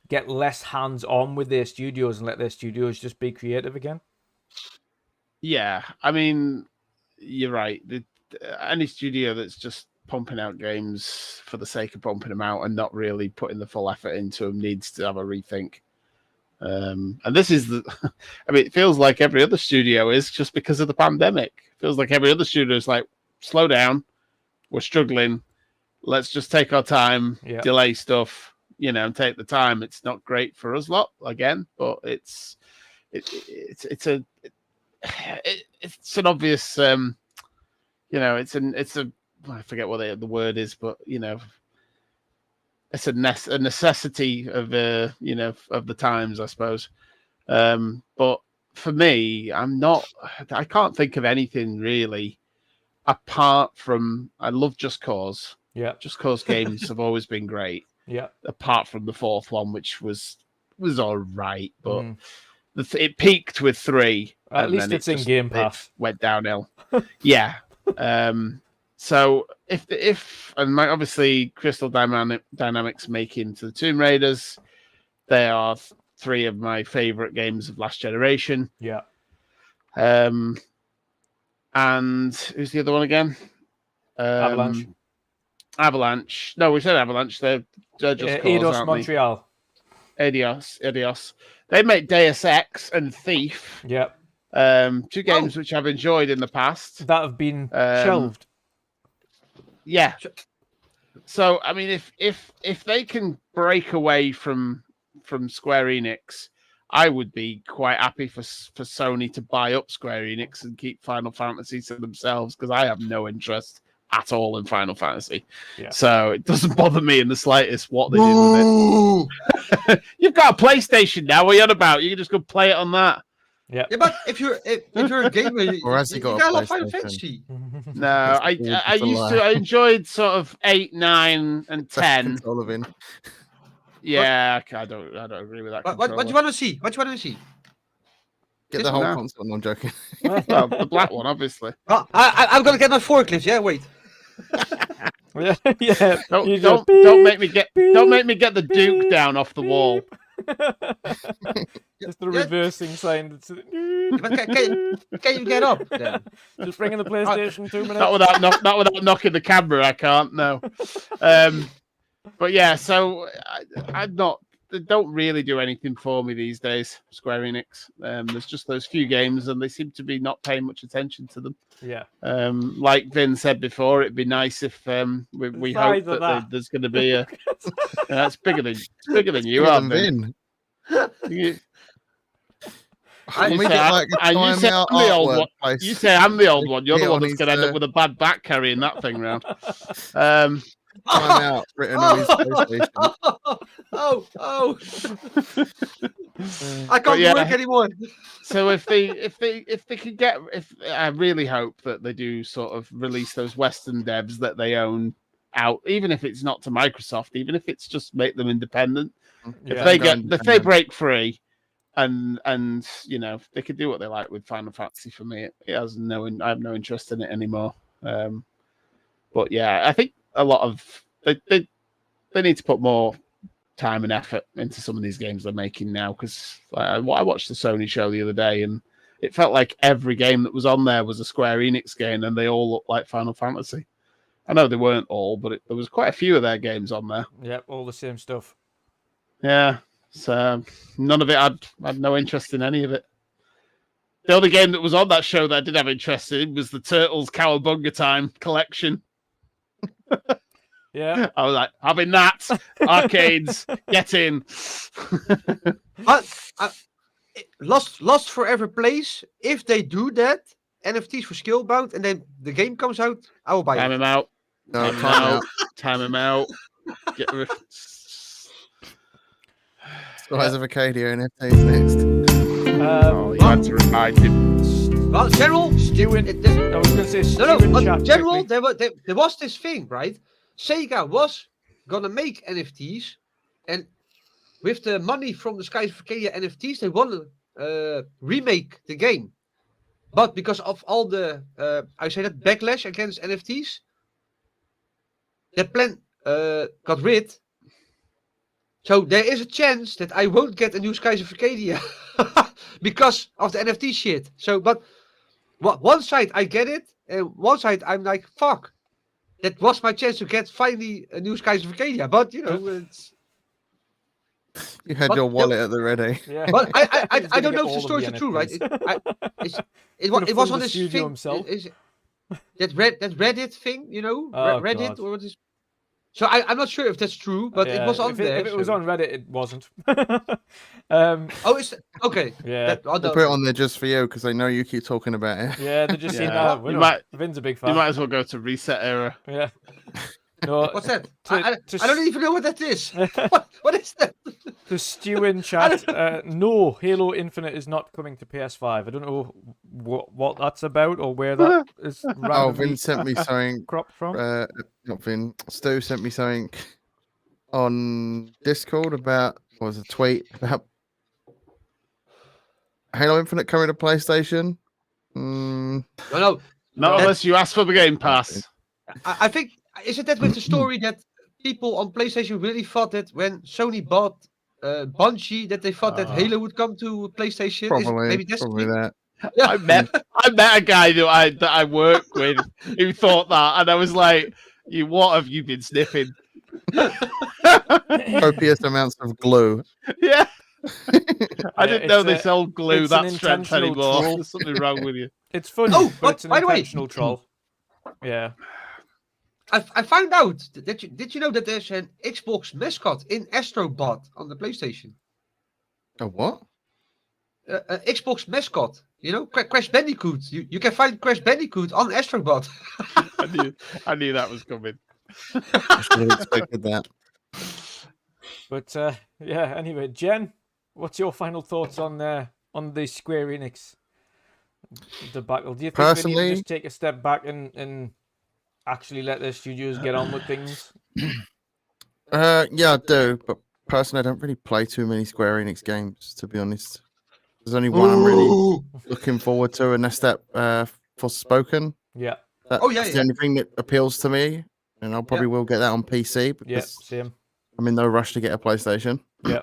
get less hands on with their studios and let their studios just be creative again? Yeah, I mean, you're right. Any studio that's just pumping out games for the sake of pumping them out and not really putting the full effort into them needs to have a rethink. And this is I mean, it feels like every other studio is, just because of the pandemic. It feels like every other studio is like, slow down, we're struggling, let's just take our time, delay stuff, and take the time. It's not great for us lot again, but it's an obvious, it's a I forget what the word is, but it's a necessity of of the times, I suppose. But for me, I can't think of anything really apart from, I love Just Cause. Yeah. Just Cause games have always been great. Yeah. Apart from the 4th one, which was all right, but it peaked with 3. At least it's in Gamepass. It went downhill. Yeah. So obviously Crystal Dynamics making to the Tomb Raiders, they are 3 of my favorite games of last generation. Yeah. And who's the other one again? Avalanche. Avalanche. No, we said Avalanche. They're just Eidos Montreal. Eidos. They make Deus Ex and Thief. Yeah. 2 games which I've enjoyed in the past that have been shelved. Yeah. So I mean, if they can break away from Square Enix, I would be quite happy for Sony to buy up Square Enix and keep Final Fantasy to themselves, because I have no interest at all in Final Fantasy. Yeah. So it doesn't bother me in the slightest what they did with it. You've got a PlayStation now. What are you on about? You can just go play it on that. Yeah, but if you're a gamer, you got a lot of Final Fantasy. No, I enjoyed sort of 8, 9, and 10. Yeah, I don't agree with that. What do you want to see? What do you want to see? Get the whole console. No, I'm joking. Well, the black one, obviously. Oh, I'm gonna get my forklift. Yeah, wait. Yeah. Don't make me get the Duke down off the wall. Just the reversing sign. That's... But can you get up then? Just bringing the PlayStation 2 minutes. Not without knocking the camera. I can't. No. But yeah, so I'm not. They don't really do anything for me these days, Square Enix. There's just those few games, and they seem to be not paying much attention to them. Yeah. Like Vin said before, it'd be nice if we hope that there's going to be a. It's bigger than you are, Vin. You say I'm the old one. You say I'm the old one. You're the one that's going to end up with a bad back carrying that thing around. Time out written on his PlayStation. Oh! I can't work anymore. So if they could get, I really hope that they do sort of release those Western devs that they own out, even if it's not to Microsoft, even if it's just make them independent. Yeah. If they break free, and you know they could do what they like with Final Fantasy. For me, I have no interest in it anymore. But yeah, I think a lot of they need to put more time and effort into some of these games they're making now, because I watched the Sony show the other day and it felt like every game that was on there was a Square Enix game and they all looked like Final Fantasy. I know they weren't all, but there was quite a few of their games on there. Yep, all the same stuff. Yeah, so none of it I had no interest in any of it. The only game that was on that show that I did have interest in was the Turtles Cowabunga Time collection. Yeah, I was like, having that, arcades, get in. But Lost Forever Place, if they do that, NFTs for Skillbound, and then the game comes out, I will buy Time it. him out. No, Time him out. Get rid. Skies of Acadia NFTs next. You had to remind him. Well, General, I was going to say but General, there was this thing, right? Sega was gonna make NFTs, and with the money from the Skies of Acadia NFTs, they want to remake the game. But because of all the, backlash against NFTs, that plan got rid. So there is a chance that I won't get a new Skies of Arcadia because of the NFT shit. So, but one side I get it, and one side I'm like, fuck. That was my chance to get finally a new Skies of Arcadia. But you know, it's. You had your wallet at the ready. Yeah. But I don't know if the stories are true, right? It was on this thing. That Reddit thing, you know, Reddit God. or what is. So I'm not sure if that's true, but it was on there. If it was on Reddit, it wasn't. It's okay. Yeah, They put it on there just for you because they know you keep talking about it. yeah, they just seen Yeah. that. Vin's a big fan. You might as well go to Reset Era. Yeah. No, What's that? to I don't even know what that is. What is that? To Stu in chat, no, Halo Infinite is not coming to PS5. I don't know what that's about or where that is. Oh, Vin sent me something. Cropped from. Not Vin. Stu sent me something on Discord about, what was a tweet about Halo Infinite coming to PlayStation. No. Not unless you ask for the Game Pass. I think, is it that with the story that people on PlayStation really thought that when Sony bought Bungie, that they thought that Halo would come to PlayStation? Probably that. Yeah. I met a guy that I work with who thought that, and I was like, what have you been sniffing? Copious amounts of glue. Yeah. I didn't know they it's sold glue it's that an strength intentional anymore. troll. There's something wrong with you. It's funny, but it's an by the way- intentional troll. Yeah. I found out that did you know that there's an Xbox mascot in Astrobot on the PlayStation? A what? Xbox mascot. You know, Crash Bandicoot. You can find Crash Bandicoot on Astrobot. I knew that was coming. I should have expected that. But yeah. Anyway, Jen, what's your final thoughts on the Square Enix debacle? Do you think they need Personally- to just take a step back and actually let their studios get on with things? Yeah, I do. But personally, I don't really play too many Square Enix games, to be honest. There's only one I'm really looking forward to, and that's that Forspoken. Yeah. That's the only thing that appeals to me, and I'll probably will get that on PC Yeah. because Same. I'm in no rush to get a PlayStation. Yeah.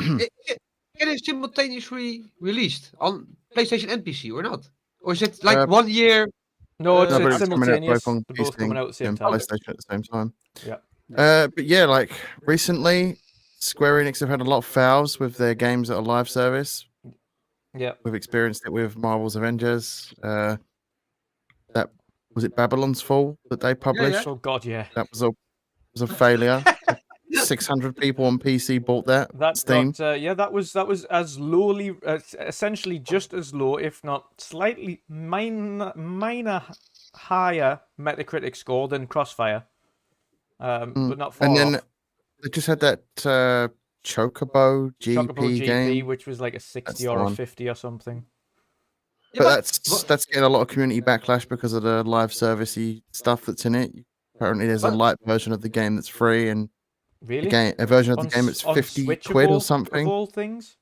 get it simultaneously released on PlayStation and PC or not? Or is it like Uh, 1 year? No, it's, No, but it's it's coming out simultaneous. both on They're both coming PC out at the same and time. PlayStation at the same time. Yeah. But yeah, like recently, Square Enix have had a lot of fouls with their games that are live service. Yeah. We've experienced it with Marvel's Avengers. That was it Babylon's Fall that they published. Oh God, yeah. That was a failure. 600 people on PC bought that. That Steam. got, that was as lowly, essentially just as low, if not slightly minor higher Metacritic score than Crossfire, but not far And then off. they just had that Chocobo GP Chocobo GP, game. which was like a 60 That's the or a one. 50 or something. But that's getting a lot of community backlash because of the live servicey stuff that's in it. Apparently, there's a light version of the game that's free, and Really? a version of the game that's 50 quid or something. Of all things?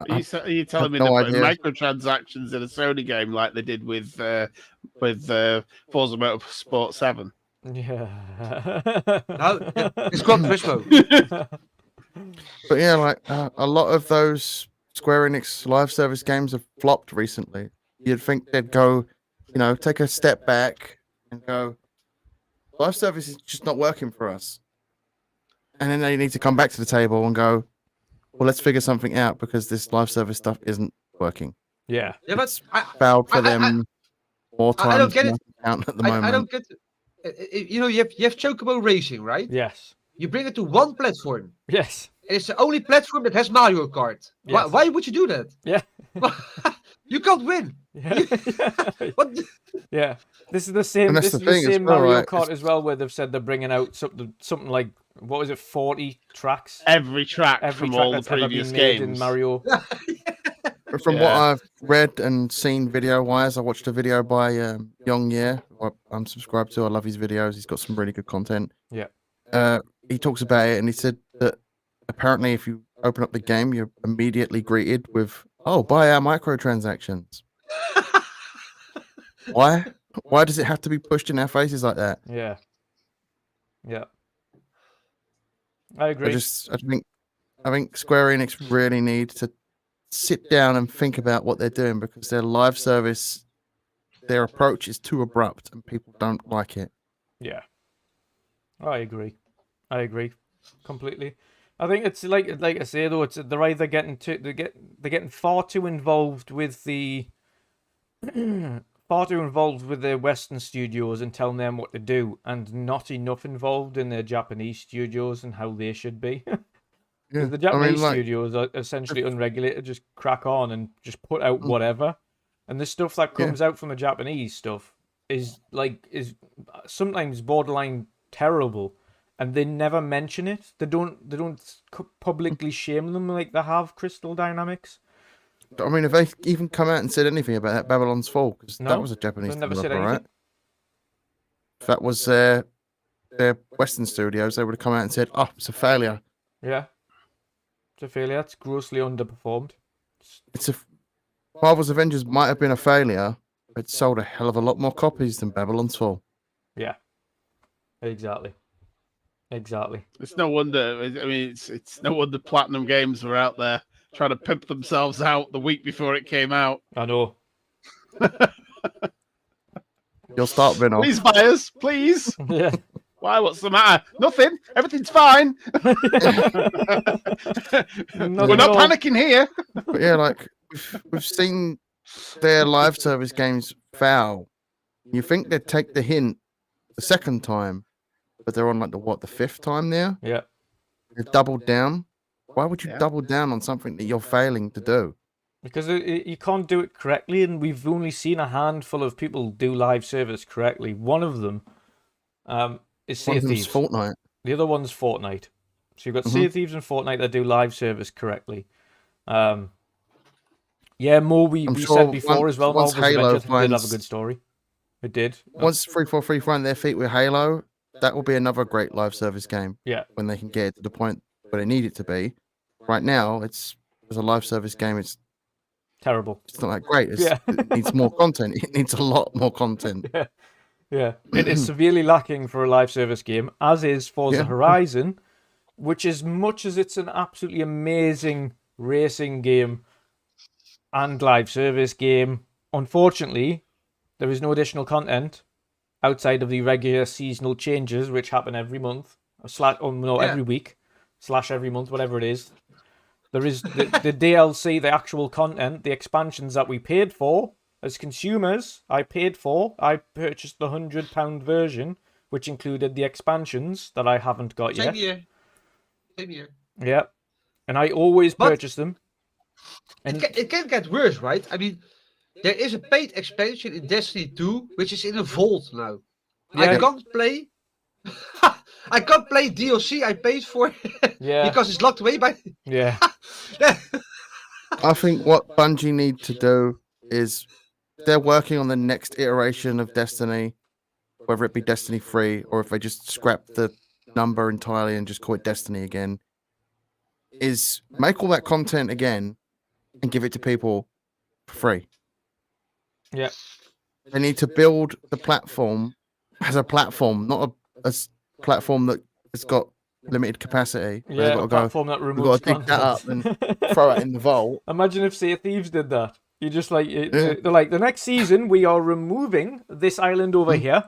Are you telling me no they're putting idea. microtransactions in a Sony game like they did with Forza Motorsport 7? Yeah. No, it's Gran Turismo. But yeah, like a lot of those Square Enix live service games have flopped recently. You'd think they'd go, take a step back and go, live service is just not working for us. And then they need to come back to the table and go, well, let's figure something out because this live service stuff isn't working. Yeah. Yeah, but It's fouled for them more times I don't get than it. count at the moment. I don't get you have Chocobo Racing, right? Yes. You bring it to one platform. Yes. And it's the only platform that has Mario Kart. Yes. Why would you do that? Yeah. You can't win. Yeah. What? Yeah. This is the same. And that's This the is the thing as same well, Mario right? Kart as well, where they've said they're bringing out something like, what was it, 40 tracks? Every track Every from track all the that's ever been previous made in games. Mario. From what Yeah. I've read and seen video-wise, I watched a video by Young Year, who I'm subscribed to. I love his videos. He's got some really good content. Yeah. He talks about it, and he said that apparently if you open up the game, you're immediately greeted with, "Oh, buy our microtransactions." Why? Why does it have to be pushed in our faces like that? Yeah. Yeah. I agree. I think Square Enix really need to sit down and think about what they're doing because their live service, their approach is too abrupt and people don't like it. Yeah. I agree completely. I think it's like I say though, it's they're either they're getting far too involved with the their Western studios and telling them what to do, and not enough involved in their Japanese studios and how they should be. Because the Japanese studios are essentially unregulated, just crack on and just put out whatever. And the stuff that comes out from the Japanese stuff is sometimes borderline terrible, and they never mention it. They don't publicly shame them like they have Crystal Dynamics. I mean, have they even come out and said anything about that Babylon's Fall? Because No, that was a Japanese they never said developer, anything. right? If that was their Western studios, they would have come out and said, "Oh, it's a failure." Yeah. It's a failure. It's grossly underperformed. Marvel's Avengers might have been a failure, but it sold a hell of a lot more copies than Babylon's Fall. Yeah. Exactly. It's no wonder. I mean, it's no wonder Platinum Games were out there trying to pimp themselves out the week before it came out. I know. You'll start Vin off. Please buy us, please. Yeah. Why? What's the matter? Nothing. Everything's fine. We're not panicking here. But yeah, like we've seen their live service games foul. You think they'd take the hint the second time, but they're on like the fifth time now. Yeah. They've doubled down. Why would you double down on something that you're failing to do? Because you can't do it correctly, and we've only seen a handful of people do live service correctly. One of them is Sea One of of them's Thieves. Fortnite. The other one's Fortnite. So you've got Sea of Thieves and Fortnite that do live service correctly. Yeah, more we sure said before as well. once Marvel's Halo Avengers did have a finds- good story. It did. Once 343 find their feet with Halo, that will be another great live service game. Yeah. When they can get it to the point where they need it to be. Right now, as a live service game, it's Terrible. not that great. Yeah. It needs more content. It needs a lot more content. Yeah. It is severely lacking for a live service game, as is Forza Yeah. Horizon, which as much as it's an absolutely amazing racing game and live service game. Unfortunately, there is no additional content outside of the regular seasonal changes, which happen every month, every week, / every month, whatever it is. There is the DLC, the actual content, the expansions that we paid for as consumers. I purchased the £100 version, which included the expansions that I haven't got yet. Same here. Yeah, and I always purchase them. And it can get worse, right? I mean, there is a paid expansion in Destiny 2, which is in a vault now. Yeah. I can't play. I can't play DLC I paid for because it's locked away by. Yeah. I think what Bungie need to do is they're working on the next iteration of Destiny, whether it be Destiny 3 or if they just scrap the number entirely and just call it Destiny again, is make all that content again and give it to people for free. Yeah. They need to build the platform as a platform, not a platform that has got limited capacity. Yeah, a platform that removes we've got to dig that up and throw it in the vault. Imagine if Sea of Thieves did that. You just they're like, the next season we are removing this island over here.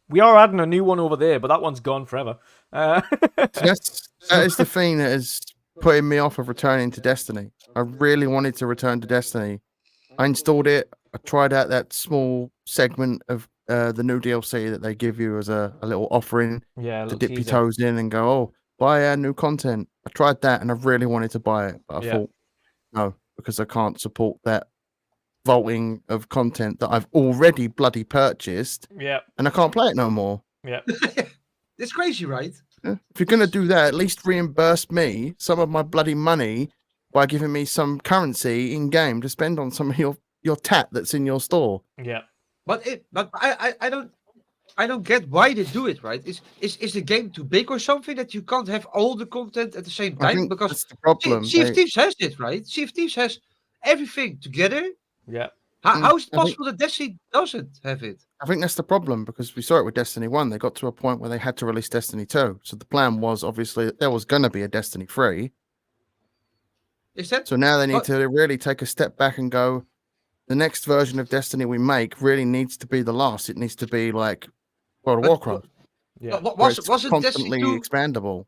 We are adding a new one over there, but that one's gone forever. That is the thing that is putting me off of returning to Destiny. I really wanted to return to Destiny. I installed it. I tried out that small segment of the new DLC that they give you as a little offering to dip your toes in and go, oh, buy new content. I tried that and I really wanted to buy it, but I thought, no, because I can't support that vaulting of content that I've already bloody purchased. Yeah. And I can't play it no more. Yeah. It's crazy, right? If you're going to do that, at least reimburse me some of my bloody money by giving me some currency in game to spend on some of your tat that's in your store. Yeah. But I don't get why they do it, right? Is the game too big or something that you can't have all the content at the same time? I think Because that's the problem. Sea of Thieves has it, right? Sea of Thieves has everything together. Yeah. How is it possible that Destiny doesn't have it? I think that's the problem because we saw it with Destiny 1. They got to a point where they had to release Destiny 2. So the plan was obviously that there was going to be a Destiny 3. Is that? So now they need to really take a step back and go, the next version of Destiny we make really needs to be the last. It needs to be like World of Warcraft. Yeah. Was it constantly Destiny 2 expandable?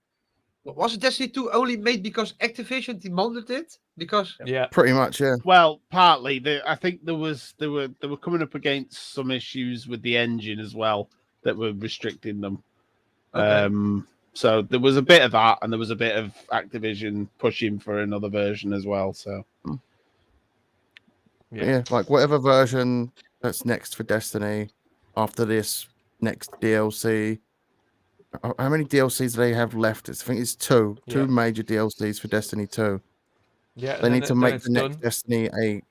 Was Destiny 2 only made because Activision demanded it? Because Pretty much, yeah. Well, partly. I think they were coming up against some issues with the engine as well that were restricting them. Okay. So there was a bit of that, and there was a bit of Activision pushing for another version as well. So yeah, like whatever version that's next for Destiny after this next DLC. How many DLCs do they have left? I think it's two major DLCs for Destiny 2. Yeah, they need to make the next Destiny a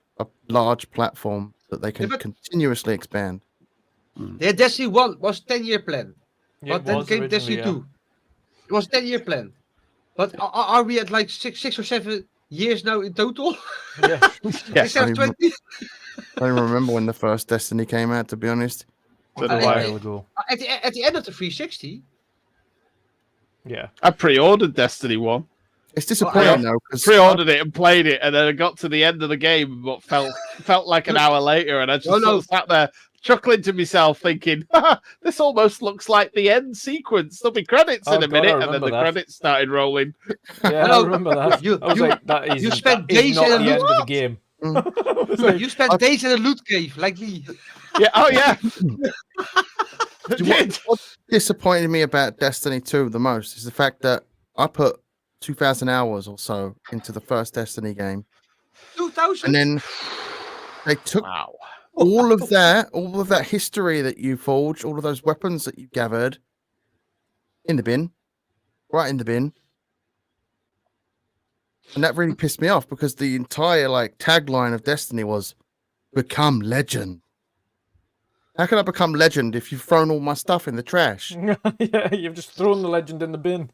large platform that they can continuously expand. Their Destiny 1 was 10-year plan. Yeah, but then came Destiny 2. It was 10-year plan. But are we at like six or 7 years now in total? Yeah. Instead of 20? I don't remember when the first Destiny came out, to be honest. A while ago. At the end of the 360. Yeah. I pre-ordered Destiny 1. It's disappointing though, because pre-ordered it and played it, and then I got to the end of the game, but felt like an hour later, and I just sort of sat there chuckling to myself, thinking, "This almost looks like the end sequence. There'll be credits in a minute," and then the credits started rolling. Yeah, I remember that. You spent days in the end of the game. You spent days in a loot cave, like me. Yeah. Oh yeah. What disappointed me about Destiny 2 the most is the fact that I put 2,000 hours or so into the first Destiny game. 2,000? And then they took all of that history that you forged, all of those weapons that you gathered in the bin, right in the bin. And that really pissed me off because the entire tagline of Destiny was become legend. How can I become legend if you've thrown all my stuff in the trash? Yeah, you've just thrown the legend in the bin.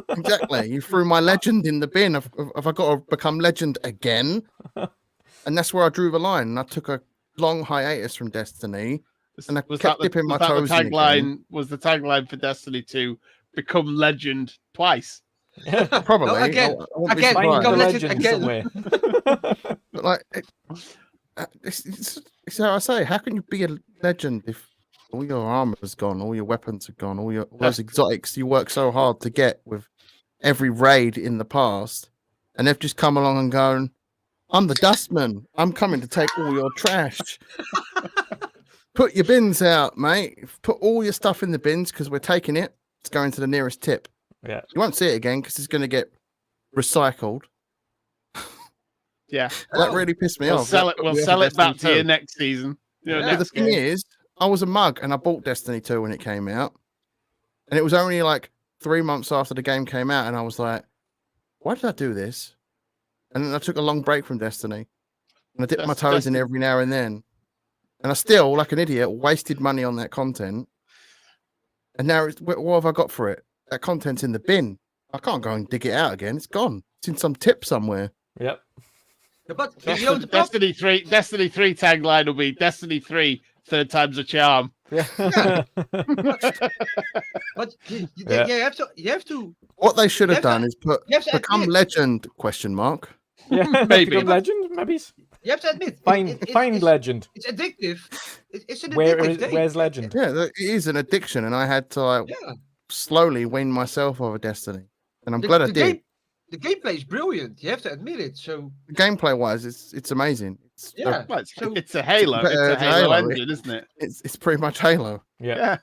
Exactly. You threw my legend in the bin. Have I got to become legend again? And that's where I drew the line. And I took a long hiatus from Destiny. And I kept dipping my toes in. Was the tagline for Destiny 2 become legend twice? Probably. No, again, I won't be again, Find surprised. the Come, let's legend again. somewhere. But like, it's how I say. How can you be a legend if all your armor's gone, all your weapons are gone, all those exotics you work so hard to get with every raid in the past, and they've just come along and gone, "I'm the dustman. I'm coming to take all your trash. Put your bins out, mate. Put all your stuff in the bins because we're taking it. It's going to the nearest tip. Yeah. You won't see it again because it's going to get recycled." Yeah. That really pissed me We'll off. sell it. We'll sell it back to you Destiny 2. next season. Yeah. But the Next thing game. is, I was a mug and I bought Destiny 2 when it came out. And it was only like 3 months after the game came out. And I was like, why did I do this? And then I took a long break from Destiny. And I dipped my toes in every now and then. And I still, like an idiot, wasted money on that content. And now, what have I got for it? That content's in the bin. I can't go and dig it out again. It's gone. It's in some tip somewhere. Yep. Yeah, but you know the problem? Destiny 3 tagline will be Destiny 3 third time's a charm. Yeah. But you Yeah. have to What they should have You have done to- is put you have to become admit- legend, question mark. Yeah. Maybe. Become legend, maybe. you have to admit Find it's, legend. it's addictive. It's an Where addictive is thing. where's legend? Yeah, it is an addiction. And I had to like Yeah. slowly wean myself over Destiny. And I'm The- glad I the did. The gameplay is brilliant. You have to admit it. So Gameplay wise, it's amazing. It's yeah, Well, So- it's a Halo. It's Better a than Halo Halo, engine, isn't it? it's pretty much Halo. Yeah. Yeah.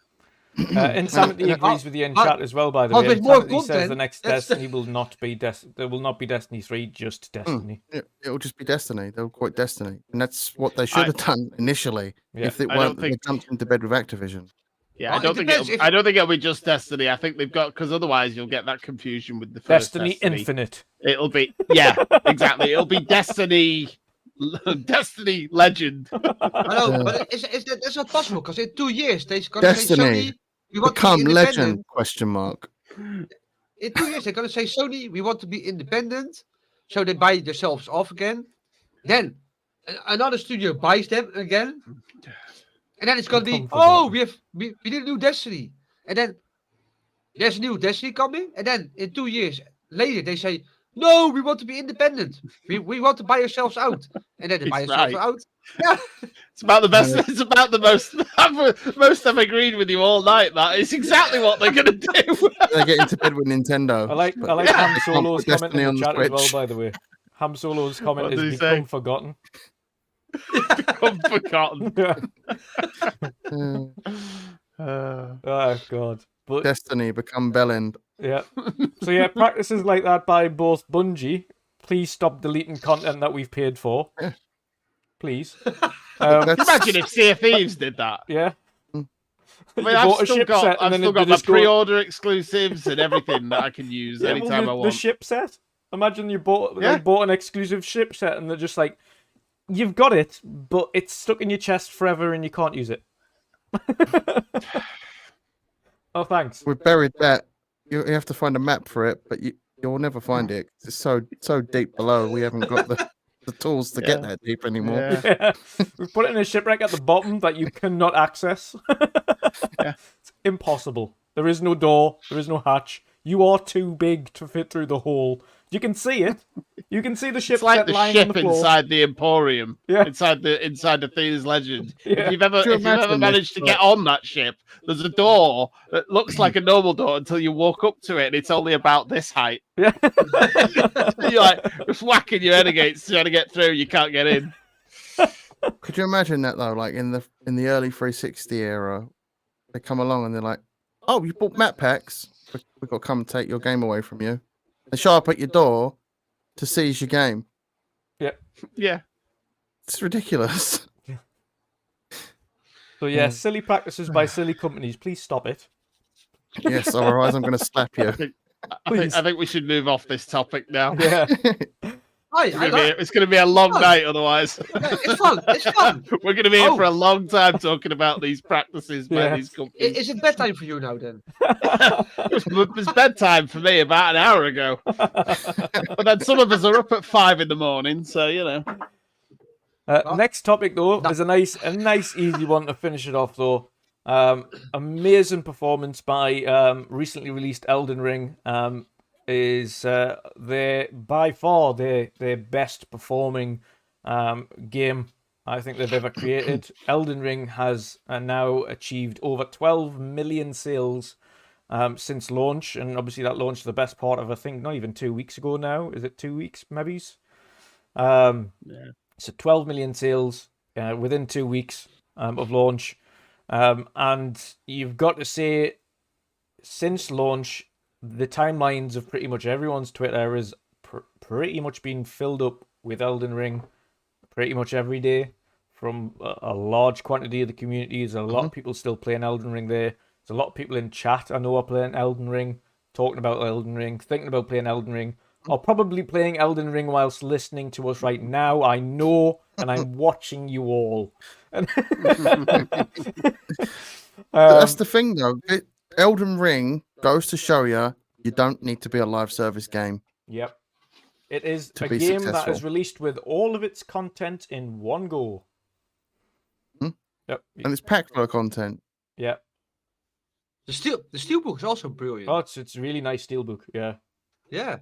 Insanity And- agrees with you in chat as well, by the but way. with more Insanity says the content, next that's the- Destiny will not be there will not be Destiny 3, just Destiny. It'll just be Destiny. They'll call it Destiny, and that's what they should have done initially. Yeah. If it I don't weren't, they think- jumped into bed with Activision. Yeah, Well, I don't it think depends it'll, if- I don't think it'll be just Destiny. I think they've got because otherwise you'll get that confusion with the first Destiny Destiny. Infinite. It'll be exactly. It'll be Destiny, Destiny Legend. I know, but that's not possible because in 2 years they're gonna say Destiny. Sony, we want Become to be legend? independent. Question mark. In 2 years they're gonna say Sony, we want to be independent, so they buy themselves off again. Then another studio buys them again, and then it's gonna be Uncomfortable. we need a new Destiny, and then there's a new Destiny coming, and then in 2 years later they say no, we want to be independent, we want to buy ourselves out, and then they buy He's themselves right. out. Yeah. It's about the best. It's about the most. I've agreed with you all night. That is exactly what they're gonna do. They get into bed with Nintendo. I like but Ham they can't Solo's put comment Destiny in on the the chat as well, Switch. by the way. Ham Solo's comment What is did he become say? forgotten. Become forgotten. Oh god. But Destiny become Bellend. yeah. So yeah, practices like that by both Bungie. Please stop deleting content that we've paid for. Yeah. Please. That's- Imagine if Sea of Thieves did that. Yeah. I You mean, bought a I've still ship got, set and I've then still they got my just go- pre-order exclusives and everything that I can use Yeah, well, anytime I the want. ship set. Imagine you bought Yeah. they bought an exclusive ship set and they're just like, you've got it, but it's stuck in your chest forever and you can't use it. Oh, thanks. We've buried that. You have to find a map for it, but you'll never find it. It's so deep below. We haven't got the tools to get Yeah. that deep anymore. Yeah. Yeah. We've put it in a shipwreck at the bottom that you cannot access. Yeah. It's impossible. There is no door. There is no hatch. You are too big to fit through the hole. You can see it. You can see the ship It's like set the lying on ship the floor. inside the Emporium. Yeah. Inside the Thieves Legend. Yeah. If you've ever Could you imagine this, managed to but- get on that ship, there's a door that looks like a normal door until you walk up to it and it's only about this height. Yeah. You're like just whacking your head against trying to get through, you can't get in. Could you imagine that though? Like in the early 360 era, they come along and they're like, "Oh, you bought map packs. We've got to come and take your game away from you." They show up at your door to seize your game. Yeah. It's ridiculous. So yeah, silly practices by silly companies. Please stop it. Yes, otherwise I'm going to slap you. Please. I think we should move off this topic now. Yeah. It's going to be a long night otherwise. It's fun. It's fun. We're going to be here Oh. for a long time talking about these practices by Yeah. these companies. Is it bedtime for you now then? It was bedtime for me about an hour ago. But then some of us are up at 5 in the morning, so you know. Next topic though is a nice easy one to finish it off though. Amazing performance by recently released Elden Ring. is they're by far their best performing game I think they've ever created. Elden Ring has now achieved over 12 million sales since launch, and obviously that launched the best part of, I think, not even 2 weeks ago now. Is it 2 weeks, maybe? Yeah. So 12 million sales within 2 weeks of launch. And you've got to say, since launch, the timelines of pretty much everyone's Twitter has pretty much been filled up with Elden Ring pretty much every day from a large quantity of the community. There's a lot of people still playing Elden Ring there. There's a lot of people in chat I know are playing Elden Ring, talking about Elden Ring, thinking about playing Elden Ring, or probably playing Elden Ring whilst listening to us right now. I know, and I'm watching you all. That's the thing, though. Elden Ring goes to show you don't need to be a live service game. Yep. It is To a be game that successful. is released with all of its content in one go. Yep. And it's packed full of content. Yep. The steelbook is also brilliant. Oh, it's a really nice steelbook. Yeah. Yeah.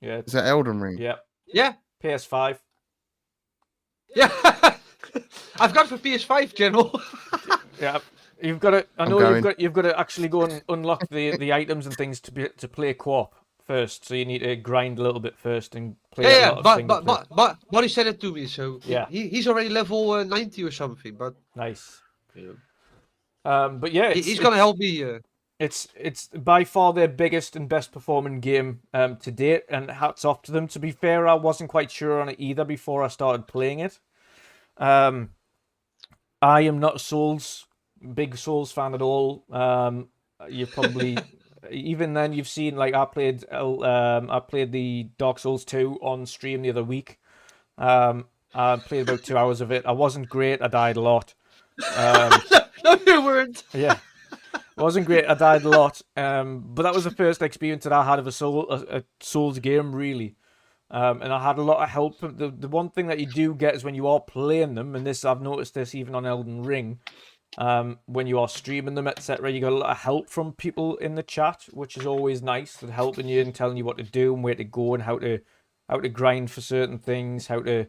Yeah. Is that Elden Ring? Yeah. Yeah. PS5. Yeah. I've got it for PS5, General. Yeah. You've got to. I I'm know going. you've got to actually go and unlock the items and things to play co-op first. So you need to grind a little bit first and play a Yeah, lot of single player. but he said it to me, so Yeah. he's already level 90 or something. But Nice. yeah. But yeah, He's gonna help me. It's by far their biggest and best performing game to date, and hats off to them. To be fair, I wasn't quite sure on it either before I started playing it. I am not big Souls fan at all. You probably even then you've seen, like, I played the Dark Souls 2 on stream the other week. I played about 2 hours of it. I wasn't great. I died a lot. No, you weren't. Yeah. It wasn't great. I died a lot. But that was the first experience that I had of a Souls game, really. And I had a lot of help. The one thing that you do get is when you are playing them, and this I've noticed this even on Elden Ring, when you are streaming them, etc., you got a lot of help from people in the chat, which is always nice. They're helping you and telling you what to do and where to go and how to grind for certain things, how to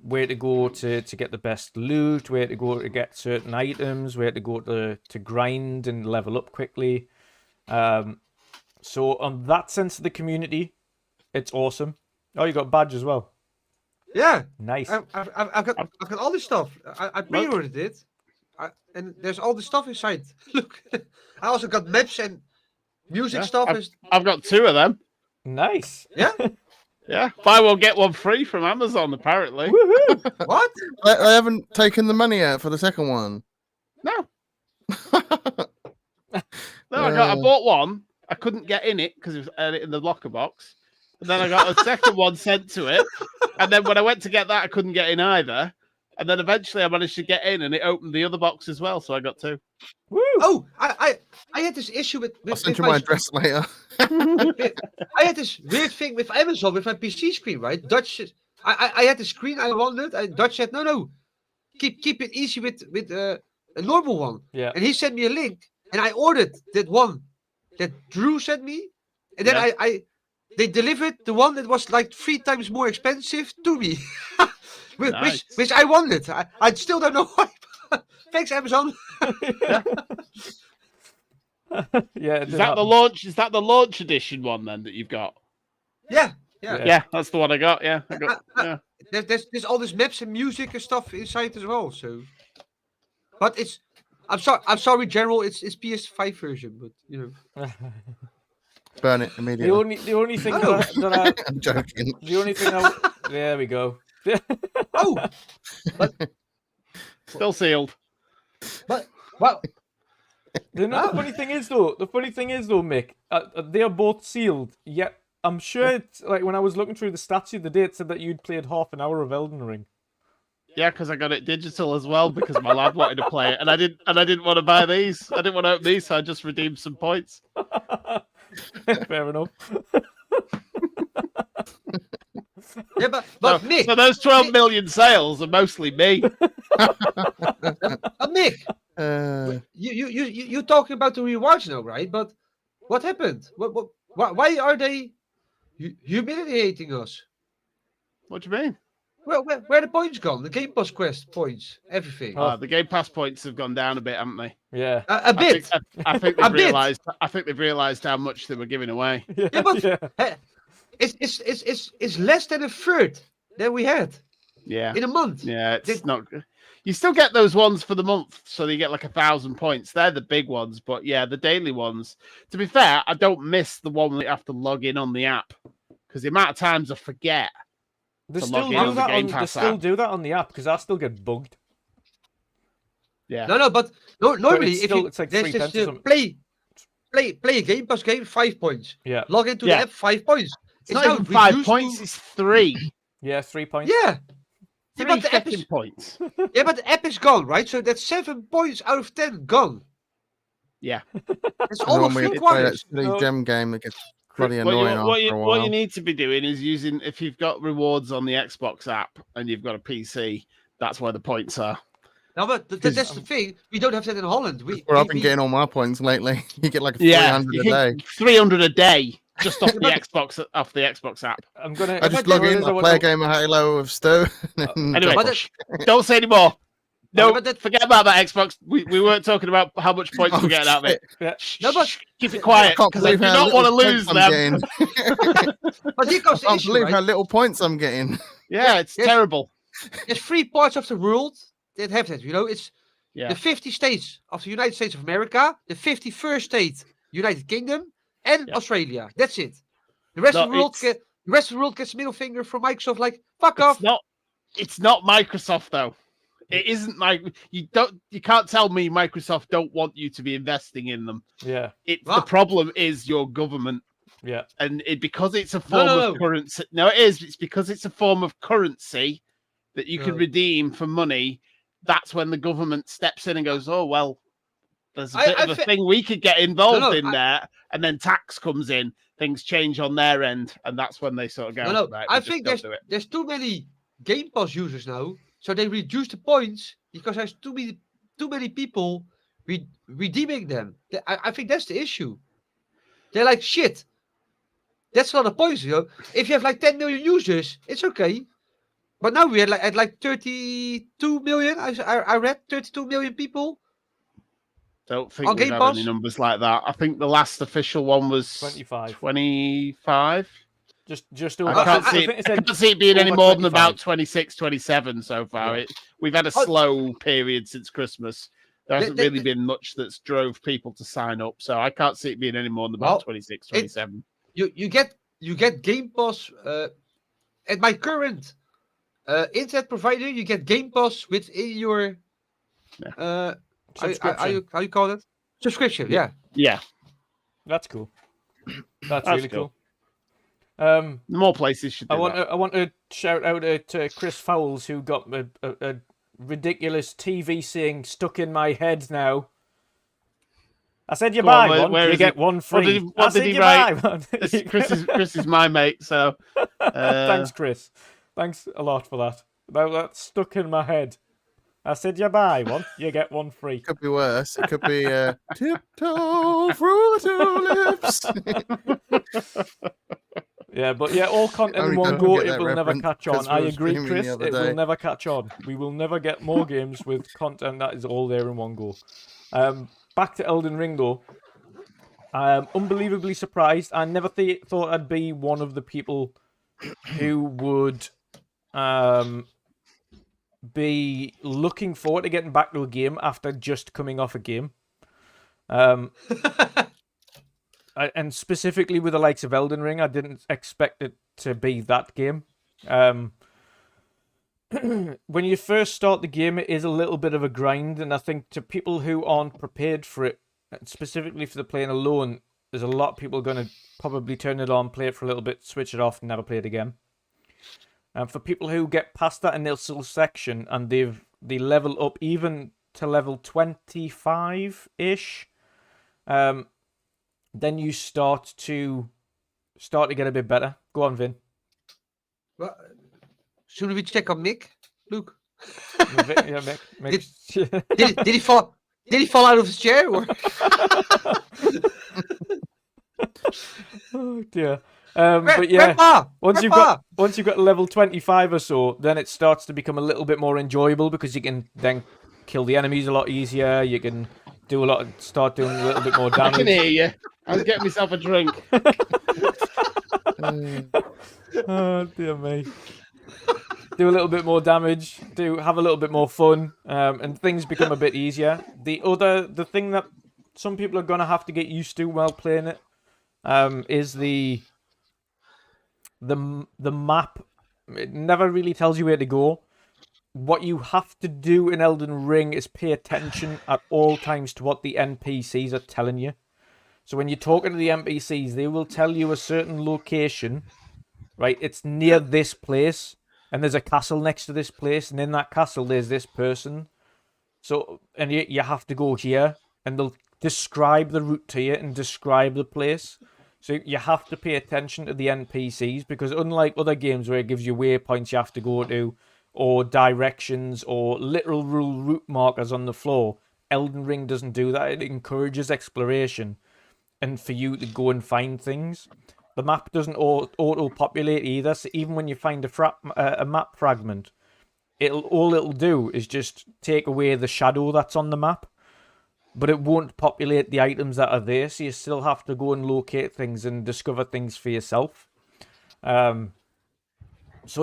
where to go to get the best loot, where to go to get certain items, where to go to grind and level up quickly. So on that sense of the community, it's awesome. Oh, you got a badge as well. Yeah. Nice. I've got all this stuff. I pre-ordered it, and there's all the stuff inside. Look, I also got maps and music stuff. I've got 2 of them. Nice. Yeah. Yeah, buy one get one free from Amazon. Apparently. Woohoo! What? I haven't taken the money out for the second one. No. No, I bought one. I couldn't get in it because it was in the locker box. And then I got a second one sent to it. And then when I went to get that, I couldn't get in either. And then eventually I managed to get in, and it opened the other box as well. So I got 2. Woo! Oh, I had this issue with I'll send you my address later. I had this weird thing with Amazon with my PC screen, right? Dutch, I had the screen I wanted, and Dutch said, no, keep it easy with a normal one. Yeah. And he sent me a link, and I ordered that one that Drew sent me, and then they delivered the one that was like 3 times more expensive to me, which I wanted. I still don't know why. Thanks, Amazon. Yeah. Is that the launch? Is that the launch edition one then that you've got? Yeah. Yeah, that's the one I got. Yeah, I got. Yeah. There's all this maps and music and stuff inside as well. So, but I'm sorry, General. It's PS5 version, but you know. Burn it immediately. The only thing that I I'm joking. the only thing there we go. Oh, Still sealed. but well, The funny thing is though, Mick, they are both sealed. Yet I'm sure it's like when I was looking through the stats the other day, it said that you'd played half an hour of Elden Ring. Yeah, because I got it digital as well because my lad wanted to play it, and I didn't want to buy these. I didn't want to open these, so I just redeemed some points. Fair enough. yeah, but Mick, So those 12 million sales are mostly me. Mick, Uh, you talking about the rewards now, right? But What happened? Why are they humiliating us? What do you mean? Well, where are the points gone? The Game Pass quest points, everything. The Game Pass points have gone down a bit, haven't they? Yeah. A bit. I think A they've bit. realised. I think they've realised how much they were giving away. Yeah, but it's less than a third than we had Yeah. in a month. Yeah, it's not. You still get those ones for the month, so you get like 1,000 points. They're the big ones, but yeah, the daily ones. To be fair, I don't miss the one that you have to log in on the app because the amount of times I forget. They to still log do in on the that. Game They Pass still app. do that on the app because I still get bugged. Yeah. No, but normally it's if still- you it's like there's 3 this, pence or something. play a Game Pass game, 5 points. Yeah. Log into Yeah. the app, 5 points. It's not now even 5 reduced points, to- it's 3. Yeah, 3 points. Yeah. Yeah, 3 but the app fucking is points. yeah, but the app is gone, right? So that's 7 points out of 10 gone. Yeah. It's And the almost one we 3 play that quarters. silly No. gem game that gets bloody What annoying you, what, after you, a what while. you need to be doing is using, if you've got rewards on the Xbox app and you've got a PC, that's where the points are. No, but that's the thing. We don't have that in Holland. Where I've been getting all my points lately. You get like Yeah, 300 you a can- day. 300 a day just off the But- Xbox app. I'm gonna. I just log in, I play a game of Halo with Stu. and Anyway, But push. don't say anymore. No, but that- forget about that Xbox. We weren't talking about how much points we're getting out of it. Yeah. Shh, No, but- shh, keep it I quiet can't because I do believe how not want to little lose points I'm them. getting. But here I comes the can't issue, believe how right? little points I'm getting. Yeah, it's Yes. terrible. There's 3 parts of the world that have that. You know, it's Yeah, the 50 states of the United States of America, the 51st state, United Kingdom, and Yeah. Australia. That's it. The rest No, of the world it's- the rest of the world gets middle finger from Microsoft, like fuck off. it's not Microsoft though. It isn't like you can't tell me Microsoft don't want you to be investing in them. Yeah. The What? problem is your government. Yeah. And because it's a form no. of currency. No, it is. It's because it's a form of currency that you can No. redeem for money. That's when the government steps in and goes, "Oh well, there's a I- bit I of a thi- thing we could get involved No, in there." And then tax comes in, things change on their end, and that's when they sort of go. No, "Right, I we just think don't do it." there's too many Game Pass users now, so they reduce the points because there's too many people redeeming them. I think that's the issue. They're like shit. That's a lot of points, you know. If you have like 10 million users, it's okay. But now we're at like 32 million. I read 32 million people. Don't think on we've Game had Pass? any numbers like that. I think the last official one was 25. 25. Just I over. can't I see think it, it I said can't see it being any over more than 25. about 26, 27 so far. Yeah. We've had a Oh. slow period since Christmas. There hasn't The- really been much that's drove people to sign up, so I can't see it being any more than about Well, 26, 27. You get Game Pass at my current internet provider. You get Game Pass within your subscription. how you call it? Subscription. Yeah. Yeah, That's cool. That's That's really cool. cool. more places should do I want to shout out to Chris Fowles who got a ridiculous TV saying stuck in my head now. I said you Go on, buy one, where you is get it? one What free. did he- what I did said he you write? buy one. that. Chris is my mate, so Thanks, Chris. Thanks a lot for that. That's stuck in my head. I said you buy one, you get one free. Could be worse. It could be tiptoe through the tulips. Yeah, but yeah, all content in Only one don't go, get it that will never reference catch on. because we I were agree, streaming Chris. the other It will day. never catch on. We will never get more games with content that is all there in one go. Back to Elden Ring though. I'm unbelievably surprised. I never thought I'd be one of the people who would be looking forward to getting back to a game after just coming off a game. And specifically with the likes of Elden Ring, I didn't expect it to be that game. When you first start the game, it is a little bit of a grind, and I think to people who aren't prepared for it, specifically for the playing alone, there's a lot of people going to probably turn it on, play it for a little bit, switch it off, and never play it again. And for people who get past that initial section and they level up even to level 25-ish, then you start to get a bit better. Go on, Vin. Well, should we check on Mick? Luke, Yeah, Mick. did he fall? Did he fall out of his chair? Or? Oh dear. But yeah, Grandpa! once Grandpa! you've got level 25 or so, then it starts to become a little bit more enjoyable because you can then kill the enemies a lot easier. You can start doing a little bit more I can damage. hear you. I was getting myself a drink. Oh dear me. Do a little bit more damage. Have a little bit more fun, and things become a bit easier. The thing that some people are gonna have to get used to while playing it, is the map. It never really tells you where to go. What you have to do in Elden Ring is pay attention at all times to what the NPCs are telling you. So when you're talking to the NPCs, they will tell you a certain location, right? It's near this place, and there's a castle next to this place, and in that castle there's this person. So, and you have to go here, and they'll describe the route to you and describe the place. So you have to pay attention to the NPCs, because unlike other games where it gives you waypoints you have to go to, or directions, or literal route markers on the floor, Elden Ring doesn't do that. It encourages exploration and for you to go and find things. The map doesn't auto-populate either, so even when you find a map fragment, all it'll do is just take away the shadow that's on the map, but it won't populate the items that are there, so you still have to go and locate things and discover things for yourself. So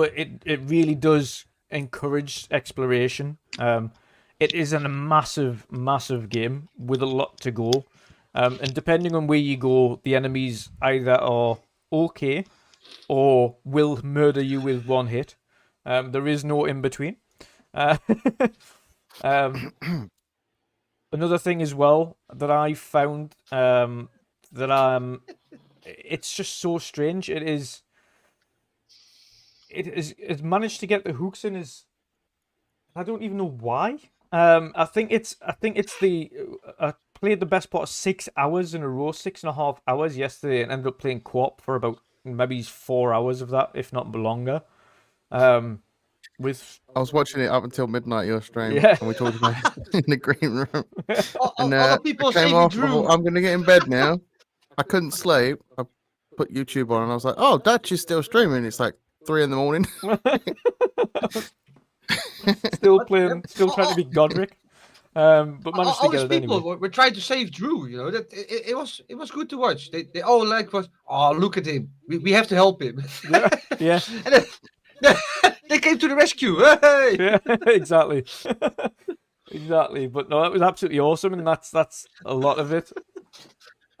it really does encourage exploration. It is a massive, massive game with a lot to go. And depending on where you go, the enemies either are okay or will murder you with one hit. There is no in between. Another thing as well that I found, it's just so strange. It's managed to get the hooks in. I don't even know why. I think it's the I played the best part of 6 hours in a row, 6.5 hours yesterday, and ended up playing co-op for about maybe 4 hours of that, if not longer. With I was watching it up until midnight your stream, Yeah. and we talked about it in the green room. And Other people I came say off, Drew. I thought, I'm going to get in bed now. I couldn't sleep. I put YouTube on, and I was like, "Oh, Dutch is still streaming." It's like 3 in the morning. still trying to be Godric. But managed to all get these it people anyway. were trying to save Drew. You know that it was good to watch. They all like was, oh, look at him. We have to help him. Yeah. And then, they came to the rescue. Hey! Yeah, exactly. Exactly. But no, that was absolutely awesome, and that's a lot of it.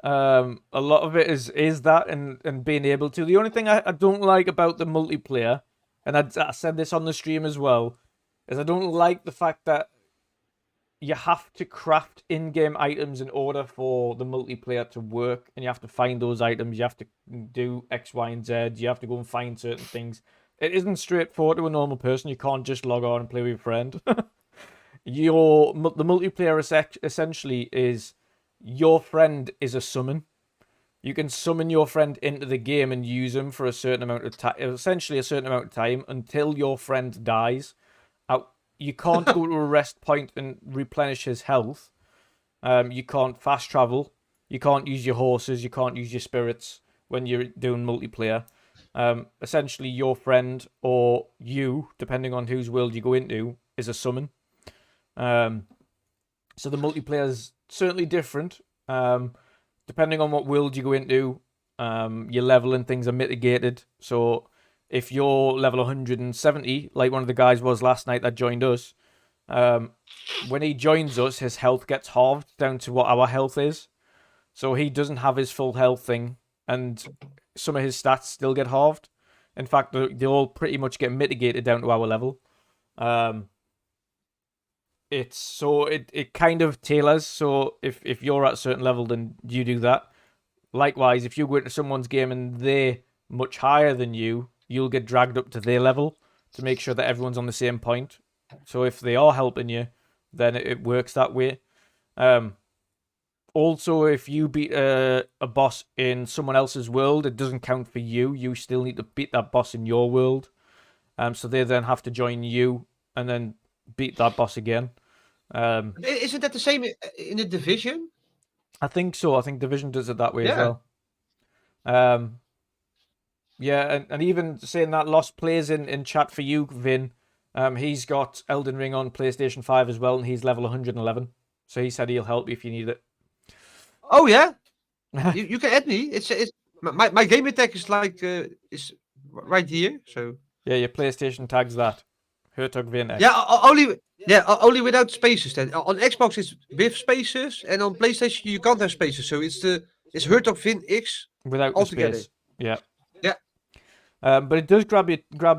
A lot of it is that and being able to. The only thing I don't like about the multiplayer, and I said this on the stream as well, is I don't like the fact that you have to craft in-game items in order for the multiplayer to work, and you have to find those items. You have to do X, Y, and Z. You have to go and find certain things. It isn't straightforward to a normal person. You can't just log on and play with your friend. The multiplayer essentially is your friend is a summon. You can summon your friend into the game and use him for a certain amount of time, essentially a certain amount of time, until your friend dies. You can't go to a rest point and replenish his health. You can't fast travel. You can't use your horses. You can't use your spirits when you're doing multiplayer. Essentially, your friend or you, depending on whose world you go into, is a summon. So the multiplayer is certainly different. Depending on what world you go into, your level and things are mitigated. So if you're level 170, like one of the guys was last night that joined us, when he joins us, his health gets halved down to what our health is. So he doesn't have his full health thing, and some of his stats still get halved. In fact, they all pretty much get mitigated down to our level. It kind of tailors. So if you're at a certain level, then you do that. Likewise, if you go into someone's game and they're much higher than you, you'll get dragged up to their level to make sure that everyone's on the same point. So if they are helping you, then it works that way. Also, if you beat a boss in someone else's world, it doesn't count for you. You still need to beat that boss in your world. So they then have to join you and then beat that boss again. Isn't that the same in the Division? I think so. I think Division does it that way as Yeah. well. Yeah, and even saying that, Lost plays in chat for you, Vin. He's got Elden Ring on PlayStation 5 as well, and he's level 111. So he said he'll help you if you need it. Oh yeah, you can add me. It's my game attack is like is right here. So Yeah, your PlayStation tags that. Hertog Vin X. yeah, only without spaces. Then on Xbox it's with spaces, and on PlayStation you can't have spaces. So it's Hertog Vin X Without the altogether. space. Yeah. Yeah. But it does grab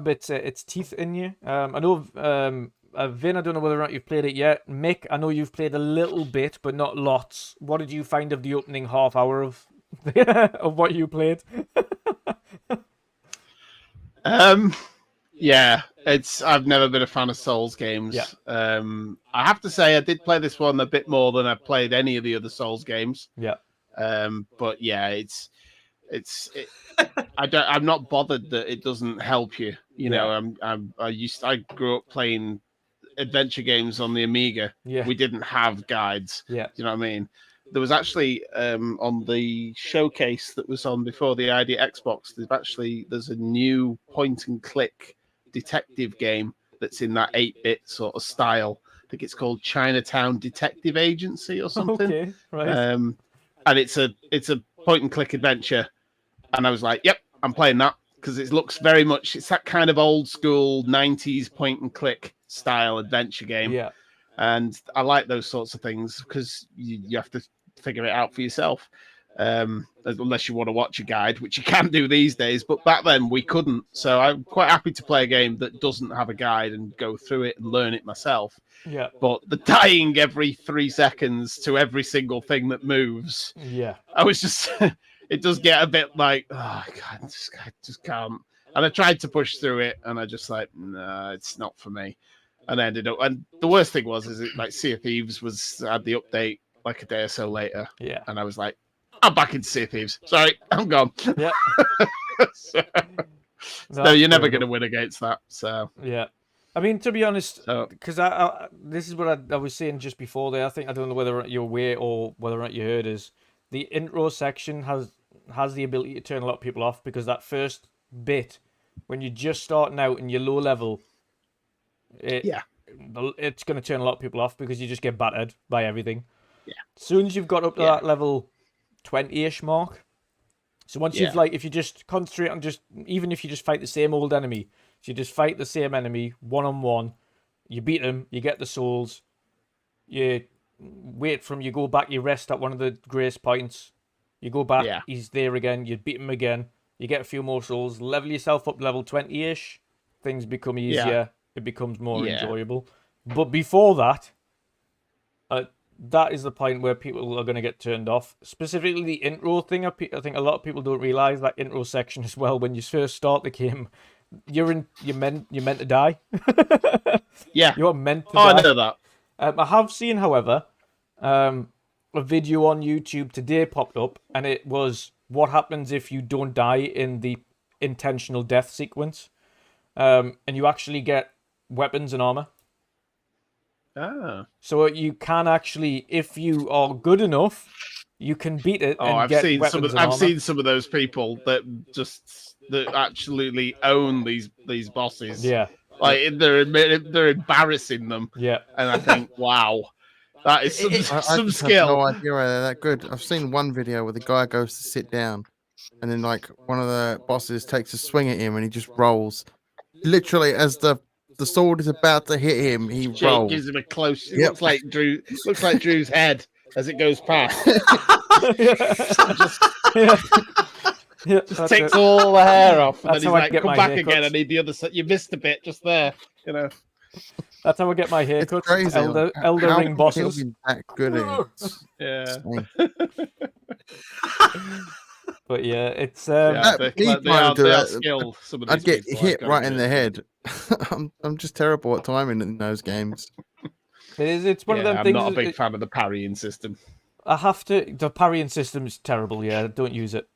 its teeth in you. I know, Vin, I don't know whether or not you've played it yet. Mick, I know you've played a little bit, but not lots. What did you find of the opening half hour of of what you played? Yeah, I've never been a fan of Souls games. Yeah. I have to say I did play this one a bit more than I've played any of the other Souls games. Yeah. But yeah, I'm not bothered that it doesn't help you. You know, I grew up playing adventure games on the Amiga. Yeah. We didn't have guides. Yeah. Do you know what I mean? There was actually on the showcase that was on before the ID Xbox. There's a new point and click detective game that's in that 8-bit sort of style. I think it's called Chinatown Detective Agency or something. Okay, right. And it's a point and click adventure. And I was like, yep, I'm playing that because it looks very much, it's that kind of old school 90s point and click style adventure game. Yeah. And I like those sorts of things because you have to figure it out for yourself. Unless you want to watch a guide, which you can do these days. But back then we couldn't. So I'm quite happy to play a game that doesn't have a guide and go through it and learn it myself. Yeah. But the dying every 3 seconds to every single thing that moves. Yeah. I was just... It does get a bit like, oh, God, I just can't. And I tried to push through it, and I just like, no, it's not for me. And I ended up, and the worst thing was, is it like Sea of Thieves had the update like a day or so later. Yeah. And I was like, I'm back into Sea of Thieves. Sorry, I'm gone. Yeah. So you're never going to win against that. So yeah. I mean, to be honest, because this is what I was saying just before there. I don't know whether or not you're aware or whether or not you heard is the intro section has the ability to turn a lot of people off because that first bit, when you're just starting out and you're low level, it's going to turn a lot of people off because you just get battered by everything. Yeah. As soon as you've got up to that level 20-ish mark, so once you've if you just concentrate on even if you just fight the same old enemy, if you just fight the same enemy one-on-one, you beat them, you get the souls, you wait for him, you go back, you rest at one of the grace points, you go back, he's there again, you beat him again, you get a few more souls, level yourself up level 20-ish, things become easier, it becomes more enjoyable. But before that, that is the point where people are going to get turned off. Specifically the intro thing, I think a lot of people don't realise that intro section as well. When you first start the game, you're meant to die. Yeah. You're meant to die. I know that. I have seen, however, a video on YouTube today popped up, and it was what happens if you don't die in the intentional death sequence. And you actually get weapons and armor. Ah. So you can actually, if you are good enough, you can beat it. And I've seen some of those people that absolutely own these bosses. Yeah. Like they're embarrassing them. Yeah. And I think, wow, that is some skill. I have no idea why they're that good. I've seen one video where the guy goes to sit down, and then like one of the bosses takes a swing at him, and he just rolls. Literally, as the sword is about to hit him, he rolls. Gives him a close. It looks like Drew's head as it goes past. Just takes all the hair off, and then he's like, "Come back again. I need the other side. You missed a bit just there." You know. That's how I get my haircut. It's crazy. Elder Ring bosses. That good at it. Yeah. But yeah, it's they are skilled. Some of these I'd get hit right in the head. I'm just terrible at timing in those games. It's one of them I'm things. I'm not a big fan of the parrying system. I have to. The parrying system is terrible. Yeah, don't use it.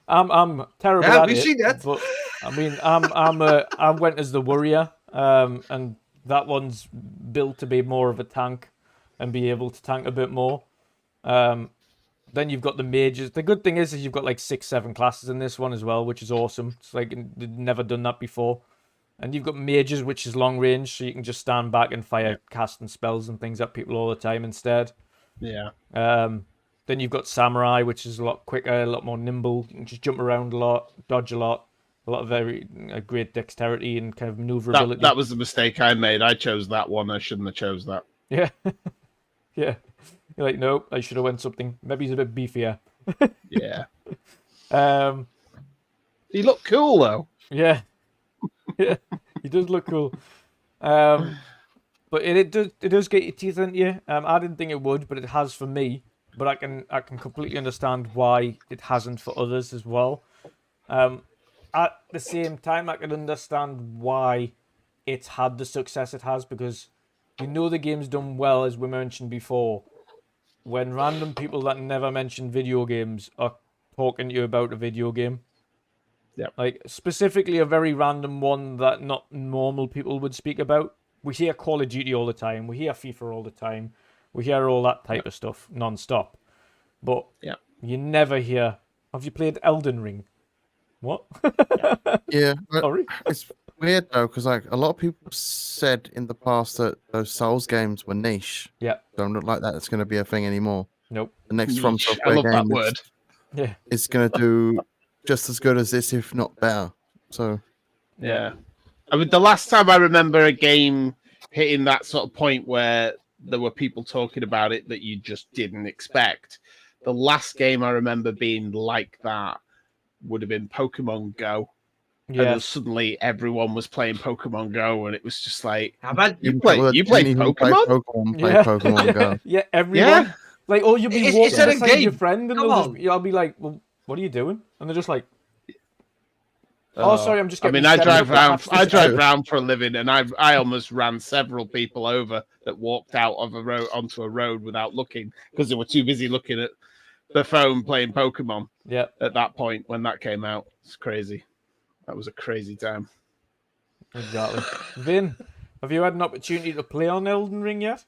I'm terrible at it. We've seen that. But I mean, I went as the warrior, and that one's built to be more of a tank and be able to tank a bit more. Then you've got the mages. The good thing is you've got like 6-7 classes in this one as well, which is awesome. It's like they've never done that before. And you've got mages, which is long range, so you can just stand back and fire casting spells and things at people all the time instead. Yeah. Then you've got samurai, which is a lot quicker, a lot more nimble. You can just jump around a lot, dodge a lot of very great dexterity and kind of maneuverability. That was the mistake I made. I chose that one. I shouldn't have chose that. Yeah. Yeah. You're like, nope, I should have went something. Maybe he's a bit beefier. Yeah. He looked cool though. Yeah. Yeah. He does look cool. But it does get your teeth into you. I didn't think it would, but it has for me. But I can completely understand why it hasn't for others as well. At the same time, I can understand why it's had the success it has, because you know the game's done well, as we mentioned before, when random people that never mention video games are talking to you about a video game. Yep. Like, specifically a very random one that not normal people would speak about. We hear Call of Duty all the time. We hear FIFA all the time. We hear all that type of stuff non-stop. But you never hear, have you played Elden Ring? What? Yeah. Sorry? It's weird though, because like a lot of people said in the past that those Souls games were niche. Yeah. Don't look like that's going to be a thing anymore. Nope. The next From Niche. I Software love that game word. Yeah. is going to do just as good as this, if not better. So Yeah. I mean, the last time I remember a game hitting that sort of point where there were people talking about it that you just didn't expect. The last game I remember being like that would have been Pokemon Go. And then suddenly everyone was playing Pokemon Go, and it was just like, you play Pokemon? Play Pokemon Go. Yeah, everyone. Yeah. Like, oh, you'll be Is walking that a beside game? your friend, and Come I'll be like, well, what are you doing? And they're just like, oh, sorry, I'm just I getting mean, I seven drive of the round for a living, and I almost ran several people over that walked out of a road onto a road without looking because they were too busy looking at the phone playing Pokemon. Yeah. At that point when that came out, it's crazy. That was a crazy time. Exactly. Vin, have you had an opportunity to play on Elden Ring yet?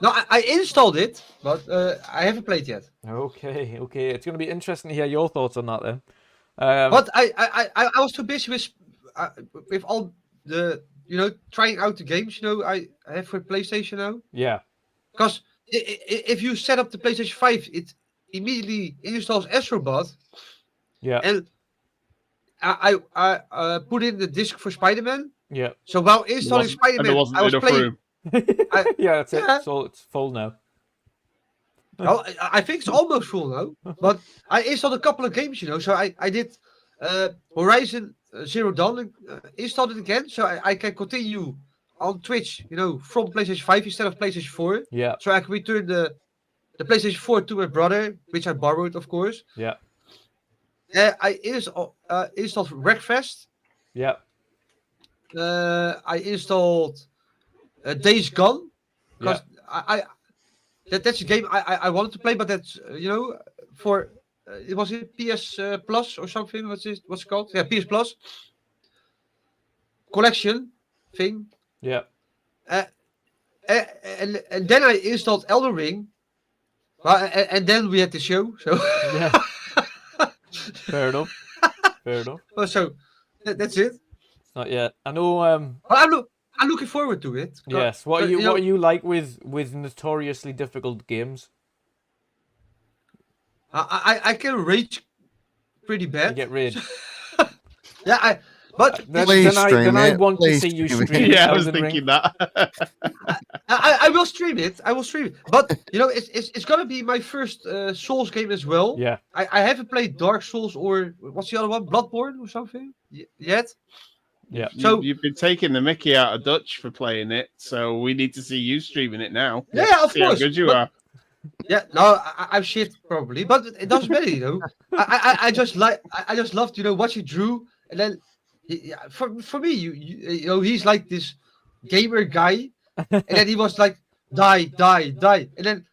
No, I installed it, but I haven't played yet. Okay. It's going to be interesting to hear your thoughts on that then. But I was too busy with all the trying out the games I have for PlayStation now. Yeah. Because if you set up the PlayStation 5, it immediately installs Astrobot. Yeah. And I put in the disc for Spider-Man. Yeah. So while installing Spider-Man, I was playing. Room. Yeah, that's it. Yeah. So it's full now. Well, I think it's almost full now. But I installed a couple of games, So I did Horizon Zero Dawn, installed it again, so I can continue on Twitch, from PlayStation 5 instead of PlayStation 4. Yeah. So I can return the PlayStation 4 to my brother, which I borrowed, of course. Yeah. I installed Wreckfest. Yeah. I installed Days Gone. Because that's a game I wanted to play, but that's, for... it was it PS Plus or something? What's it called? Yeah, PS Plus. Collection thing. Yeah. And then I installed Elden Ring. Well, and then we had the show. So Yeah. Fair enough. Oh, so that's it. Not yet. I know. Well, I'm looking forward to it. Yes. What are you like with notoriously difficult games? I can rage pretty bad. You get rage. Yeah, but Then I want to see you stream. Yeah, I was Elden Ring. thinking that. I will stream it. But it's gonna be my first Souls game as well. Yeah. I haven't played Dark Souls or what's the other one, Bloodborne or something yet. Yeah. So You've been taking the mickey out of Dutch for playing it, so we need to see you streaming it now. Yeah, of See how course. good you But- are. Yeah, no, I'm shit probably, but it doesn't matter, I just loved what you drew, and then for me, he's like this gamer guy, and then he was like die, and then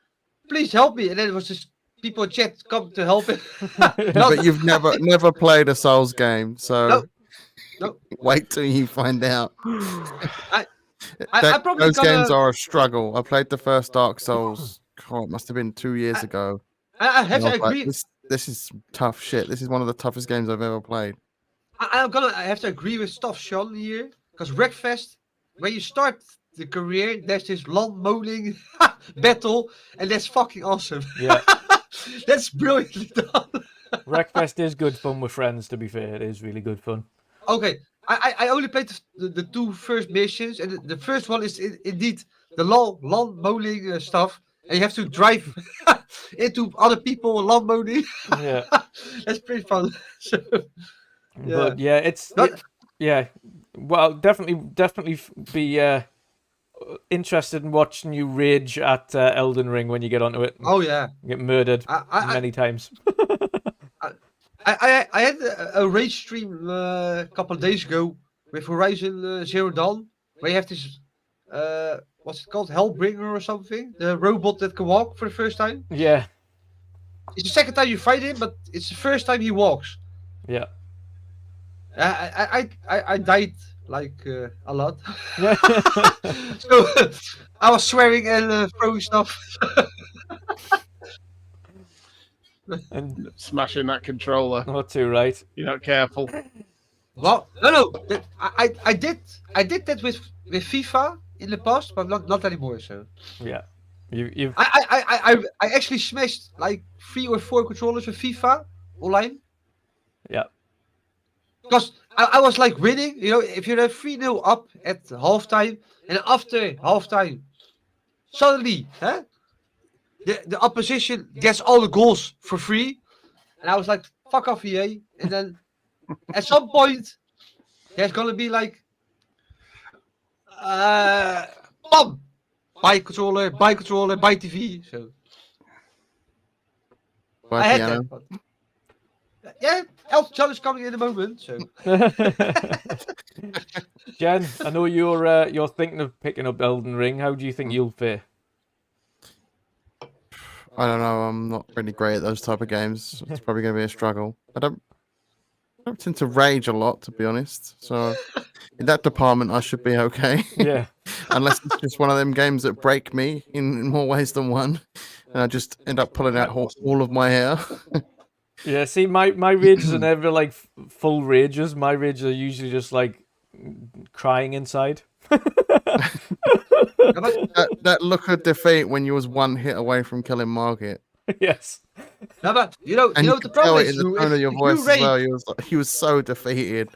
please help me, and then it was just people in chat come to help him. But you've never played a Souls game, so No. wait till you find out. I probably Those gonna... games are a struggle. I played the first Dark Souls. God, it must have been 2 years ago. I have And I to was like, agree. this is tough shit. This is one of the toughest games I've ever played. I have to agree with stuff Sean here, because Wreckfest, when you start the career, there's this lawn mowing battle, and that's fucking awesome. Yeah. That's brilliantly done. Wreckfest is good fun with friends, to be fair. It is really good fun. Okay, I only played the two first missions, and the first one is indeed the lawn mowing stuff, and you have to drive into other people lawn mowing. Yeah. That's pretty fun. So, But yeah, yeah. Well, definitely be interested in watching you rage at Elden Ring when you get onto it. oh yeah, Get murdered I many times. I had a rage stream a couple of days ago with Horizon Zero Dawn, where you have this what's it called, Hellbringer or something, the robot that can walk for the first time. Yeah. It's the second time you fight him, but it's the first time he walks. Yeah. I died like a lot. Yeah. So I was swearing and throwing stuff. And Smashing that controller. not too right. You're not careful. Well, no. I did that with FIFA in the past, but not anymore. So Yeah. You've I actually smashed like 3 or 4 controllers with FIFA online. Yeah. Because I was like winning, if you're 3-0 up at halftime, and after halftime, suddenly, the opposition gets all the goals for free, and I was like, fuck off, EA. And then at some point, there's gonna be like, bum, buy controller, buy TV. So I had that. But, yeah, Elf Challenge coming in a moment. So Jen, I know you're thinking of picking up Elden Ring. How do you think you'll fare? I don't know. I'm not really great at those type of games. It's probably going to be a struggle. I don't tend to rage a lot, to be honest. So in that department, I should be okay. Yeah. Unless it's just one of them games that break me in more ways than one, and I just end up pulling out all of my hair. Yeah, see, my rages are never like full rages. My rages are usually just like crying inside. that look of defeat when you was one hit away from killing Margit. Yes. no, but you know And you what the could tell problem it is. in the Drew, tone of your if voice you as rage, well. He was so defeated.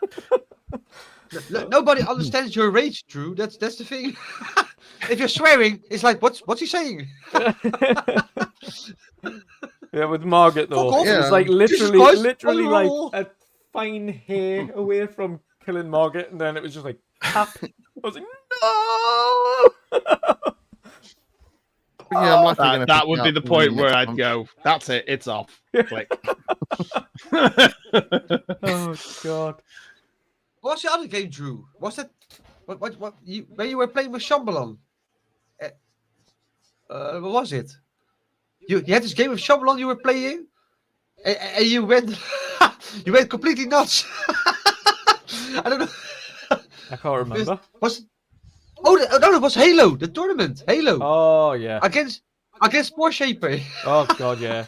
nobody understands your rage, Drew. That's the thing. If you're swearing, it's like, what's he saying? Yeah, with Margaret though, Fuck off. it was like Jesus Christ, literally like oh. a fine hair away from killing Margaret, and then it was just like tap. I was like, no. Yeah, I'm lucky gonna That pick would it be up the in point the where next I'd one. go, that's it, it's off. Click. Oh god. What's the other game, Drew? What's that? What when you were playing with Shyamalan? What was it? You had this game with Shyamalan you were playing, and you went you went completely nuts. I don't know. I can't remember. No, it was Halo, the tournament. Halo Oh yeah. against Poor Shaper. Oh god, yeah.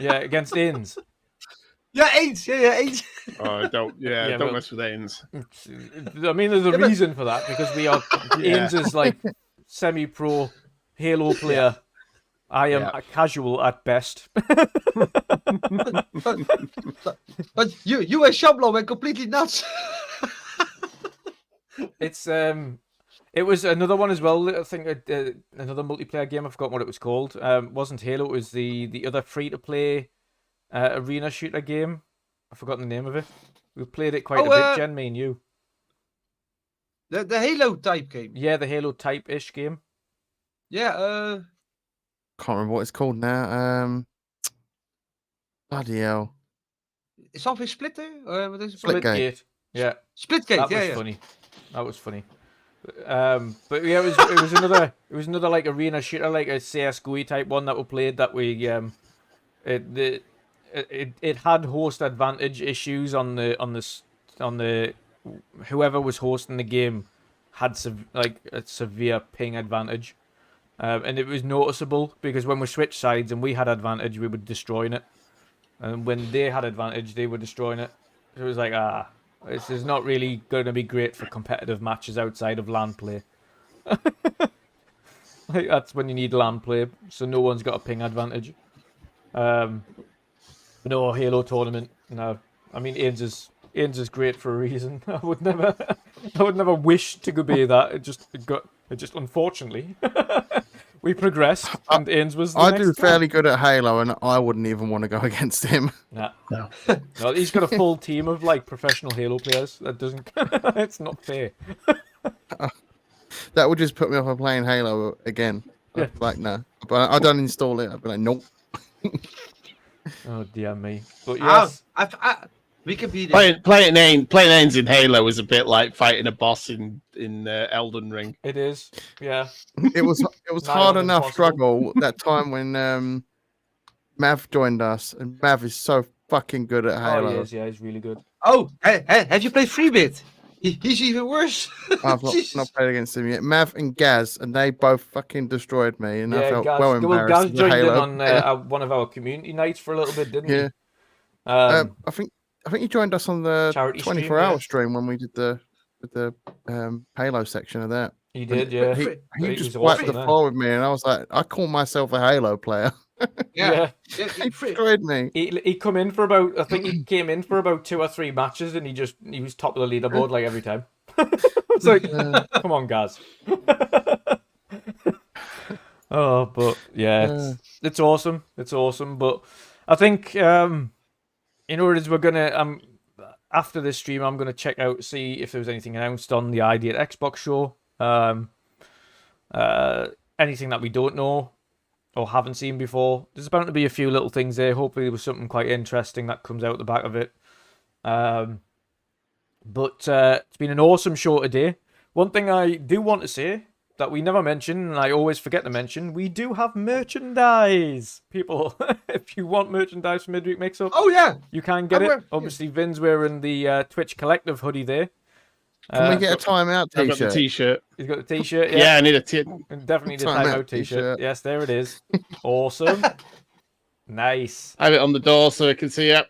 Yeah, against Inns. Yeah, eight. Yeah. Oh, don't Yeah, don't well- mess with Ains. I mean, there's a Yeah, but- reason for that because we are Yeah. Inns is like semi-pro Halo player. I am Yeah. a casual at best. But you and Shyamalan went completely nuts. It's it was another one as well. I think another multiplayer game. I forgot what it was called. Wasn't Halo? It was the other free-to-play arena shooter game. I've forgotten the name of it. We played it quite a bit, Jen, me and you. The Halo type game. Yeah, the Halo type-ish game. Yeah. Can't remember what it's called now. Bloody hell. Something Splitter? What is it? Splitgate. Yeah, Splitgate. that was Yeah. funny. That was funny. But yeah, it was another like arena shooter, like a CS:GO type one that we played. That we it had host advantage issues on the whoever was hosting the game had a severe ping advantage. And it was noticeable because when we switched sides and we had advantage, we were destroying it. And when they had advantage, they were destroying it. So it was like, this is not really going to be great for competitive matches outside of LAN play. Like, that's when you need LAN play, so no one's got a ping advantage. No Halo tournament, no. I mean, Ains is great for a reason. I would never wish to go be that. It just unfortunately we progressed, and Ains was. I do fairly good at Halo, and I wouldn't even want to go against him. Nah. No, he's got a full team of like professional Halo players. That doesn't. It's not fair. That would just put me off of playing Halo again. Yeah. Like, no. But I don't install it. I'd be like, nope. Oh dear me. But yes, we can beat it. Playing Ains in Halo is a bit like fighting a boss in Elden Ring. it is. Yeah. It was Nigh hard on enough impossible. struggle that time when Mav joined us, and Mav is so fucking good at Oh, Halo. he is. Yeah, he's really good. Oh, hey, have you played 3-bit? He's even worse. I've Jesus. not played against him yet. Mav and Gaz, and they both fucking destroyed me, and I Yeah, felt Gaz, well Gaz embarrassed. with joined in Halo. on one of our community nights for a little bit, didn't Yeah. he? Um, I think he joined us on the Charity stream, 24-hour yeah. stream when we did the Halo section of that. he did, yeah. He He just was wiped awesome the then. floor with me, and I was like, I call myself a Halo player. Yeah. Yeah, He destroyed me. He come in for about, I think he came in for about 2 or 3 matches, and he was top of the leaderboard like every time. It's like, come on, guys. Oh, but yeah, it's awesome. It's awesome. But I think in order we're gonna after this stream, I'm gonna check out, see if there was anything announced on the ID at Xbox show. Anything that we don't know or haven't seen before. There's bound to be a few little things there. Hopefully there was something quite interesting that comes out the back of it. But it's been an awesome show today. One thing I do want to say that we never mention, and I always forget to mention, we do have merchandise, people. If you want merchandise from Midweek Mix-Up, Oh yeah. you can get I it. wear- Obviously, Vin's wearing the Twitch Collective hoodie there. Can we get a timeout I've got the t-shirt? T-shirt. He's got the T-shirt. Yeah, I need a T. Definitely the Timeout timeout T-shirt. t-shirt. Yes, there it is. Awesome. Nice. I have it on the door so I can see it.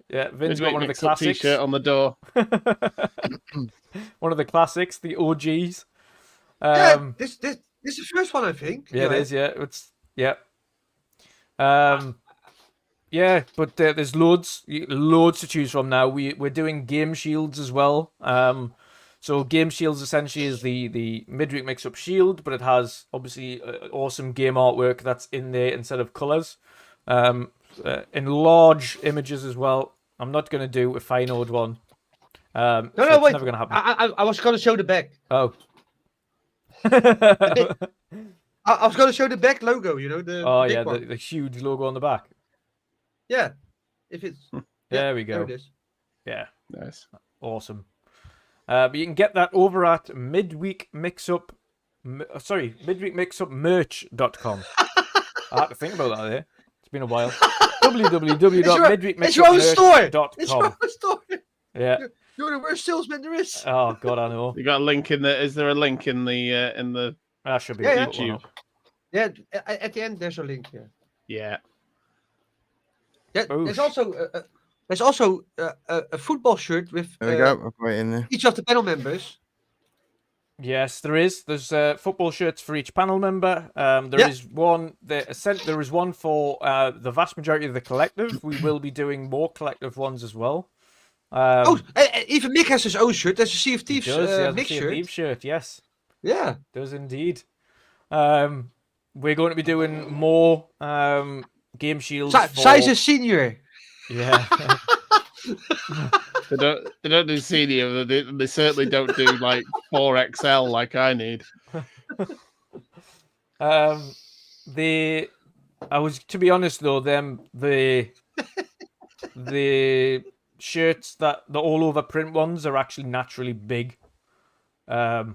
Yeah, Vin's got Midweek one of the Mix-Up classics. T-shirt on the door. One of the classics, the OGs. Yeah, this is the first one, I think. Yeah, it is. Yeah, it's yeah. Yeah, but there's loads to choose from now. We're doing Game Shields as well. So Game Shields essentially is the Midweek Mix-Up shield, but it has obviously awesome game artwork that's in there instead of colors. In large images as well. I'm not going to do a fine-old one. No, so no, it's wait. never going to happen. I was going to show the back. Oh. I was going to show the back logo. You know the. Oh big yeah, one. the huge logo on the back. Yeah. If it's. There we There go. it is. Yeah, Nice. awesome. But you can get that over at Midweek Mix-Up. Midweek Mix-Up merch.com. I had to think about that there. It's been a while. www.midweekmixupmerch.com. It's your own store. It's your own store. Yeah. You're the worst salesman there is. Oh god, I know. You got a link in the? Is there a link in the? That should be Yeah, put one yeah. up. Yeah, at the end there's a link. Yeah. Yeah. Yeah. Oosh. There's also a football shirt with There we go. I've got it in there. each of the panel members. Yes, there is. There's football shirts for each panel member. There Yeah. is one. There is one for the vast majority of the collective. We will be doing more collective ones as well. Even Mick has his own shirt. There's a Sea of He Thieves does. He has a Mick Sea of shirt. Thieves shirt. Yes, Yeah. does indeed. We're going to be doing more game shields. Size is senior. Yeah. They don't do senior. They certainly don't do like 4XL like I need. I was, to be honest though, the shirts that the all over print ones are actually naturally big. I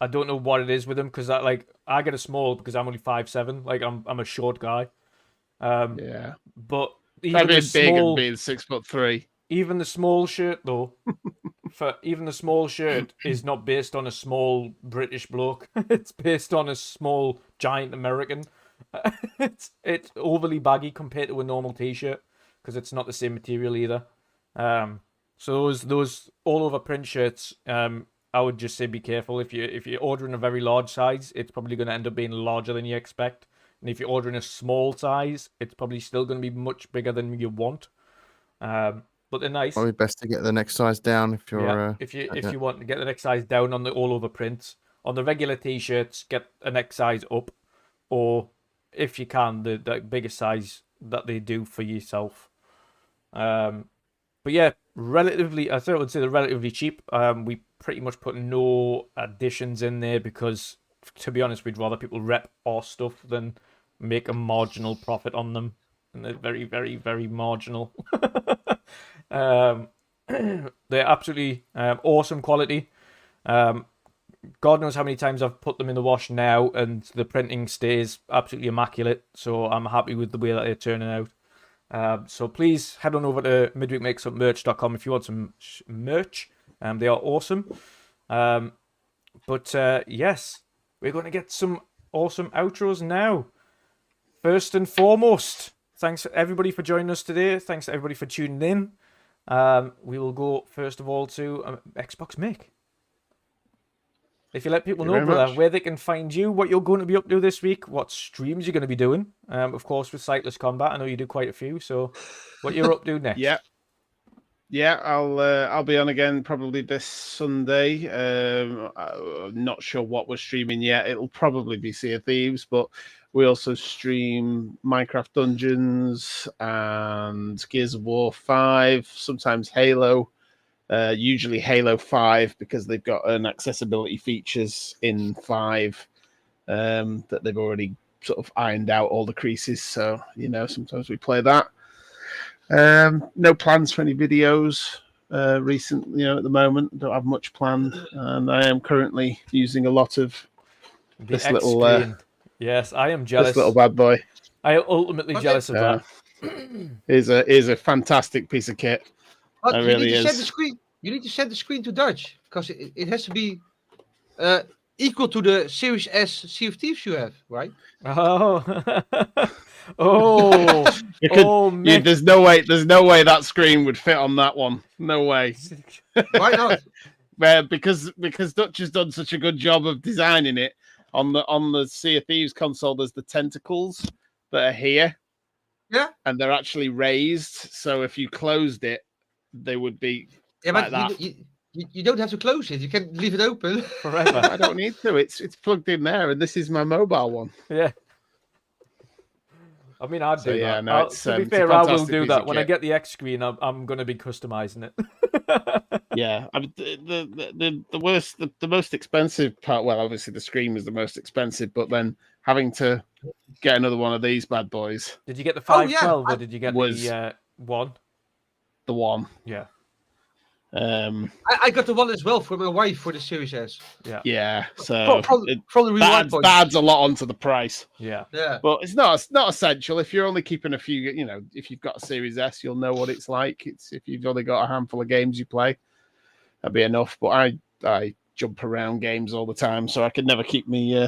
don't know what it is with them because I get a small because I'm only 5'7". Like I'm a short guy. Yeah. But Try even being the big small, and being 6'3". even the small shirt though, even the small shirt is not based on a small British bloke. It's based on a small giant American. It's overly baggy compared to a normal t-shirt because it's not the same material either. So those all over print shirts, I would just say be careful. If you're ordering a very large size, it's probably going to end up being larger than you expect. And if you're ordering a small size, it's probably still going to be much bigger than you want. But they're nice. Probably best to get the next size down if you're. Yeah, if you want to get the next size down on the all over prints, on the regular t-shirts, get a next size up, or if you can, the biggest size that they do for yourself. But yeah, relatively, I would say they're relatively cheap. We pretty much put no additions in there because, to be honest, we'd rather people rep our stuff than make a marginal profit on them, and they're very, very, very marginal. They're absolutely awesome quality. God knows how many times I've put them in the wash now, and the printing stays absolutely immaculate. So I'm happy with the way that they're turning out. So please head on over to midweekmakesupmerch.com if you want some merch. They are awesome. But yes, we're going to get some awesome outros now. First and foremost, thanks everybody for joining us today. Thanks everybody for tuning in. We will go first of all to Xbox Mick. If you let people know, brother, where they can find you, what you're going to be up to this week, what streams you're going to be doing. Of course, with Sightless Combat, I know you do quite a few. So, what you're up to next? Yeah, I'll be on again probably this Sunday. I'm not sure what we're streaming yet. It'll probably be Sea of Thieves, but we also stream Minecraft Dungeons and Gears of War 5, sometimes Halo. Usually Halo 5 because they've got an accessibility features in 5 that they've already sort of ironed out all the creases. So, sometimes we play that. No plans for any videos recently, at the moment. Don't have much planned. And I am currently using a lot of this little... yes, I am jealous. This little bad boy. I am ultimately jealous of that. Is a fantastic piece of kit. But it really is. You need to set the screen to Dutch because it has to be equal to the Series S Sea of Thieves you have, right? Oh, there's no way that screen would fit on that one. No way. Why not? Because Dutch has done such a good job of designing it on the Sea of Thieves console. There's the tentacles that are here. Yeah, and they're actually raised. So if you closed it, they would be. Yeah, like but you don't have to close it. You can leave it open forever. I don't need to. It's plugged in there, and this is my mobile one. Yeah. I mean, I'd do that. No, to be fair, I will do that. When I get the X screen, I'm going to be customizing it. Yeah, I mean, the most expensive part. Well, obviously the screen was the most expensive, but then having to get another one of these bad boys. Did you get the 512 or did you get the one? The one. Yeah. I got the one as well for my wife for the Series S. Yeah. So probably that adds a lot onto the price. Yeah. Well, it's not essential. If you're only keeping a few, if you've got a Series S, you'll know what it's like. It's if you've only got a handful of games you play, that'd be enough. But I jump around games all the time, so I could never keep me.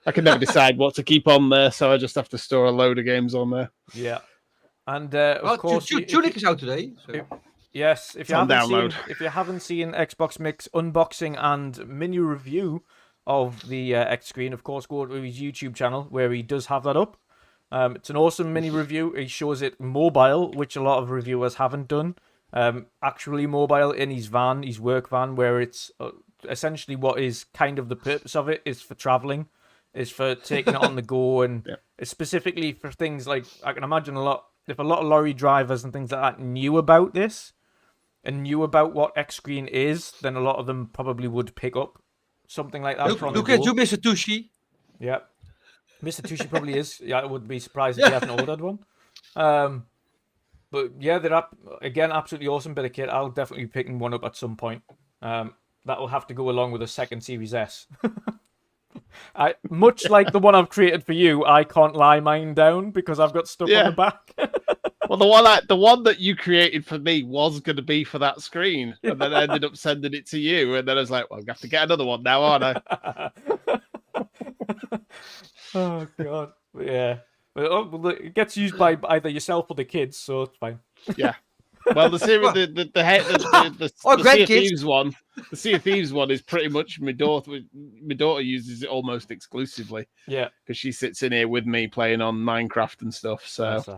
I could never decide what to keep on there, so I just have to store a load of games on there. Yeah. And of course, Tunic is out today. So. Yes, if you haven't seen Xbox Mix unboxing and menu review of the X screen, of course, go to his YouTube channel where he does have that up. It's an awesome mini review. He shows it mobile, which a lot of reviewers haven't done. Actually mobile in his van, his work van, where it's essentially what is kind of the purpose of it is for traveling, is for taking it on the go, and it's specifically for things like, I can imagine if a lot of lorry drivers and things like that knew about this, and knew about what X screen is, then a lot of them probably would pick up something like that. Look at you, Mr. Tushy. Yeah, Mr. Tushy probably is. Yeah, I would be surprised if he hasn't ordered one. But yeah, they're again absolutely awesome bit of kit. I'll definitely be picking one up at some point. That will have to go along with a second Series S. Much like the one I've created for you, I can't lie mine down because I've got stuff on the back. Well, the one that you created for me was going to be for that screen, and then I ended up sending it to you, and then I was like, "Well, I have to get another one now, aren't I?" Oh god, yeah. But well, it gets used by either yourself or the kids, so it's fine. Yeah. Well, the series, Well- the Or Sea of grandkids. Thieves one, the Sea of Thieves one is pretty much my daughter. My daughter uses it almost exclusively Yeah. because she sits in here with me playing on Minecraft and stuff. So That's,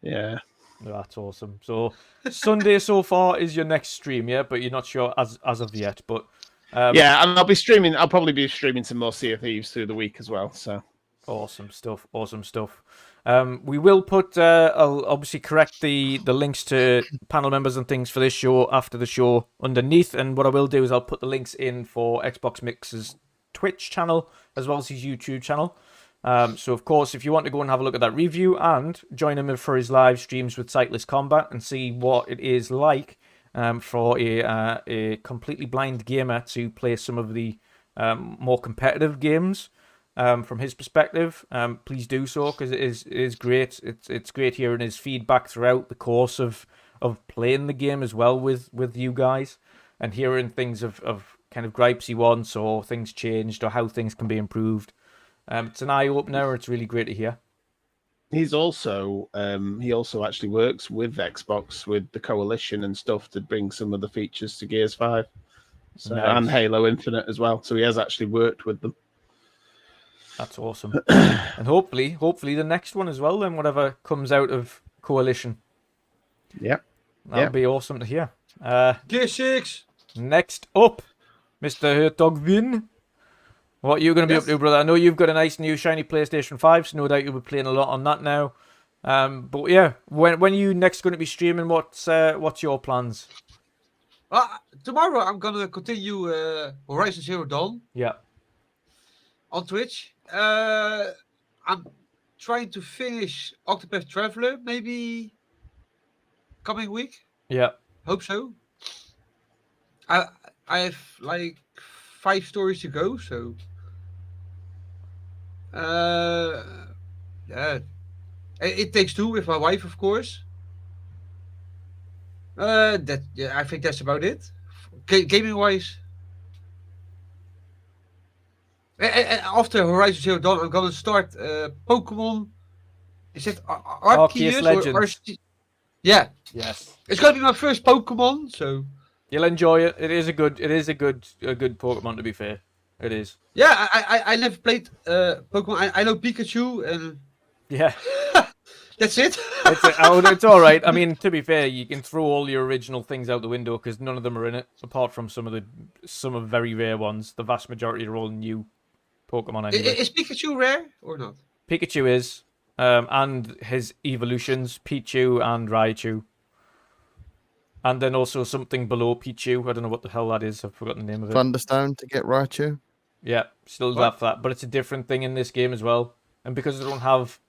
yeah, that's awesome. So Sunday so far is your next stream, yeah, but you're not sure as of yet. But yeah, and I'll be streaming. I'll probably be streaming some more Sea of Thieves through the week as well. So awesome stuff. Awesome stuff. We will put. I'll obviously correct the links to panel members and things for this show after the show underneath. And what I will do is I'll put the links in for Xbox Mix's Twitch channel as well as his YouTube channel. So of course, if you want to go and have a look at that review and join him for his live streams with Sightless Combat and see what it is like for a completely blind gamer to play some of the more competitive games. From his perspective, please do so because it is great. It's great hearing his feedback throughout the course of playing the game as well with you guys and hearing things of kind of gripes he wants or things changed or how things can be improved. It's an eye opener. It's really great to hear. he's also he also actually works with Xbox with the Coalition and stuff to bring some of the features to Gears 5, so Nice. and Halo Infinite as well. So he has actually worked with them. That's awesome. And hopefully the next one as well, then whatever comes out of Coalition. Yep. That'll be awesome to hear. Gear 6. Next up, Mr. Hertogvin. What are you going to be up to, brother? I know you've got a nice new shiny PlayStation 5, so no doubt you'll be playing a lot on that now. But yeah, when are you next going to be streaming? What's your plans? Tomorrow I'm gonna continue Horizon Zero Dawn Yeah. on Twitch. I'm trying to finish Octopath Traveler maybe coming week. Yeah. Hope so. I have like 5 stories to go, so yeah. It takes 2 with my wife, of course. I think that's about it. Gaming wise. After Horizon Zero Dawn, I'm gonna start Pokemon. Is it Arceus Arceus Legends. Yeah, Yes. it's gonna be my first Pokemon, so You'll enjoy it. It is a good Pokemon, to be fair. It is. yeah. I never played Pokemon. I know Pikachu, and Yeah. that's it. It's all right. I mean, to be fair, you can throw all your original things out the window because none of them are in it, apart from some of very rare ones. The vast majority are all new Pokemon anyway. Is Pikachu rare or not? Pikachu is, and his evolutions, Pichu and Raichu. And then also something below Pichu. I don't know what the hell that is. I've forgotten the name of it. Thunderstone to get Raichu. Yeah, still have that, but it's a different thing in this game as well. And because they don't have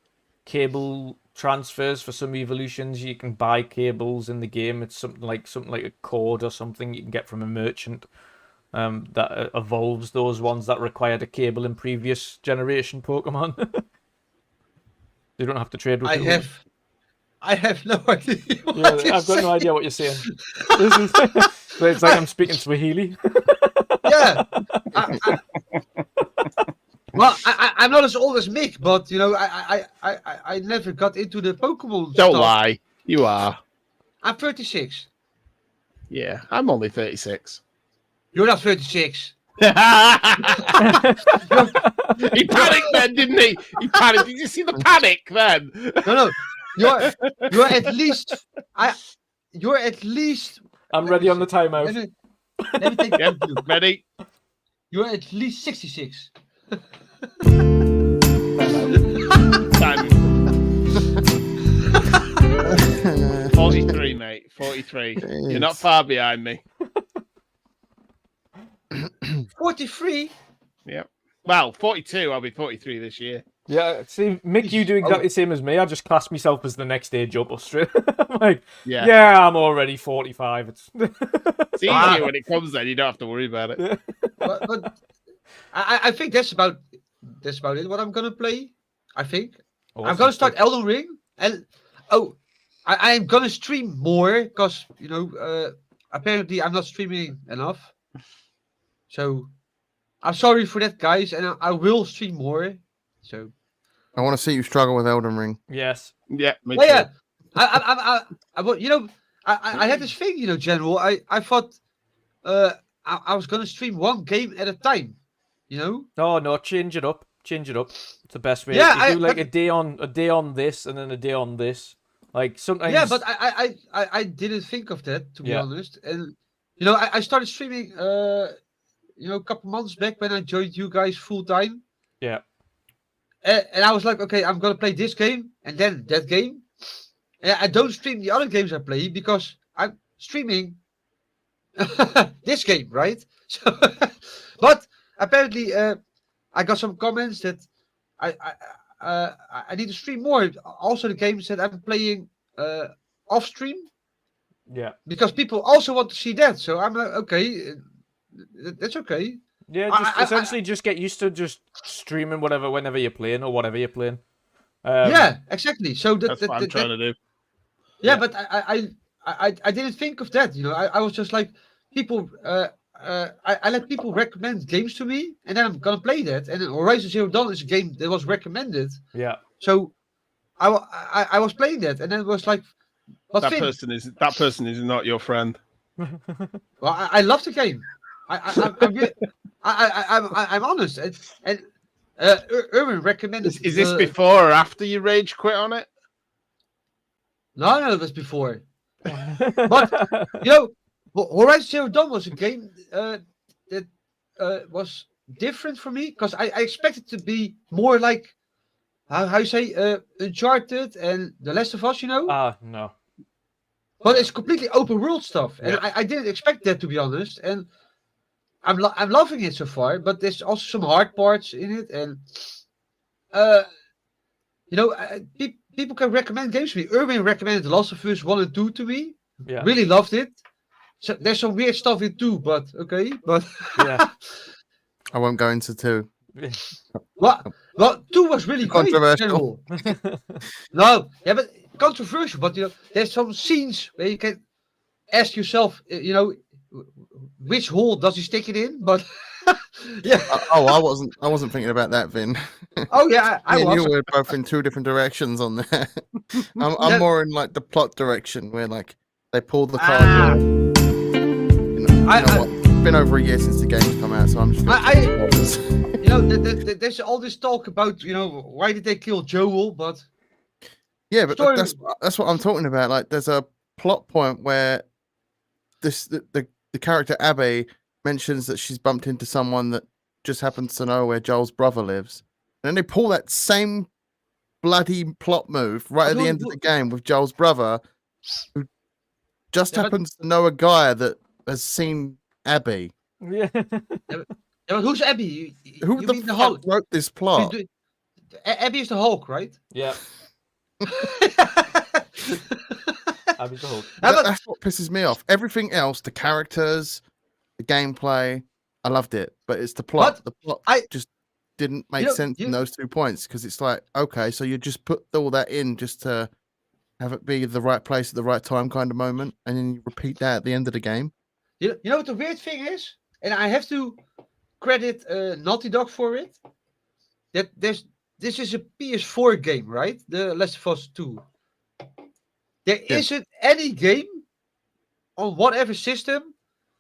cable transfers for some evolutions, you can buy cables in the game. It's something like a cord or something you can get from a merchant that evolves those ones that required a cable in previous generation Pokemon. You don't have to trade with people. I have no idea. I've got no idea what you're saying. It's like I'm speaking Swahili. Yeah. Well, I'm not as old as Mick, but you know, I never got into the Pokemon. Don't stuff. lie, you are. I'm 36. Yeah, I'm only 36. You're not 36. He panicked then, didn't he? He panicked. Did you see the panic then? No. You're at least. You're at least. I'm ready on the timeout. Let me take Yep, ready? You're at least 66. Time. 43, mate. 43. You're not far behind me. 43. Yep. Well, 42. I'll be 43 this year. Yeah, see, Mick, you do exactly the same as me. I just class myself as the next stage up or straight. I'm like, yeah, I'm already 45. It's easier when it comes then. You don't have to worry about it. But I think that's about it. What I'm gonna play, I think. Awesome. I'm gonna start Elden Ring, and I'm gonna stream more because apparently I'm not streaming enough. So I'm sorry for that, guys, and I will stream more. So I want to see you struggle with Elden Ring. Yes. Yeah, me yeah, too. I had this thing, General. I thought I was gonna stream one game at a time. Oh no, change it up. Change it up. It's the best way. Yeah, you do like a day on this and then a day on this. Like sometimes. Yeah, but I didn't think of that, to be honest. And I started streaming a couple months back when I joined you guys full time. Yeah. And I was like, okay, I'm gonna play this game and then that game. And I don't stream the other games I play because I'm streaming this game, right? So, but apparently, I got some comments that I need to stream more. Also, the games that I'm playing off stream. Yeah. Because people also want to see that, so I'm like, okay, that's okay. Yeah, just essentially just get used to just streaming whatever whenever you're playing or whatever you're playing. Yeah, exactly. So That's what I'm trying to do. Yeah, but I didn't think of that. I was just like people. I let people recommend games to me, and then I'm gonna play that. And Horizon Zero Dawn is a game that was recommended. Yeah. So I was playing that, and then it was like, but that person is not your friend. Well, I love the game. I'm honest, and Erwin recommended. Is this before or after you rage quit on it? No, it was before. But Horizon Zero Dawn was a game that was different for me because I expected to be more like how you say Uncharted and The Last of Us, no. But it's completely open world stuff, and I didn't expect that, to be honest. And I'm loving it so far, but there's also some hard parts in it, and people can recommend games to me. Erwin recommended The Last of Us 1 and 2 to me. Yeah. Really loved it. So there's some weird stuff in 2, but okay. But yeah. I won't go into 2. Well, 2 was really controversial. No, yeah, but controversial. But there's some scenes where you can ask yourself, which hole does he stick it in? But yeah. I wasn't thinking about that, Vin. Oh yeah, I was. You were both in 2 different directions on there. I'm more in like the plot direction where like they pull the card. It's been over a year since the game's come out, so I'm just. There's all this talk about why did they kill Joel, but yeah, but that's what I'm talking about. Like, there's a plot point where the character Abby mentions that she's bumped into someone that just happens to know where Joel's brother lives, and then they pull that same bloody plot move right at the end of the game with Joel's brother, who just happens to know a guy that has seen Abby. Yeah. But who's Abby? Who the fuck wrote this plot? Abby is the Hulk, right? Yeah. Abby's the Hulk. That's what pisses me off. Everything else, the characters, the gameplay, I loved it. But it's the plot. The plot just didn't make sense in those 2 points, because it's like, okay, so you just put all that in just to have it be the right place at the right time kind of moment, and then you repeat that at the end of the game. You know what the weird thing is? And I have to credit Naughty Dog for it. That this is a PS4 game, right? The Last of Us 2. There isn't any game on whatever system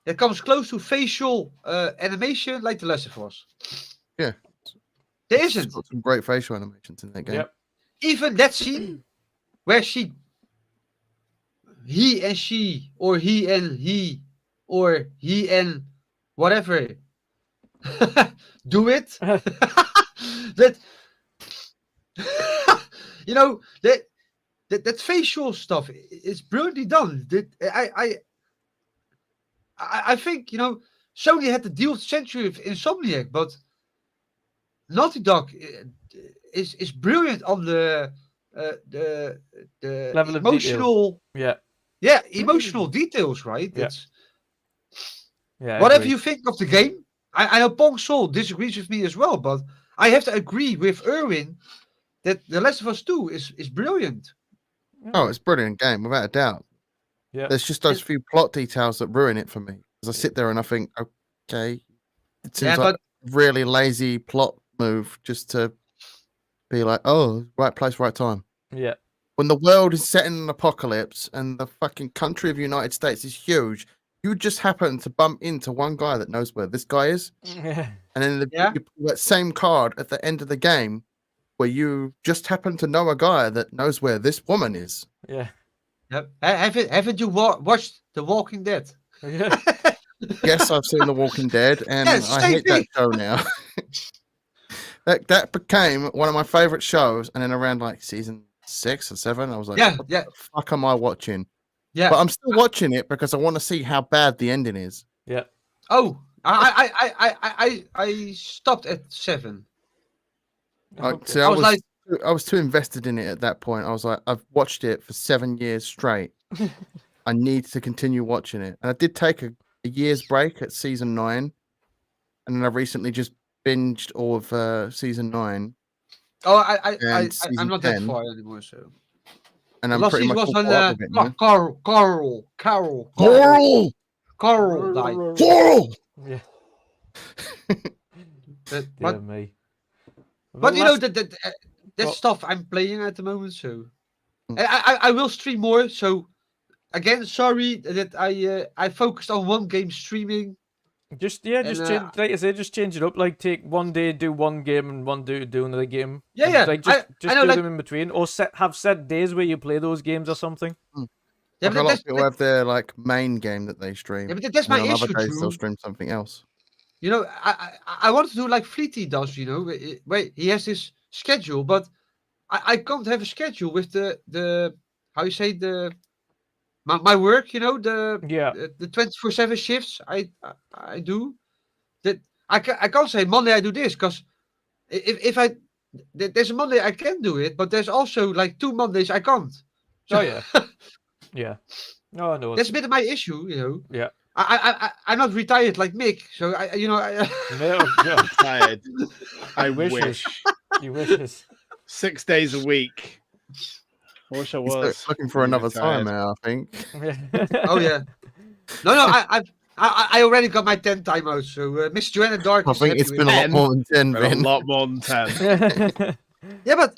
that comes close to facial animation like The Last of Us. Yeah. There isn't. Got some great facial animations in that game. Yep. Even that scene where he and she, or he and he, or he and whatever do it. that that facial stuff is brilliantly done. I think Sony had the deal of the century with Insomniac, but Naughty Dog is brilliant on the level emotional. Of detail. Yeah, emotional details, right? Yeah. Whatever you think of the game, I know Pong Soul disagrees with me as well, but I have to agree with Erwin that The Last of Us 2 is brilliant. Oh, it's a brilliant game, without a doubt. Yeah. There's just those few plot details that ruin it for me. Because I sit there and I think, okay, it seems like a really lazy plot move just to be like, oh, right place, right time. Yeah. When the world is set in an apocalypse and the fucking country of the United States is huge, you just happen to bump into one guy that knows where this guy is. Yeah. And then you pull that same card at the end of the game where you just happen to know a guy that knows where this woman is. Yeah. Yep. Haven't you watched The Walking Dead? Yeah. Yes, I've seen The Walking Dead, and I hate that show now. that became one of my favorite shows, and then around like season 6 or 7, I was like, what the fuck am I watching? Yeah. But I'm still watching it because I want to see how bad the ending is. Yeah. Oh, I stopped at 7. See, I was too invested in it at that point. I was like, I've watched it for 7 years straight. I need to continue watching it. And I did take a year's break at season 9. And then I recently just binged all of season 9. Oh, I'm not 10. That far anymore, so. And I'm pretty much all up with it now. Carl died. Yeah. But me. But you know that stuff I'm playing at the moment, so I will stream more. So again, sorry that I focused on one game streaming. Just like I say, just change it up. Like take one day, do one game, and one day do another game. Yeah. Like just do them in between, or have set days where you play those games or something. Yeah, but a lot of people have their like main game that they stream. Yeah, but that's my issue. Other days they'll stream something else. You know, I want to do like Fleety does. You know, wait, he has this schedule, but I can't have a schedule with the how you say my work. You know, the 24/7 shifts I do. That I can't say Monday I do this because if there's a Monday I can do it, but there's also like 2 Mondays I can't. So, oh yeah, yeah. Oh no, that's a bit of my issue. You know. Yeah. I'm not retired like Mick, so No, I'm tired. I wish. You wish. 6 days a week. I wish I was. He's looking for another time now, I think. Oh yeah. No, I already got my 10 timeouts. So Miss Joanna Dark. I think it's been a lot more than 10. A lot more than 10. Yeah, but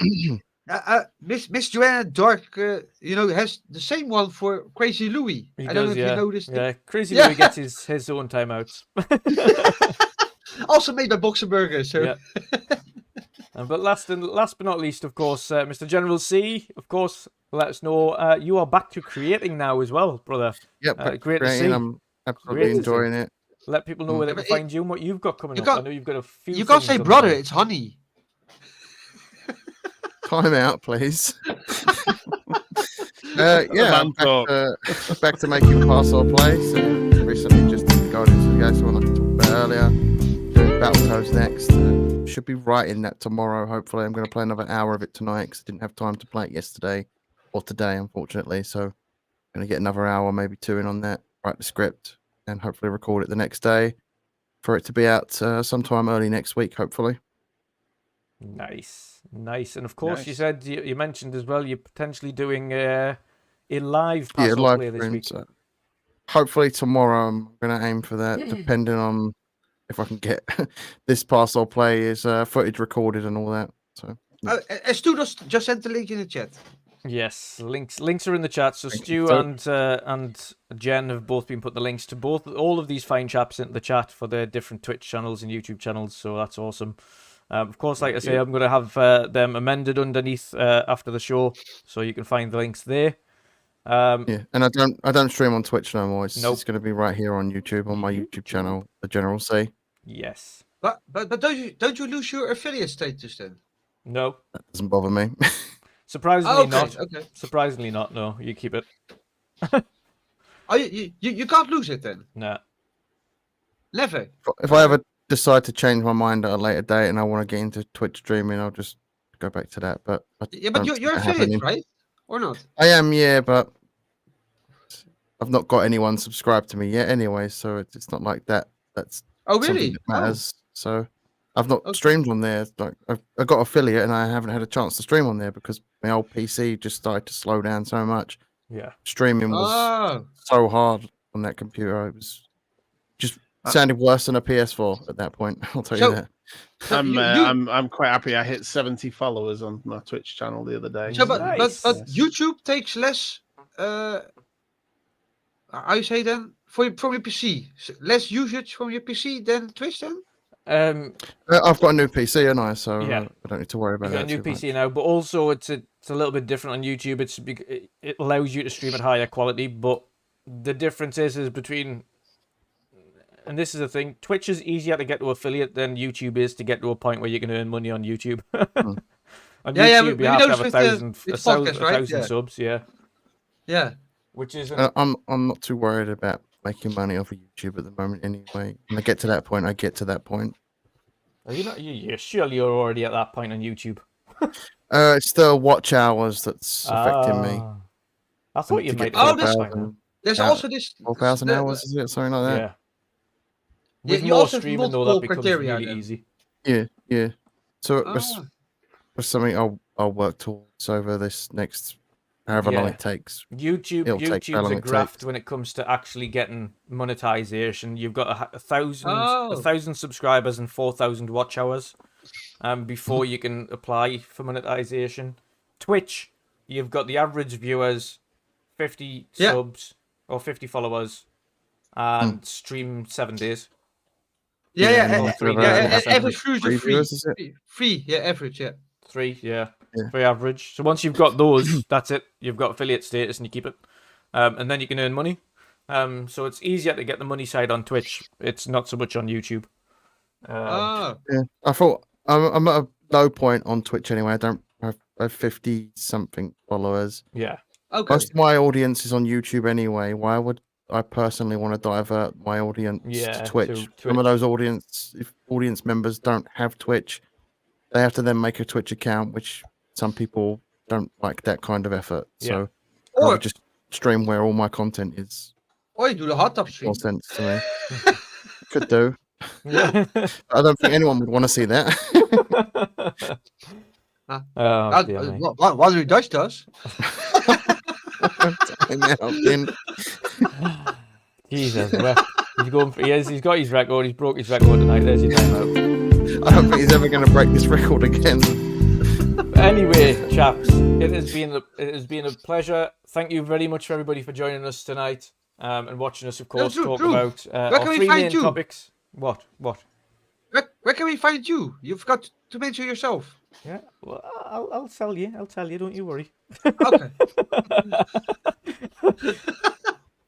Miss Joanna Dark, you know, has the same one for Crazy Louie. I don't know if you noticed. Yeah, Crazy Louie gets his own timeouts. Also made by Boxenberger. So. Yeah. But last but not least, of course, Mr. General C, of course, let us know you are back to creating now as well, brother. Yep, great to see. I'm absolutely enjoying it. Let people know where they can find you and what you've got coming up. I know you've got a few. You can't say brother, it's honey. Time out, please. I'm back to making Parcel Play. So recently just got into the guys one I talked about earlier. Doing Battletoads next. Should be writing that tomorrow, hopefully. I'm going to play another hour of it tonight because I didn't have time to play it yesterday or today, unfortunately. So I'm going to get another hour, maybe 2 in on that, write the script, and hopefully record it the next day for it to be out sometime early next week, hopefully. Nice. And of course, you said you mentioned as well you're potentially doing a live Parcel Play this week. So hopefully tomorrow I'm going to aim for that, depending on if I can get this Parcel Play is footage recorded and all that. So Stu just sent the link in the chat. Yes, links are in the chat. So Stu and Jen have both been putting the links to all of these fine chaps into the chat for their different Twitch channels and YouTube channels. So that's awesome. Of course, like I say, I'm going to have them amended underneath after the show, so you can find the links there. And I don't stream on Twitch no more. It's going to be right here on YouTube, on my YouTube channel, The General C. Yes. But don't you lose your affiliate status then? No. That doesn't bother me. Surprisingly not. Okay. Surprisingly not. No, you keep it. You can't lose it then? Nah. Never. If I ever decide to change my mind at a later date and I want to get into Twitch streaming, I'll just go back to that. But you're affiliate, right? Or not? I am, yeah, but I've not got anyone subscribed to me yet anyway, so it's not like that. That's really? That matters. So I've not Okay. streamed on there. Like I got affiliate, and I haven't had a chance to stream on there because my old PC just started to slow down so much. Yeah. Streaming was Oh. so hard on that computer. It was just Uh, sounded worse than a PS4 at that point. I'll tell So- you that. So you- I'm quite happy. I hit 70 followers on my Twitch channel the other day. So, but Nice. YouTube takes less. How you say then from your PC? Less usage from your PC than Twitch then? I've got a new PC, and so Yeah. I don't need to worry about You've got a that. new too PC much. now, but also it's a little bit different on YouTube. It allows you to stream at higher quality, but the difference is between, and this is the thing, Twitch is easier to get to affiliate than YouTube is to get to a point where you can earn money on YouTube. On Yeah, YouTube, we you have to have noticed with the a thousand podcast, right? Yeah. subs, yeah. Yeah. Which is I'm not too worried about making money off of YouTube at the moment. Anyway, when I get to that point, I get to that point. Are you not? You surely you're already at that point on YouTube. It's the watch hours that's affecting me. Ah. I thought you To might get have Oh, hit that's- that by now. There's Yeah. also this 12,000 hours, is it? Something like that. Yeah. With you more also have streaming though, that multiple becomes criteria really then. easy. Yeah. So Ah. it's something I'll work towards over this next however long Yeah. it takes. YouTube's It'll take how a long it graft takes. when it comes to actually getting monetization. You've got a thousand Oh. subscribers and 4,000 watch hours before you can apply for monetization. Twitch, you've got the average viewers, 50 Yeah. subs or 50 followers, and stream 7 days. Yeah, Yeah, yeah, and yeah, three yeah, days, average views three are free. viewers, is it? Free, yeah, average, yeah. 3, yeah. Yeah. Very average. So once you've got those, that's it. You've got affiliate status and you keep it. And then you can earn money. So it's easier to get the money side on Twitch. It's not so much on YouTube. Oh, Yeah, I thought I'm at a low point on Twitch anyway. I don't have 50 something followers. Yeah. okay. Most of my audience is on YouTube anyway. Why would I personally want to divert my audience Yeah, to to Twitch? Some Twitch. of those audience members don't have Twitch. They have to then make a Twitch account, which some people don't like that kind of effort. Yeah. So I Or, would just stream where all my content is. or you do the hot tub stream. More sense to me. Could do. Yeah. I don't think anyone would want to see that. Oh, dear me. WandrinDutch does. Jesus, he's going for, he's got his record. He's broke his record tonight. There's your timeout. I don't think he's ever going to break this record again. Anyway, chaps, it has been a pleasure. Thank you very much for everybody for joining us tonight and watching us, of course, Drew, talk Drew, about where our can we 3 find main you? topics. What? Where can we find you? You've got to mention yourself. Yeah, well, I'll tell you. I'll tell you. Don't you worry. Okay.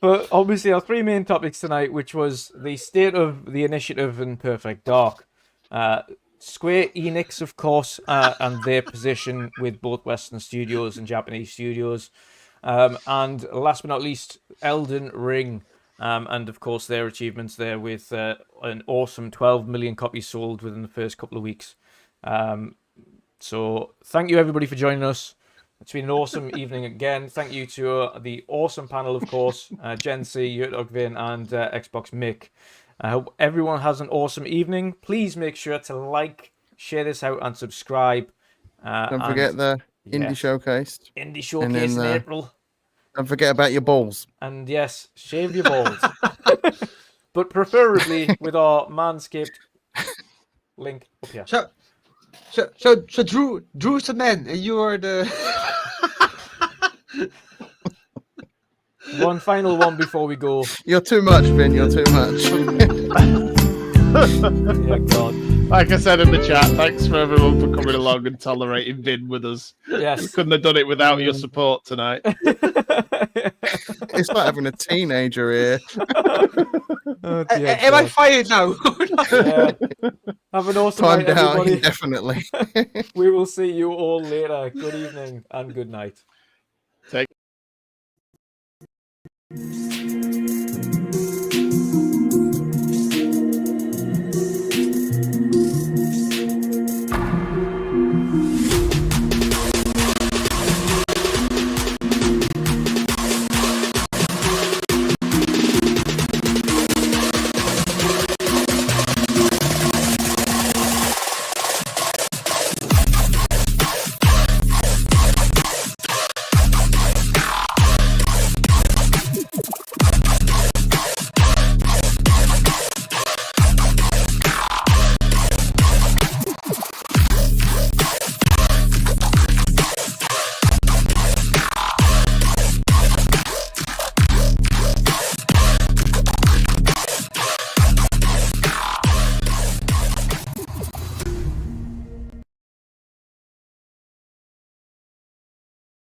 But obviously, our 3 main topics tonight, which was the state of the initiative in Perfect Dark, Square Enix, of course, and their position with both Western studios and Japanese studios, and last but not least, Elden Ring, and of course their achievements there with an awesome 12 million copies sold within the first couple of weeks. So thank you everybody for joining us. It's been an awesome evening again. Thank you to the awesome panel, of course, Gen C, Yurtogvin, and Xbox Mick. I hope everyone has an awesome evening. Please make sure to like, share this out, and subscribe. Don't forget the Indie Showcase. Indie Showcase in April. Don't forget about your balls. And yes, shave your balls. But preferably with our Manscaped link up here. So Drew's the man, and you are the. One final one before we go. You're too much, Vin. You're too much. Yeah, God. Like I said in the chat, thanks for everyone for coming along and tolerating Vin with us. We Yes. couldn't have done it without your support tonight. It's like having a teenager here. Oh, dear Am I God. fired now? Yeah. Have an awesome Timed night, out everybody. indefinitely. We will see you all later. Good evening and good night. Take